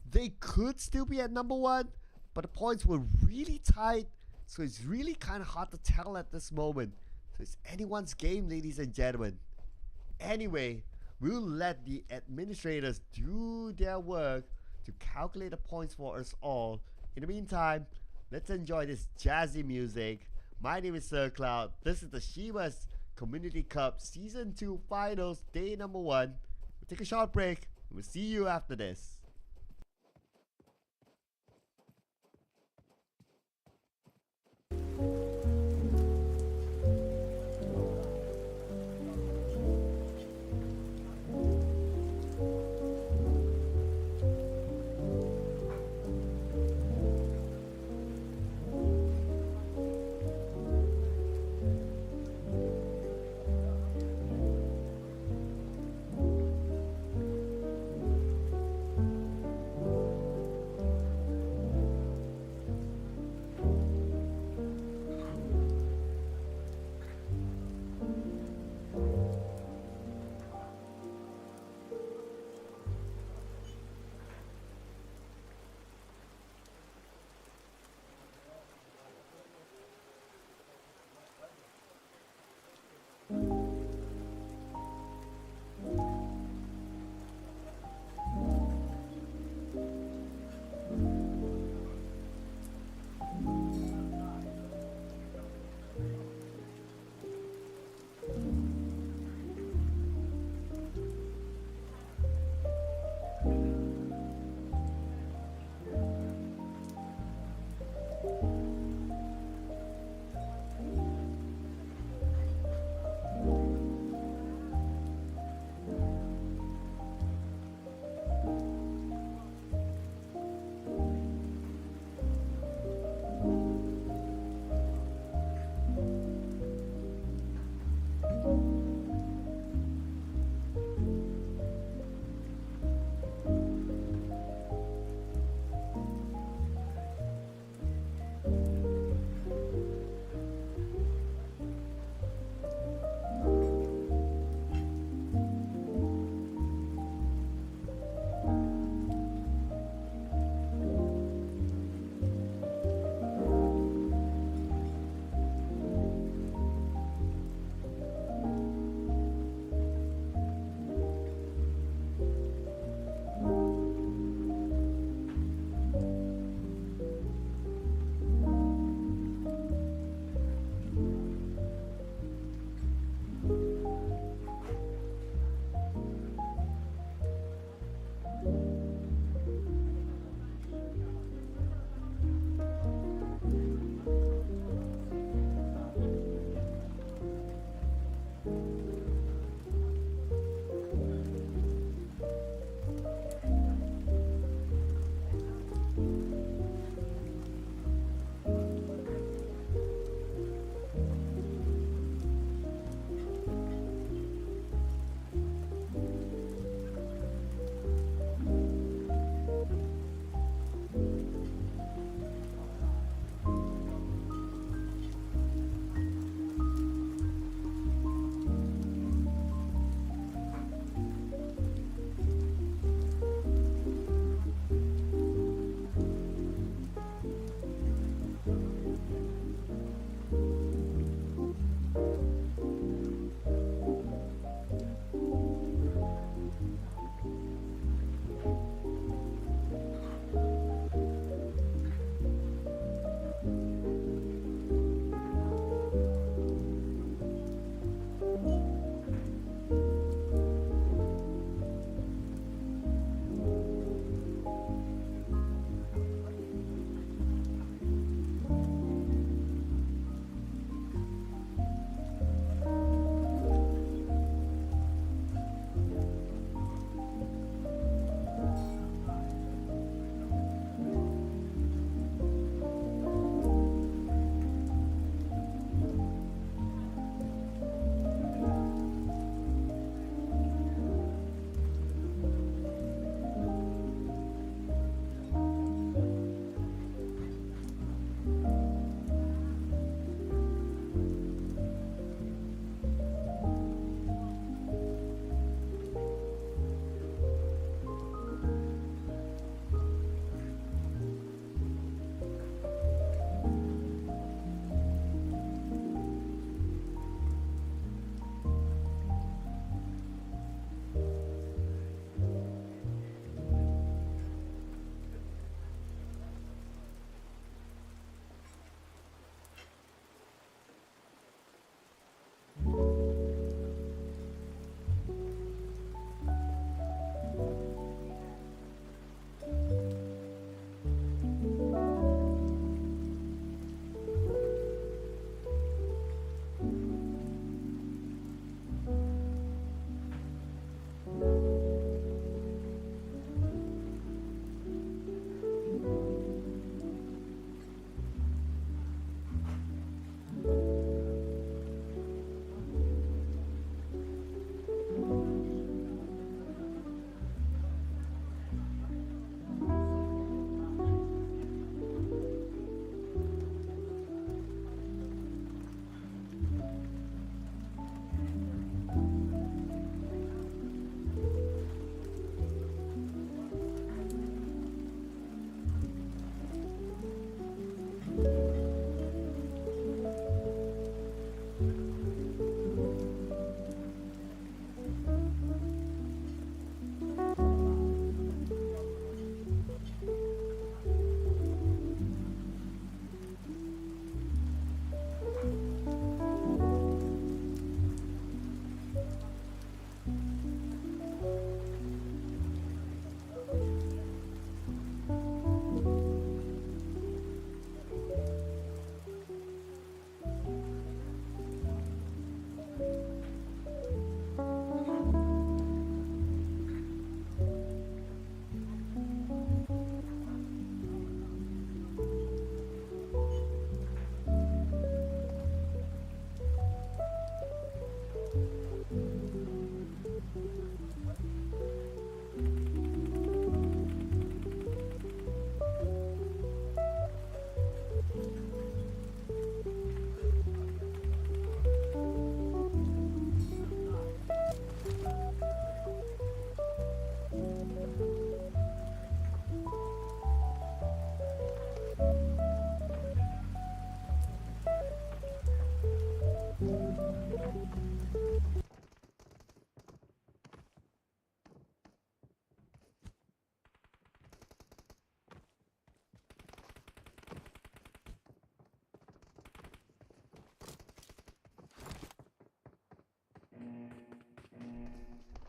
they could still be at number 1. But the points were really tight. So it's really kind of hard to tell at this moment. So it's anyone's game, ladies and gentlemen. Anyway, we'll let the administrators do their work to calculate the points for us all. In the meantime, let's enjoy this jazzy music. My name is Sir Cloud. This is the Shiba's Community Cup Season 2 Finals, day number 1. We'll take a short break. We'll see you after this.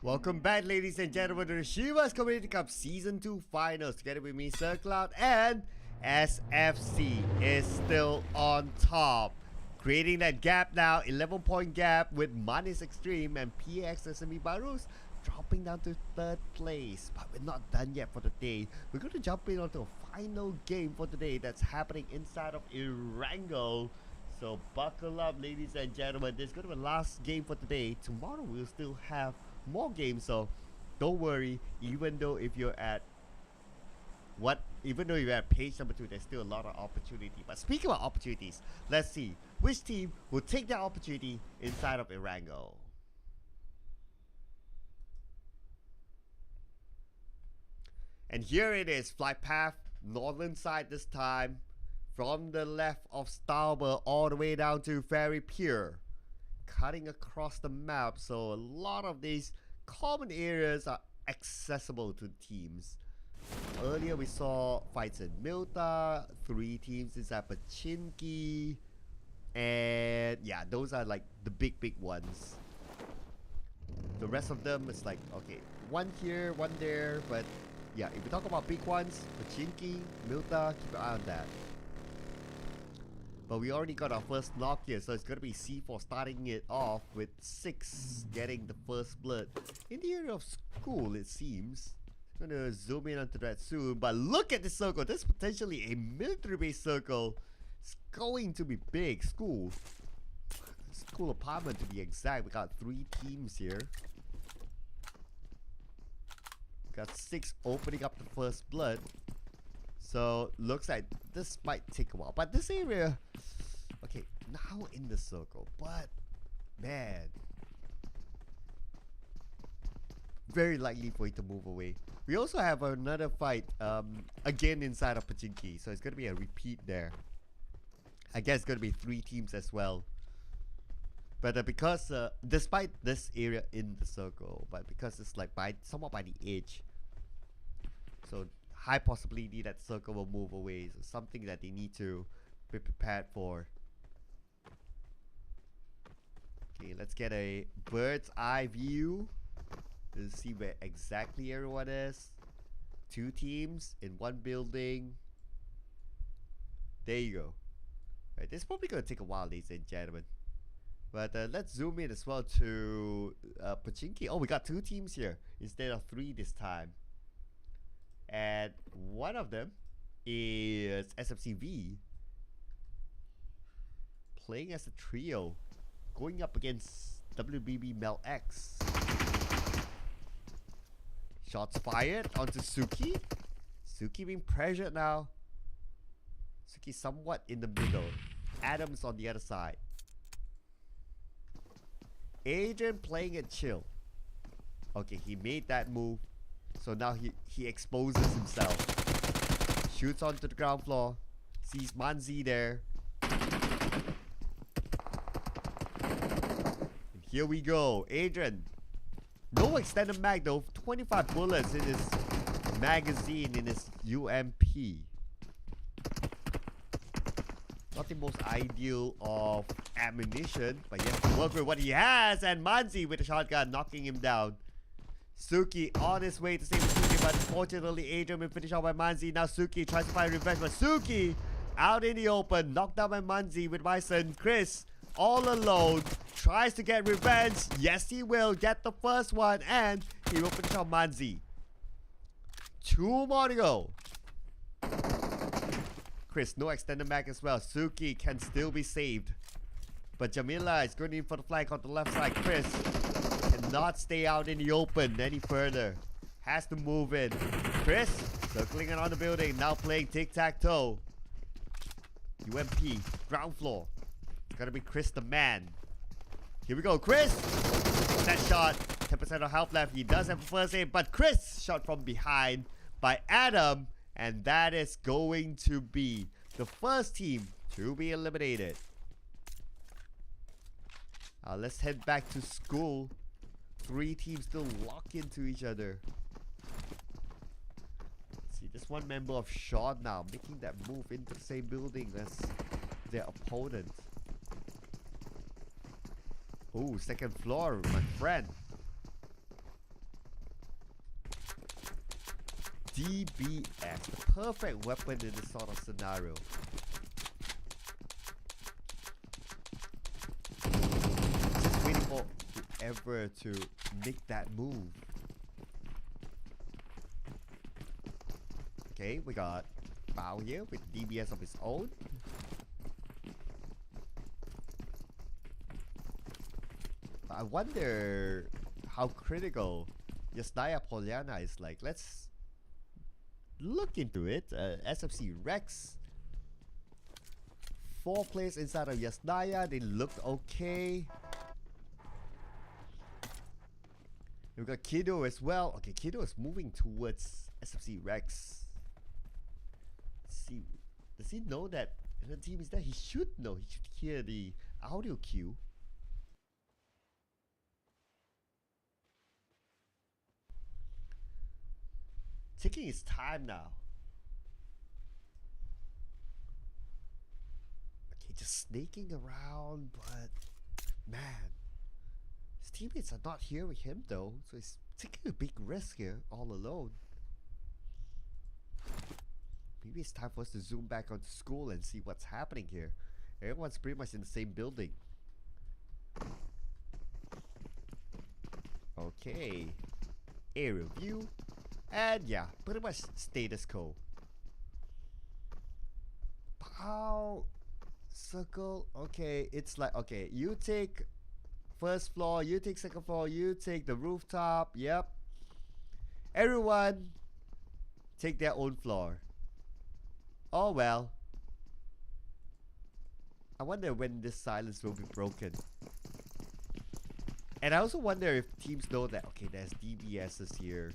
Welcome back, ladies and gentlemen, to the Chivas Community Cup Season 2 Finals. Together with me, Sir Cloud, and SFC is still on top. Creating that gap now, 11-point gap with Manis Extreme and PX SME BARUZ dropping down to 3rd place. But we're not done yet for the day. We're going to jump in onto a final game for today that's happening inside of Erangel. So buckle up, ladies and gentlemen. This is going to be the last game for today. Tomorrow we'll still have more games, so don't worry. Even though you're at page number 2, there's still a lot of opportunity. But speaking about opportunities, let's see which team will take that opportunity inside of Erangel. And here it is, flight path, northern side this time, from the left of Starber all the way down to Ferry Pier, cutting across the map. So a lot of these common areas are accessible to teams. Earlier we saw fights in Milta, 3 teams inside Pachinki, and yeah, those are like the big ones. The rest of them is like, okay, one here, one there, but yeah, if we talk about big ones, Pachinki, Milta, keep an eye on that. But we already got our first knock here, so it's going to be C4 starting it off with 6 getting the first blood. In the area of school, it seems. I'm going to zoom in onto that soon, but look at this circle. This is potentially a military base circle. It's going to be big. School apartment to be exact. We got 3 teams here. We got 6 opening up the first blood. So looks like this might take a while, but this area, okay, now in the circle, but man, very likely for it to move away. We also have another fight again inside of Pachinki, so it's gonna be a repeat there. I guess it's gonna be 3 teams as well. But because despite this area in the circle, but because it's like somewhat by the edge, so high possibility that circle will move away. So something that they need to be prepared for. Okay, let's get a bird's eye view. Let's see where exactly everyone is. 2 teams in 1 building. There you go. Right, this is probably going to take a while, ladies and gentlemen. But let's zoom in as well to Pachinki. Oh, we got 2 teams here instead of 3 this time. And one of them is SFC V, playing as a trio, going up against WBB MELX. Shots fired onto Suki. Suki being pressured now. Suki somewhat in the middle. Adams on the other side. Adrian playing it chill. Okay, he made that move. So now he exposes himself. Shoots onto the ground floor. Sees Manzi there. And here we go. Adrian. No extended mag though. 25 bullets in his magazine, in his UMP. Not the most ideal of ammunition, but he has to work with what he has. And Manzi with a shotgun knocking him down. Suki on his way to save Suki, but unfortunately Adrian will finish off by Manzi. Now Suki tries to find revenge, but Suki out in the open, knocked down by Manzi with Bison. Chris all alone, tries to get revenge. Yes, he will get the first one, and he will finish off Manzi. 2 more to go. Chris, no extended mag as well. Suki can still be saved, but Jamila is going in for the flank on the left side. Chris cannot stay out in the open any further. Has to move in. Chris circling around the building, now playing tic-tac-toe. UMP, ground floor. It's gonna be Chris the man. Here we go, Chris! Takes that shot. 10% of health left. He does have a first aid, but Chris shot from behind by Adam. And that is going to be the first team to be eliminated. Let's head back to school. 3 teams still lock into each other. Let's see, there's one member of SHAWN now making that move into the same building as their opponent. Oh, second floor, my friend. DBS, the perfect weapon in this sort of scenario. Just waiting for whoever to make that move. Okay, we got Bao here with DBS of his own. I wonder how critical Yasnaya Poliana is like. Let's look into it. SFC Rex. 4 players inside of Yasnaya. They looked okay. We've got Kido as well. Okay, Kido is moving towards SFC Rex. Let's see. Does he know that the team is there? He should know. He should hear the audio cue. Taking his time now. Okay, just snaking around, but man, his teammates are not here with him though, so he's taking a big risk here all alone. Maybe it's time for us to zoom back onto school and see what's happening here. Everyone's pretty much in the same building. Okay, aerial view. And yeah, pretty much status quo. Pow, circle. Okay, it's like, okay, you take first floor, you take second floor, you take the rooftop. Yep. Everyone take their own floor. Oh well. I wonder when this silence will be broken. And I also wonder if teams know that, okay, there's DBSs here.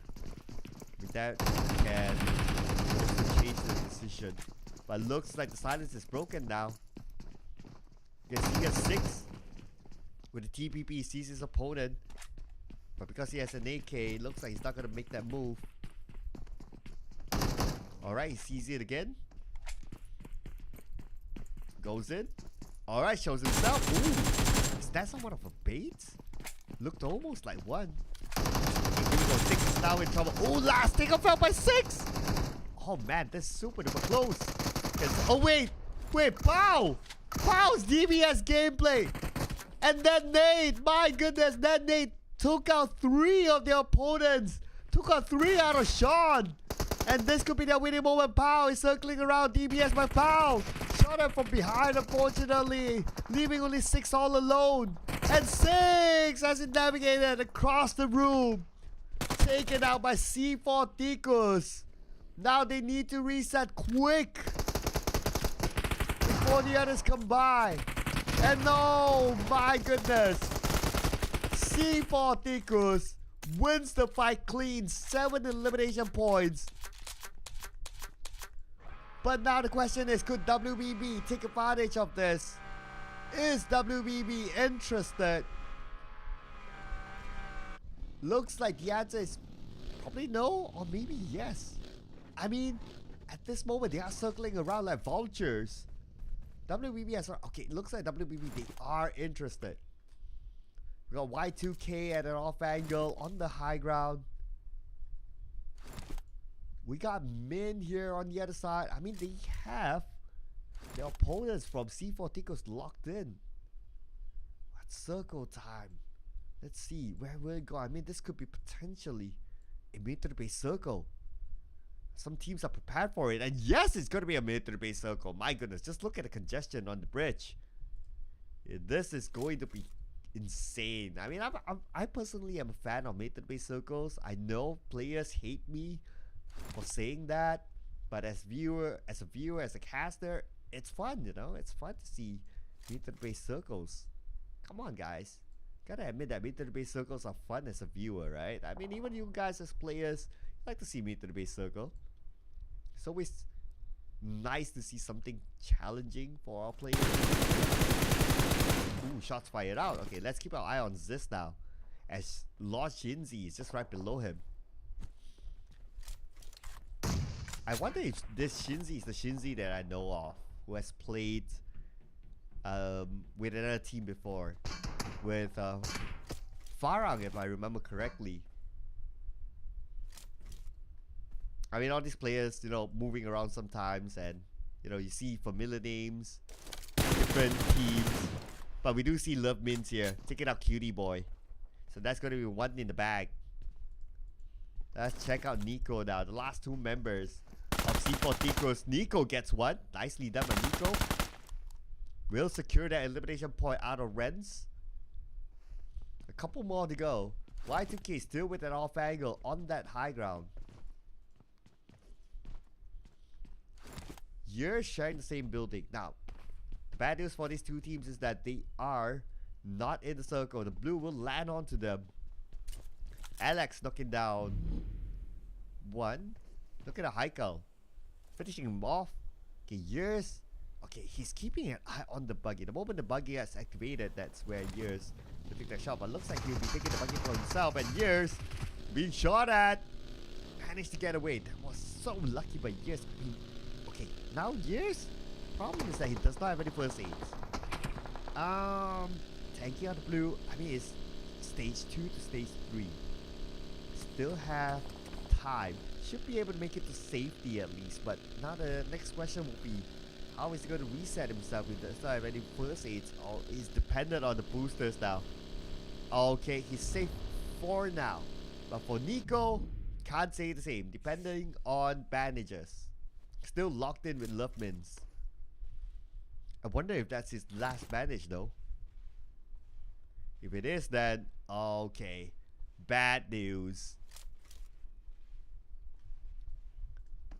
With that, can also change the decision. But looks like the silence is broken now. You can see he has 6. With the TPP, he sees his opponent. But because he has an AK, looks like he's not going to make that move. Alright, he sees it again. Goes in. Alright, shows himself. Ooh, is that somewhat of a bait? Looked almost like one. Here we go, 6 is now in trouble. Oh, last takeoff fell by 6! Oh man, that's super duper close. Oh wait, Pow! Pow's DBS gameplay! And that nade, my goodness, that nade took out 3 of their opponents. Took out 3 out of SHAWN. And this could be their winning moment. Pow is circling around DBS by Pow. Shot him from behind, unfortunately. Leaving only 6 all alone. And 6 as it navigated across the room. Taken out by C4 TIKUS. Now they need to reset quick before the others come by. And no, my goodness. C4 TIKUS wins the fight clean. 7 elimination points. But now the question is, could WBB take advantage of this? Is WBB interested? Looks like the answer is probably no, or maybe yes. I mean, at this moment, they are circling around like vultures. WBB has... Okay, it looks like WBB, they are interested. We got Y2K at an off angle on the high ground. We got Min here on the other side. I mean, they have their opponents from C4 TIKUS locked in. What circle time? Let's see, where will it go? I mean, this could be potentially a military-based circle. Some teams are prepared for it. And yes, it's going to be a military-based circle. My goodness, just look at the congestion on the bridge. This is going to be insane. I mean, I personally am a fan of military-based circles. I know players hate me for saying that. But as a viewer, as a caster, it's fun, you know? It's fun to see military-based circles. Come on, guys. Gotta admit that military-based circles are fun as a viewer, right? I mean, even you guys as players like to see military-based circle. It's always nice to see something challenging for our players. Ooh, shots fired out. Okay, let's keep our eye on this now, as Lord Shinzi is just right below him. I wonder if this Shinzi is the Shinzi that I know of, who has played with another team before. With Farang, if I remember correctly. I mean, all these players, you know, moving around sometimes, and you know, you see familiar names, different teams, but we do see Love Mints here. Check it out, Cutie Boy. So that's going to be one in the bag. Let's check out Nico now. The last two members of C4 TIKUS. Nico gets one. Nicely done by Nico. Will secure that elimination point out of Renz. A couple more to go. Y2K still with an off angle on that high ground. You're sharing the same building. Now, the bad news for these two teams is that they are not in the circle. The blue will land onto them. Alex knocking down one. Look at the Heikel. Finishing him off. Okay, Years. Okay, he's keeping an eye on the buggy. The moment the buggy has activated, that's where Years will take that shot. But looks like he'll be taking the buggy for himself. And Years being shot at. Managed to get away. That was so lucky by Years. Okay, now Years. Problem is that he does not have any first aids. Tanky on the blue. I mean, it's stage 2 to stage 3. Still have time. Should be able to make it to safety at least. But now the next question will be, how is he going to reset himself if he does not have any first aids? Or he's dependent on the boosters now. Okay, he's safe for now. But for Nico, can't say the same. Depending on bandages. Still locked in with Love Mints. I wonder if that's his last bandage though. If it is, then okay. Bad news.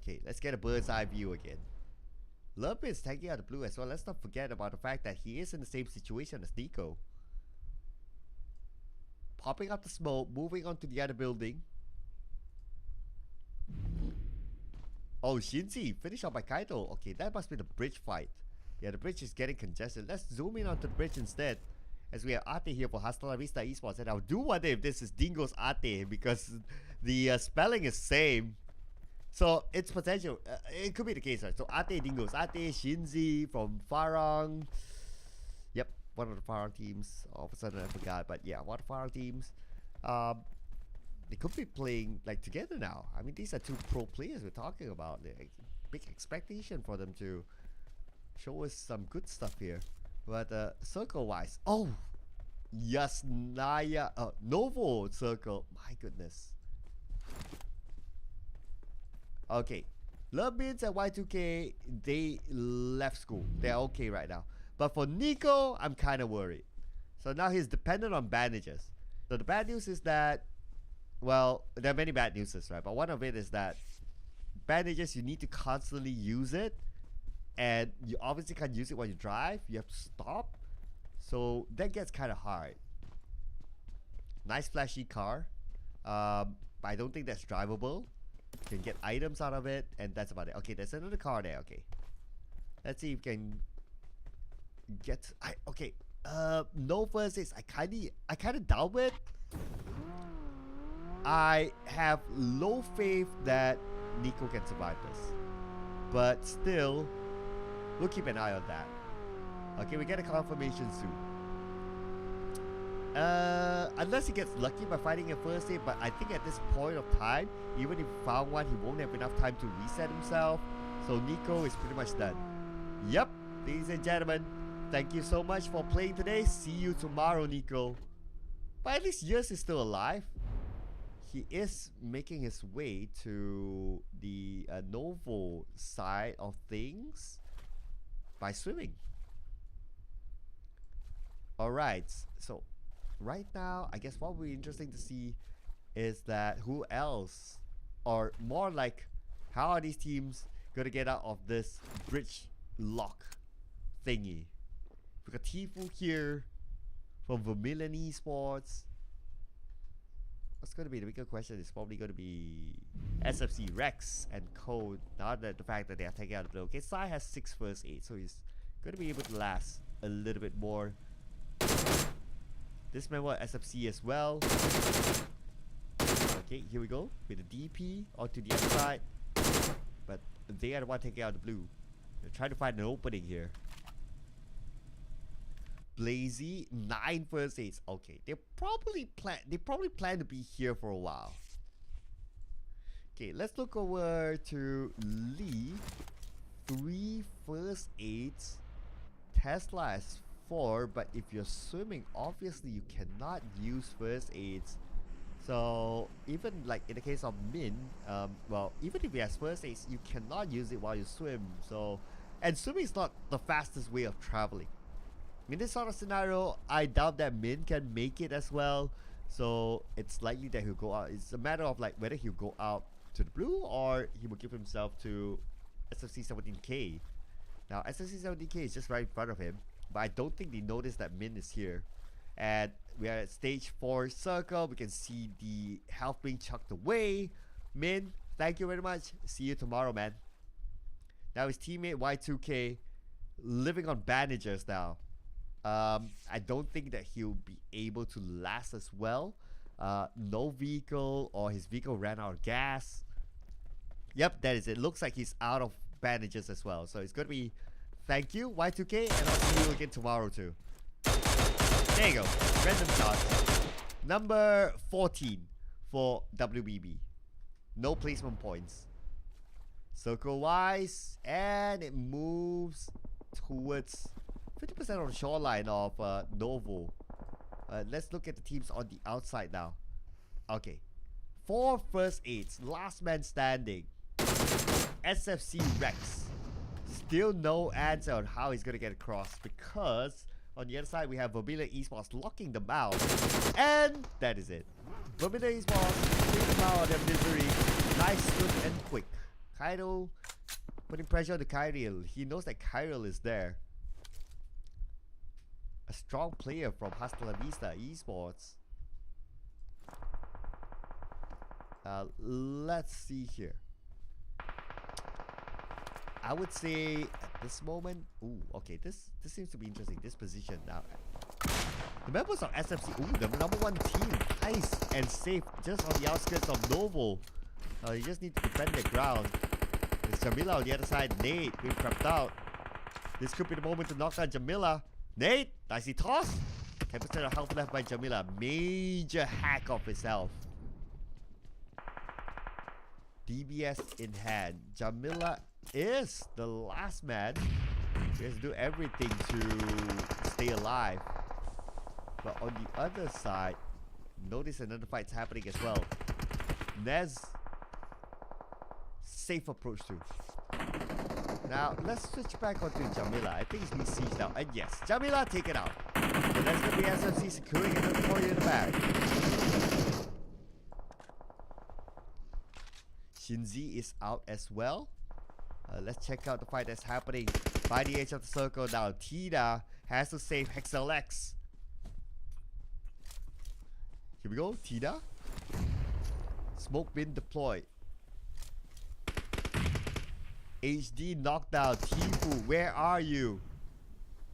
Okay, let's get a bird's eye view again. Love is taking out the blue as well. Let's not forget about the fact that he is in the same situation as Nico. Popping up the smoke, moving on to the other building. Oh, Shinji, finished off by Kaito. Okay, that must be the bridge fight. Yeah, the bridge is getting congested. Let's zoom in onto the bridge instead. As we have Ate here for HASTALAVISTA Esports. And I do wonder if this is Dingo's Ate, because the spelling is same. So it's potential. It could be the case, right? So Ate Dingo's. Ate Shinji from Farang. Yep, one of the Farang teams. All of a sudden I forgot. But yeah, one of the Farang teams. They could be playing like together now. I mean, these are two pro players we're talking about. Big expectation for them to show us some good stuff here. But circle-wise, oh, Yasnaya, Novo circle. My goodness. Okay, Love Mints and Y2K, they left school. They're okay right now. But for Nico, I'm kind of worried. So now he's dependent on bandages. So the bad news is that, well, there are many bad news, right? But one of it is that bandages, you need to constantly use it. And you obviously can't use it when you drive. You have to stop. So that gets kind of hard. Nice flashy car. But I don't think that's drivable. You can get items out of it. And that's about it. Okay, there's another car there. Okay. Let's see if we can get... okay. No first aids. I kind of doubt it. I have low faith that Nico can survive this. But still... we'll keep an eye on that. Okay, we get a confirmation soon. Unless he gets lucky by finding a first aid, but I think at this point of time, even if he found one, he won't have enough time to reset himself. So Nico is pretty much done. Yep, ladies and gentlemen, thank you so much for playing today. See you tomorrow, Nico. But at least Years is still alive. He is making his way to the Novo side of things by swimming. Alright, so right now, I guess what will be interesting to see is that who else, or more like, how are these teams gonna get out of this bridge lock thingy? We got Tifu here from Vermillion Esports. What's gonna be the bigger question is probably gonna be SFC Rex and Code. Now that the fact that they are taking out the blue. Okay, Sai has 6 first aid, so he's gonna be able to last a little bit more. This member SFC as well. Okay, here we go with the DP onto the other side. But they are the one taking out the blue. They're trying to find an opening here. Blazy, 9 first aids. Okay, they probably plan to be here for a while. Okay, let's look over to Lee. 3 first aids. Tesla has 4, but if you're swimming, obviously you cannot use first aids. So even like in the case of Min, well, even if he has first aids, you cannot use it while you swim. So, and swimming is not the fastest way of traveling. In this sort of scenario, I doubt that Min can make it as well. So it's likely that he'll go out. It's a matter of like whether he'll go out to the blue or he will give himself to SFC 17K. Now SFC 17K is just right in front of him, but I don't think they noticed that Min is here. And we are at stage 4 circle. We can see the health being chucked away. Min, thank you very much. See you tomorrow, man. Now his teammate Y2K living on bandages now. I don't think that he'll be able to last as well. No vehicle, or his vehicle ran out of gas. Yep, that is it. Looks like he's out of bandages as well. So it's going to be thank you, Y2K, and I'll see you again tomorrow too. There you go. Random shot. Number 14 for WBB. No placement points. Circle wise, and it moves towards 50% on the shoreline of Novo. Let's look at the teams on the outside now. Okay. 4 first aids. Last man standing. SFC Rex. Still no answer on how he's going to get across, because on the other side we have VERMILLION ESPORTS locking them out. And that is it. VERMILLION ESPORTS taking them out of their misery. Nice, swift, and quick. Kaido putting pressure on the Kyril. He knows that Kyril is there. A strong player from HASTALAVISTA ESPORTS. Let's see here. I would say at this moment, ooh, okay, this seems to be interesting. This position now. The members of SFC, ooh, the #1 team, nice and safe, just on the outskirts of Novo. You just need to defend the ground. There's Jamila on the other side. Nate being prepped out. This could be the moment to knock down Jamila. Nate, nicely tossed. 10% of health left by Jamila. Major hack of his health. DBS in hand. Jamila is the last man. He has to do everything to stay alive. But on the other side, notice another fight's happening as well. Nez, safe approach too. Now, let's switch back onto Jamila. I think he's being sieged now. And yes, Jamila taken out. So that's going to be SFC securing another point in the back. Shinzi is out as well. Let's check out the fight that's happening by the edge of the circle now. Tida has to save XLX. Here we go, Tida. Smoke bin deployed. HD knockdown. Tifu, where are you?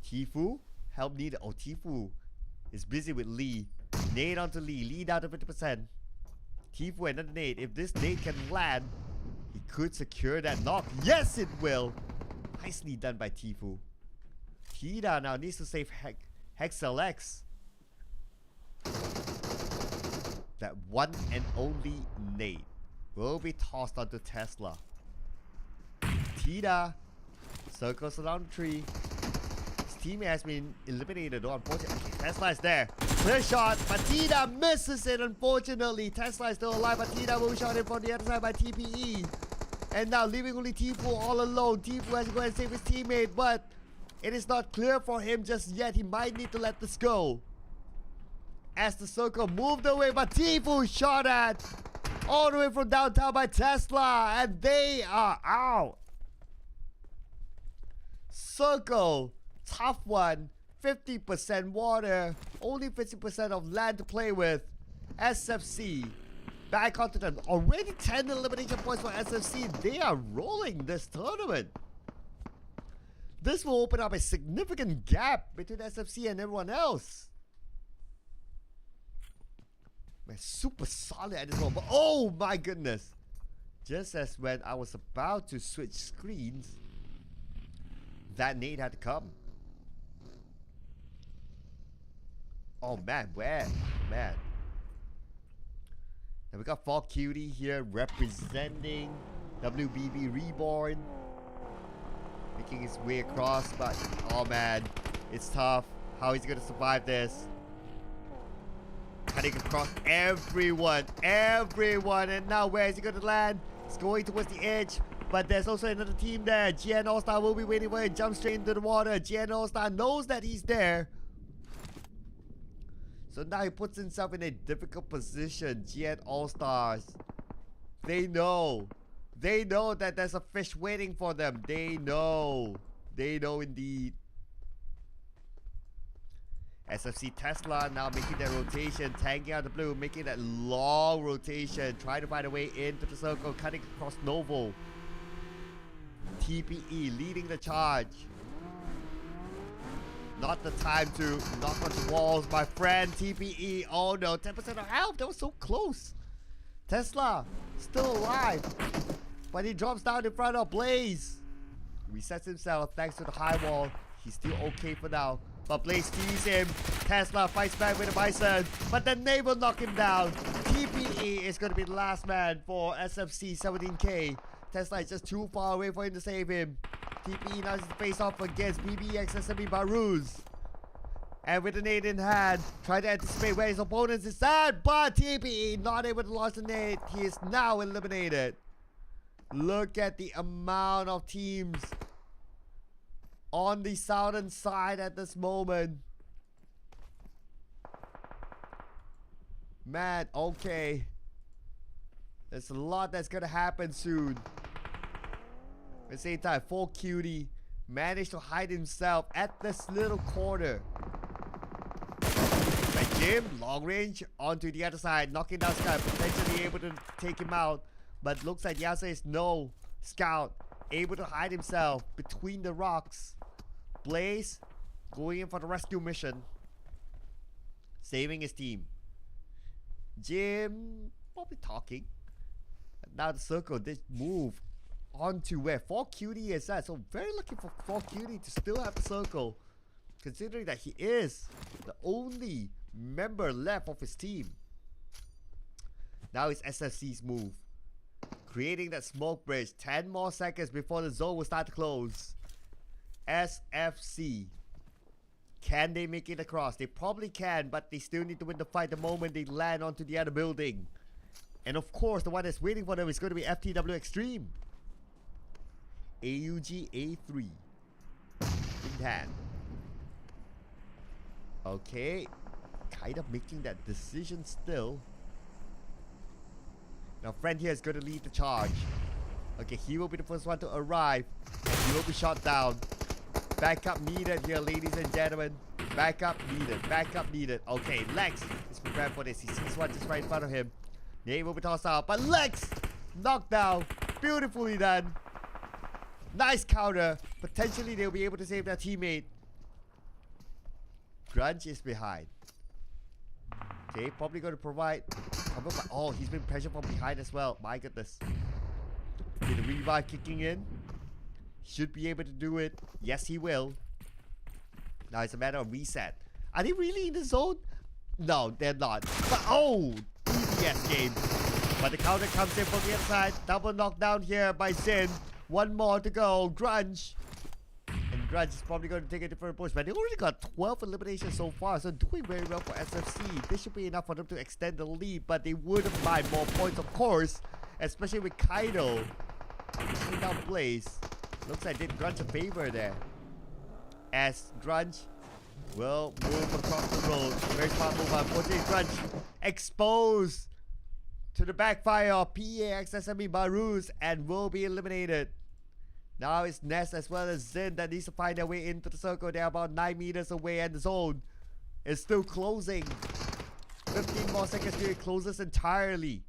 Tifu, help needed. Oh, Tifu is busy with Lee. Nade onto Lee. Lee down to 50%. Tifu another nade. If this nade can land, he could secure that knock. Yes, it will. Nicely done by Tifu. Tida now needs to save HexLX. That one and only nade will be tossed onto Tesla. Tida circles around the tree. His teammate has been eliminated though, unfortunately. Okay, Tesla is there. Clear shot, but Tida misses it unfortunately. Tesla is still alive, but Tida will shot him from the other side by TPE. And now leaving only Tifu all alone. Tifu has to go and save his teammate, but it is not clear for him just yet. He might need to let this go. As the circle moved away, but Tifu shot at all the way from downtown by Tesla, and they are out. Circle, tough one, 50% water, only 50% of land to play with. SFC, back onto them. Already 10 elimination points for SFC. They are rolling this tournament. This will open up a significant gap between SFC and everyone else. Man, super solid at this moment. Oh my goodness. Just as when I was about to switch screens, that nade had to come. Oh man, where? Man. And we got 4Cutie here representing WBB Reborn. Making his way across, but oh man, it's tough. How is he gonna survive this? Cutting across everyone, and now where is he gonna land? He's going towards the edge, but there's also another team there. GN ALLSTAR will be waiting for him, jump straight into the water. GN ALLSTAR knows that he's there. So now he puts himself in a difficult position. GN ALLSTARs, they know that there's a fish waiting for them. They know indeed. SFC Tesla now making that rotation, tanking out the blue, making that long rotation, trying to find a way into the circle, cutting across Novo. TPE leading the charge. Not the time to knock on the walls, my friend. TPE, oh no, 10% of health, that was so close. Tesla, still alive, but he drops down in front of Blaze. Resets himself thanks to the high wall. He's still okay for now. But Blaze sees him. Tesla fights back with the Bison, but then they will knock him down. TPE is going to be the last man for SFC 17K. Tesla is just too far away for him to save him. TPE now is to face off against BBX SME BARUZ. And with the nade in hand, trying to anticipate where his opponent is at, but TPE not able to launch the nade. He is now eliminated. Look at the amount of teams on the southern side at this moment. Man, okay. There's a lot that's gonna happen soon. At the same time, 4Cutie managed to hide himself at this little corner. But Jim, long range, onto the other side, knocking down Scout, potentially able to take him out. But looks like the answer is no. Scout able to hide himself between the rocks. Blaze going in for the rescue mission, saving his team. Jim probably talking. Now the circle, they move on to where 4Cutie is at. So very lucky for 4Cutie to still have the circle, considering that he is the only member left of his team. Now it's SFC's move, creating that smoke bridge. 10 more seconds before the zone will start to close. SFC, can they make it across? They probably can, but they still need to win the fight the moment they land onto the other building. And of course, the one that's waiting for them is going to be FTW XTREME. AUG A3 in hand. Okay, kind of making that decision still. Now friend here is going to lead the charge. Okay, he will be the first one to arrive. He will be shot down. Backup needed here, ladies and gentlemen. Backup needed. Backup needed. Okay, Lex is prepared for this. He sees one just right in front of him. Nate will be tossed out, but Lex knocked down. Beautifully done. Nice counter. Potentially they'll be able to save their teammate. Grunge is behind. Okay, probably going to provide cover, but oh, he's been pressured from behind as well. My goodness. Okay, the revive kicking in. Should be able to do it. Yes, he will. Now it's a matter of reset. Are they really in the zone? No, they're not. But oh, EBS game. But the counter comes in from the other side. Double knockdown here by Zin. One more to go. Grunge. And Grunge is probably going to take a different approach. But they already got 12 eliminations so far. So doing very well for SFC. This should be enough for them to extend the lead. But they wouldn't mind more points, of course. Especially with Kaido. Taking down Blaze. Looks like did Grunge a favor there. As Grunge will move across the road. Very smart move. Unfortunately, Grunge exposed to the backfire of PERAK SME BARUZ and will be eliminated. Now it's Ness as well as Zin that needs to find their way into the circle. They're about 9 meters away and the zone is still closing. 15 more seconds till it closes entirely.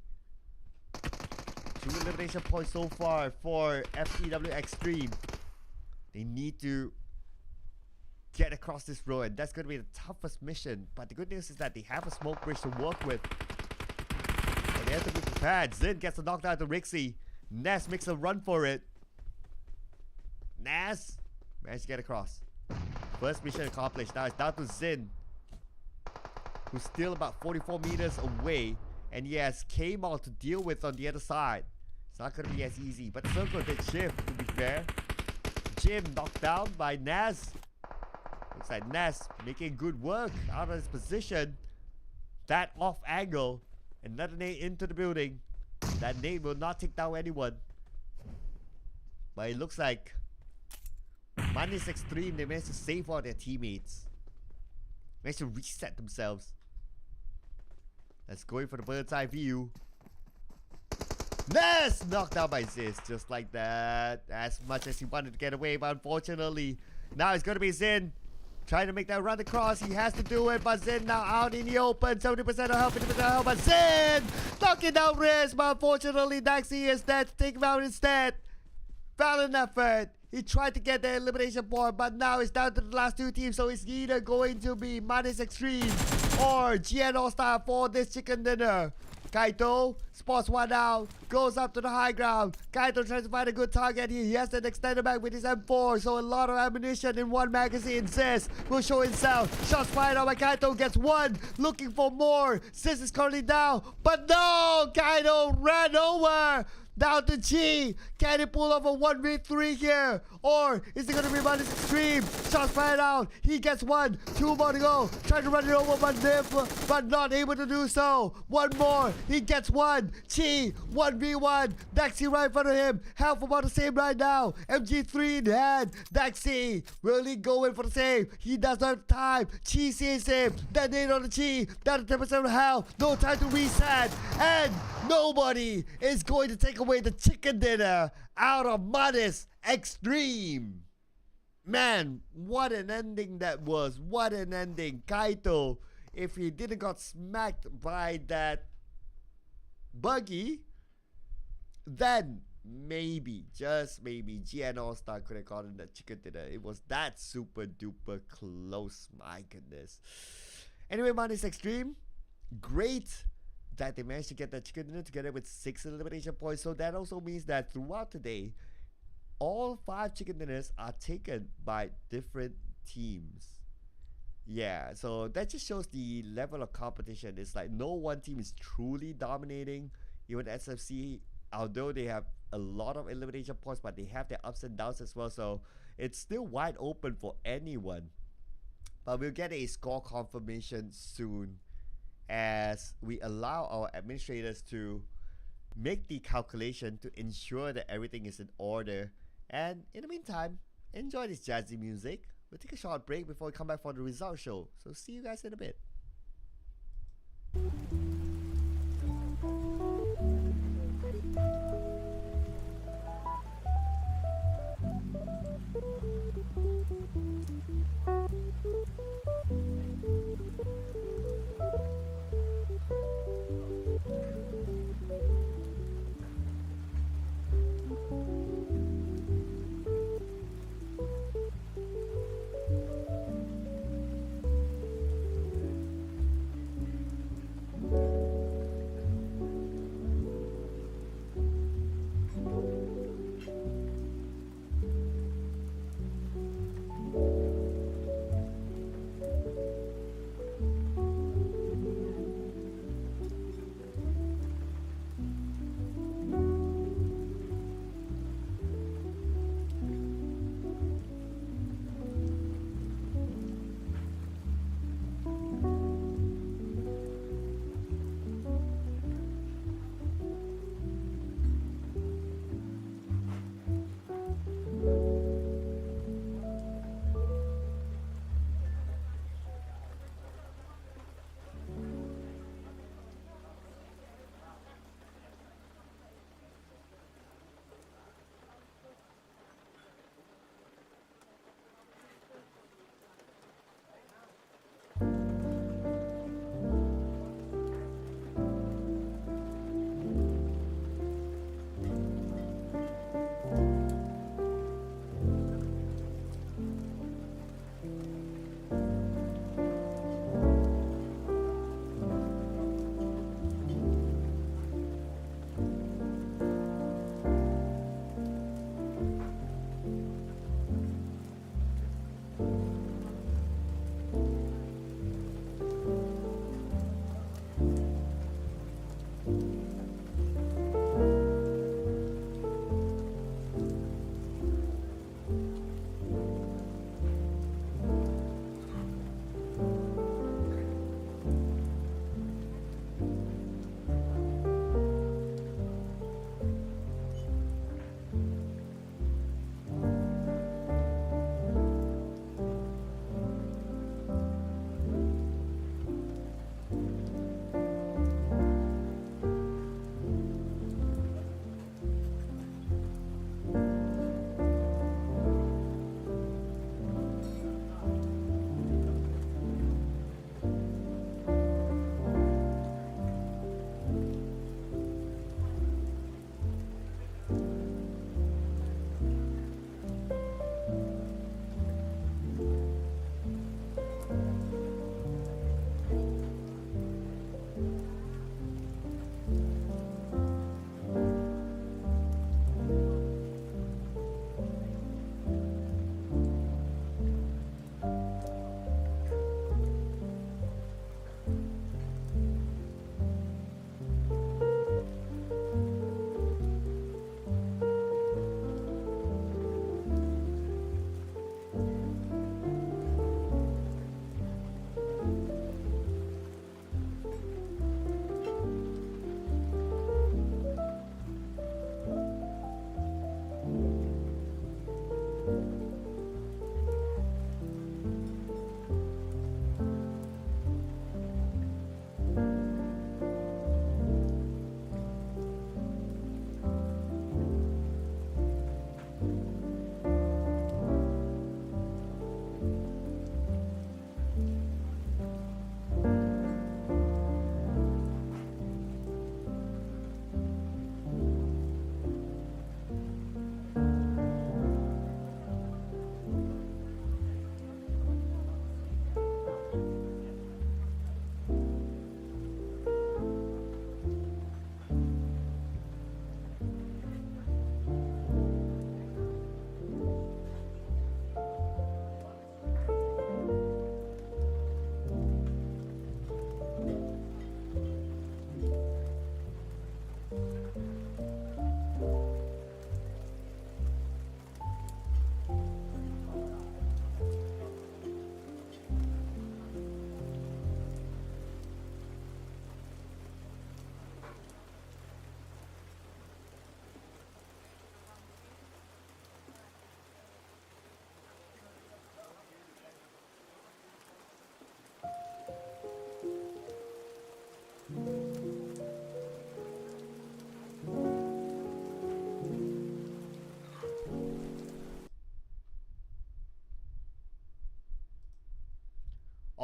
2 elimination points so far for FTW XTREME. They need to get across this road, and that's going to be the toughest mission. But the good news is that they have a smoke bridge to work with. But they have to be prepared. Zin gets a knockdown to Rixie. Ness makes a run for it. Ness managed to get across. First mission accomplished. Now it's down to Zin, who's still about 44 meters away. And he has K-Mal to deal with on the other side. It's not going to be as easy. But Circle did shift, to be fair. Jim knocked down by Naz. Looks like Naz making good work out of his position. That off angle. Another nade into the building. That nade will not take down anyone. But it looks like Minus Extreme, they managed to save all their teammates. Managed to reset themselves. Let's go in for the bird's eye view. Ness knocked out by Ziz, just like that. As much as he wanted to get away, but unfortunately, now it's gonna be Zin trying to make that run across. He has to do it, but Zin now out in the open. 70% of health, 50% of health, but Zin knocking down Riz. But unfortunately, Daxi is dead to take him out instead. Valiant effort. He tried to get the elimination point, but now it's down to the last two teams. So it's either going to be Minus Extreme or GN ALLSTAR for this chicken dinner. Kaito spots one out, goes up to the high ground. Kaito tries to find a good target here. He has an extended mag with his M4, so a lot of ammunition in one magazine. Ziz will show himself. Shots fired out by Kaito, gets one, looking for more. Ziz is currently down, but no! Kaito ran over! Down to G. Can he pull off a 1v3 here? Or is it going to be Minus Extreme? Shots fired out. He gets one. Two more to go. Trying to run it over, but not able to do so. One more. He gets one. Chi, 1v1. Daxi right in front of him. Health about the same right now. MG3 in hand. Daxi really going for the save. He does not have time. Chi sees him. Then nade on the Chi. Down to 10% of health. No time to reset. And nobody is going to take away the chicken dinner out of Minus Extreme. Man, what an ending that was. What an ending. Kaito, if he didn't got smacked by that buggy, then maybe, just maybe, GN ALLSTAR could have gotten the chicken dinner. It was that super duper close. My goodness. Anyway, Minus Extreme, great that they managed to get that chicken dinner together with 6 elimination points. So that also means that throughout the day, all 5 chicken dinners are taken by different teams. Yeah, so that just shows the level of competition. It's like no one team is truly dominating. Even SFC, although they have a lot of elimination points, but they have their ups and downs as well. So it's still wide open for anyone. But we'll get a score confirmation soon, as we allow our administrators to make the calculation to ensure that everything is in order. And in the meantime, enjoy this jazzy music. We'll take a short break before we come back for the result show. So see you guys in a bit.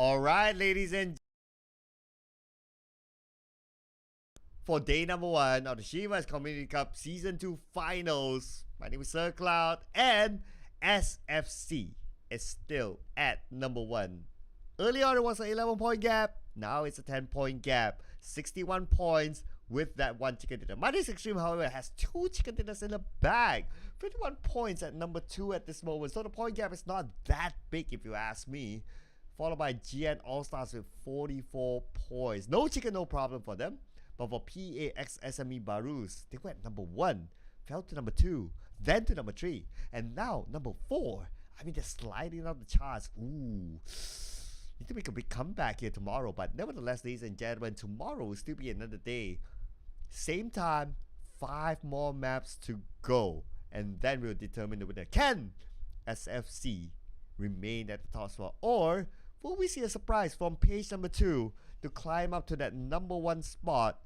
Alright, ladies and for day number 1 of the Shibe's Community Cup Season 2 Finals. My name is Sir Cloud, and SFC is still at number 1. Earlier on it was an 11-point gap, now it's a 10-point gap. 61 points with that one chicken dinner. My name is Extreme, however, has 2 chicken dinners in the bag. 51 points at number 2 at this moment, so the point gap is not that big if you ask me. Followed by GN ALLSTARS with 44 points. No chicken, no problem for them. But for PAX SME BARUZ, they went number 1, fell to number 2, then to number 3, and now number 4. I mean, they're sliding up the charts. Ooh. Need to make a big comeback here tomorrow. But nevertheless, ladies and gentlemen, tomorrow will still be another day. Same time, 5 more maps to go. And then we'll determine the winner. Can SFC remain at the top spot? Or will we see a surprise from page number 2 to climb up to that number 1 spot?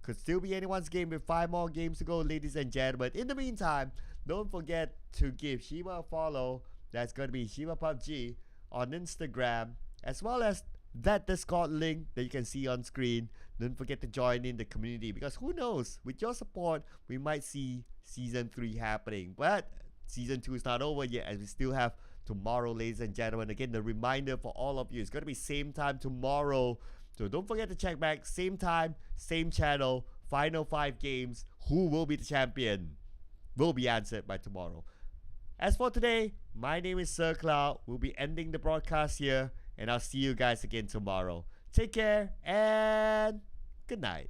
Could still be anyone's game with 5 more games to go, ladies and gentlemen. In the meantime, don't forget to give Shibe a follow. That's going to be Shibe PUBG on Instagram, as well as that Discord link that you can see on screen. Don't forget to join in the community, because who knows, with your support, we might see Season 3 happening. But Season 2 is not over yet, as we still have tomorrow, ladies and gentlemen. Again, the reminder for all of you, it's going to be same time tomorrow. So don't forget to check back, same time, same channel, final 5 games. Who will be the champion will be answered by tomorrow. As for today, my name is Sir Cloud. We'll be ending the broadcast here, and I'll see you guys again tomorrow. Take care and good night.